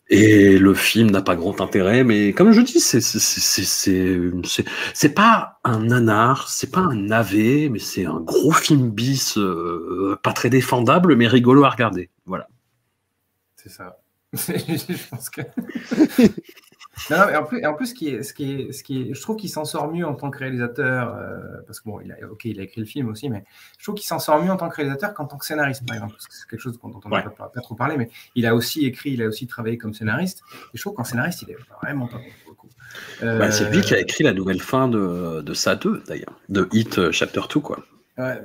Speaker 2: Et le film n'a pas grand intérêt, mais comme je dis, c'est pas un nanar, c'est pas un navet, mais c'est un gros film bis, pas très défendable, mais rigolo à regarder. Voilà.
Speaker 3: C'est ça. Je pense que. Non, et en plus, je trouve qu'il s'en sort mieux en tant que réalisateur, parce que bon, il a écrit le film aussi, mais je trouve qu'il s'en sort mieux en tant que réalisateur qu'en tant que scénariste, par exemple, parce que c'est quelque chose dont on n'a pas trop parlé, mais il a aussi travaillé comme scénariste, et je trouve qu'en scénariste, il est vraiment pas bon pour le coup.
Speaker 2: C'est lui qui a écrit la nouvelle fin de Ça 2, d'ailleurs, de Hit Chapter 2, quoi.
Speaker 3: Ouais,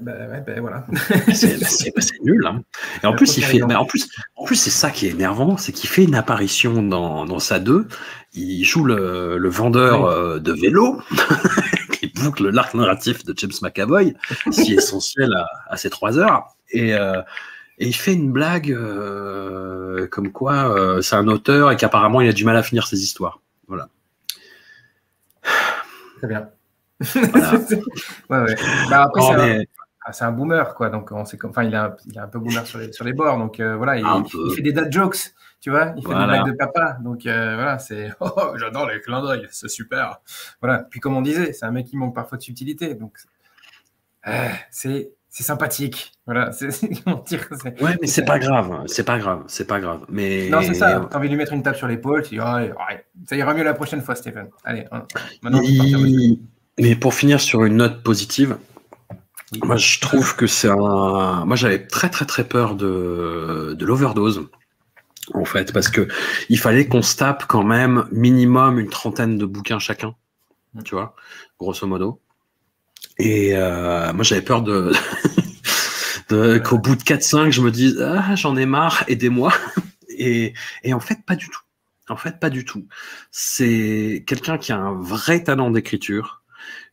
Speaker 3: voilà.
Speaker 2: C'est nul, hein. Et en plus, c'est ça qui est énervant, c'est qu'il fait une apparition dans Ça 2. Il joue le vendeur de vélo qui boucle l'arc narratif de James McAvoy, si essentiel à ces 3 heures. Et il fait une blague comme quoi c'est un auteur et qu'apparemment il a du mal à finir ses histoires. Voilà.
Speaker 3: Très bien.
Speaker 2: Voilà.
Speaker 3: Ouais. Bah, après, c'est un boomer, quoi. Donc, il est un peu boomer sur les bords. Donc, voilà, il fait des dad jokes, tu vois. Il fait des blagues de papa. Donc, voilà, c'est « Oh, j'adore les clins d'œil, c'est super ». Voilà. Puis, comme on disait, c'est un mec qui manque parfois de subtilité. Donc, c'est sympathique. Voilà.
Speaker 2: Ouais, mais c'est pas grave. C'est pas grave. Mais...
Speaker 3: Non, c'est ça. T'as envie de lui mettre une tape sur l'épaule. Tu dis « Ouais, ça ira mieux la prochaine fois, Stéphane. Allez, maintenant,
Speaker 2: Mais pour finir sur une note positive, moi je trouve que moi j'avais très très très peur de l'overdose, en fait, parce que il fallait qu'on se tape quand même minimum une 30aine de bouquins chacun, tu vois, grosso modo. Et moi j'avais peur qu'au bout de 4-5, je me dise « Ah, j'en ai marre, aidez-moi ». Et en fait, pas du tout. C'est quelqu'un qui a un vrai talent d'écriture,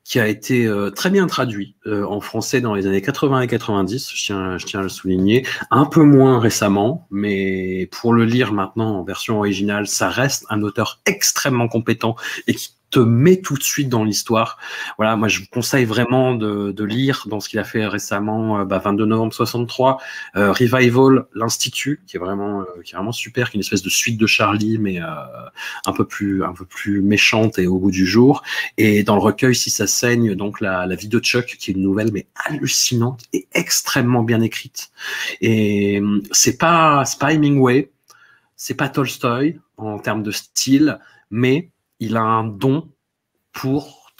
Speaker 2: qui a été très bien traduit en français dans les années 80 et 90, je tiens à le souligner, un peu moins récemment, mais pour le lire maintenant en version originale, ça reste un auteur extrêmement compétent et qui te met tout de suite dans l'histoire. Voilà, moi je vous conseille vraiment de lire dans ce qu'il a fait récemment, 22 novembre 63, Revival, l'Institut, qui est vraiment super, qui est une espèce de suite de Charlie, mais un peu plus méchante et au goût du jour. Et dans le recueil Si ça saigne, donc la vie de Chuck, qui est une nouvelle mais hallucinante et extrêmement bien écrite. Et c'est pas Hemingway, c'est pas Tolstoï en termes de style, mais il a un don pour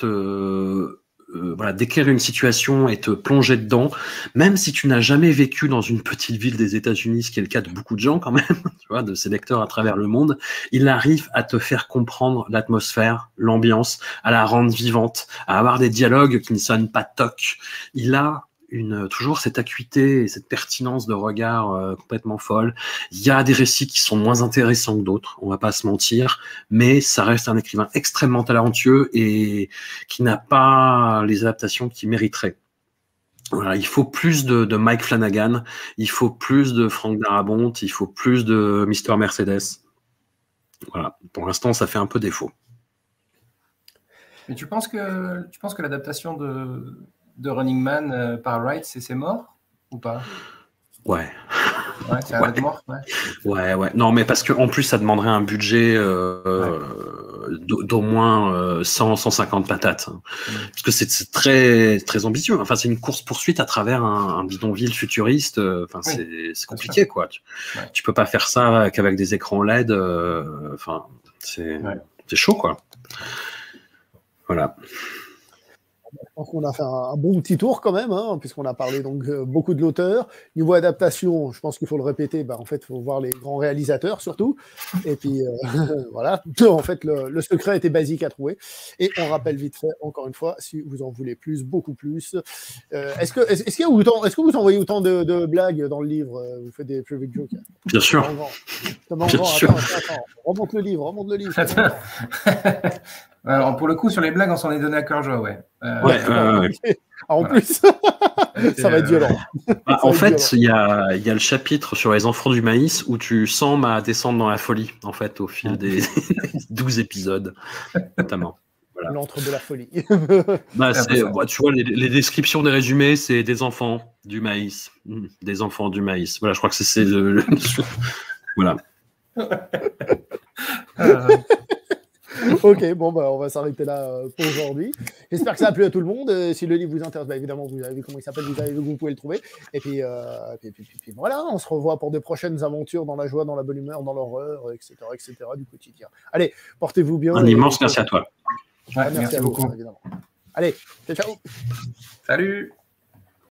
Speaker 2: décrire une situation et te plonger dedans, même si tu n'as jamais vécu dans une petite ville des États-Unis, ce qui est le cas de beaucoup de gens quand même, tu vois, de ses lecteurs à travers le monde. Il arrive à te faire comprendre l'atmosphère, l'ambiance, à la rendre vivante, à avoir des dialogues qui ne sonnent pas toc. Il a toujours cette acuité et cette pertinence de regard complètement folle. Il y a des récits qui sont moins intéressants que d'autres, on va pas se mentir, mais ça reste un écrivain extrêmement talentueux et qui n'a pas les adaptations qu'il mériterait. Voilà, il faut plus de Mike Flanagan, il faut plus de Frank Darabont, il faut plus de Mr. Mercedes. Voilà, pour l'instant, ça fait un peu défaut.
Speaker 3: Mais tu penses que l'adaptation de Running Man par Wright, c'est mort ou pas?
Speaker 2: Ouais.
Speaker 3: Ouais, c'est un mort,
Speaker 2: ouais. Non, mais parce qu'en plus, ça demanderait un budget d'au moins 150 patates. Hein. Parce que c'est très, très ambitieux. Enfin, c'est une course-poursuite à travers un bidonville futuriste. Enfin, c'est compliqué, quoi. Tu peux pas faire ça qu'avec des écrans LED. Enfin, c'est chaud, quoi. Voilà.
Speaker 1: Je pense qu'on a fait un bon petit tour quand même, hein, puisqu'on a parlé donc beaucoup de l'auteur. Niveau adaptation, je pense qu'il faut le répéter, en fait, il faut voir les grands réalisateurs surtout. Et puis, voilà, en fait, le secret était basique à trouver. Et on rappelle vite fait, encore une fois, si vous en voulez plus, beaucoup plus. Est-ce que vous envoyez autant de blagues dans le livre? Vous faites des private jokes?
Speaker 2: Bien sûr.
Speaker 1: Attends, remonte le livre.
Speaker 3: Alors, pour le coup, sur les blagues, on s'en est donné à cœur joie, ouais.
Speaker 1: En plus, ça va être violent.
Speaker 2: En fait, il y a le chapitre sur les enfants du maïs où tu sens ma descente dans la folie, en fait, au fil des 12 épisodes, notamment. Voilà.
Speaker 1: L'antre de la folie.
Speaker 2: Tu vois, les descriptions des résumés, c'est des enfants du maïs. Des enfants du maïs. Voilà, je crois que c'est voilà.
Speaker 1: Ok, bon, on va s'arrêter là pour aujourd'hui. J'espère que ça a plu à tout le monde. Si le livre vous intéresse, évidemment, vous avez vu comment il s'appelle, vous avez vu que vous pouvez le trouver. Et puis voilà, on se revoit pour de prochaines aventures dans la joie, dans la bonne humeur, dans l'horreur, etc., du quotidien. Allez, portez-vous bien.
Speaker 2: Un immense merci à toi.
Speaker 3: Ouais, merci beaucoup.
Speaker 1: Évidemment. Allez, ciao.
Speaker 3: Salut.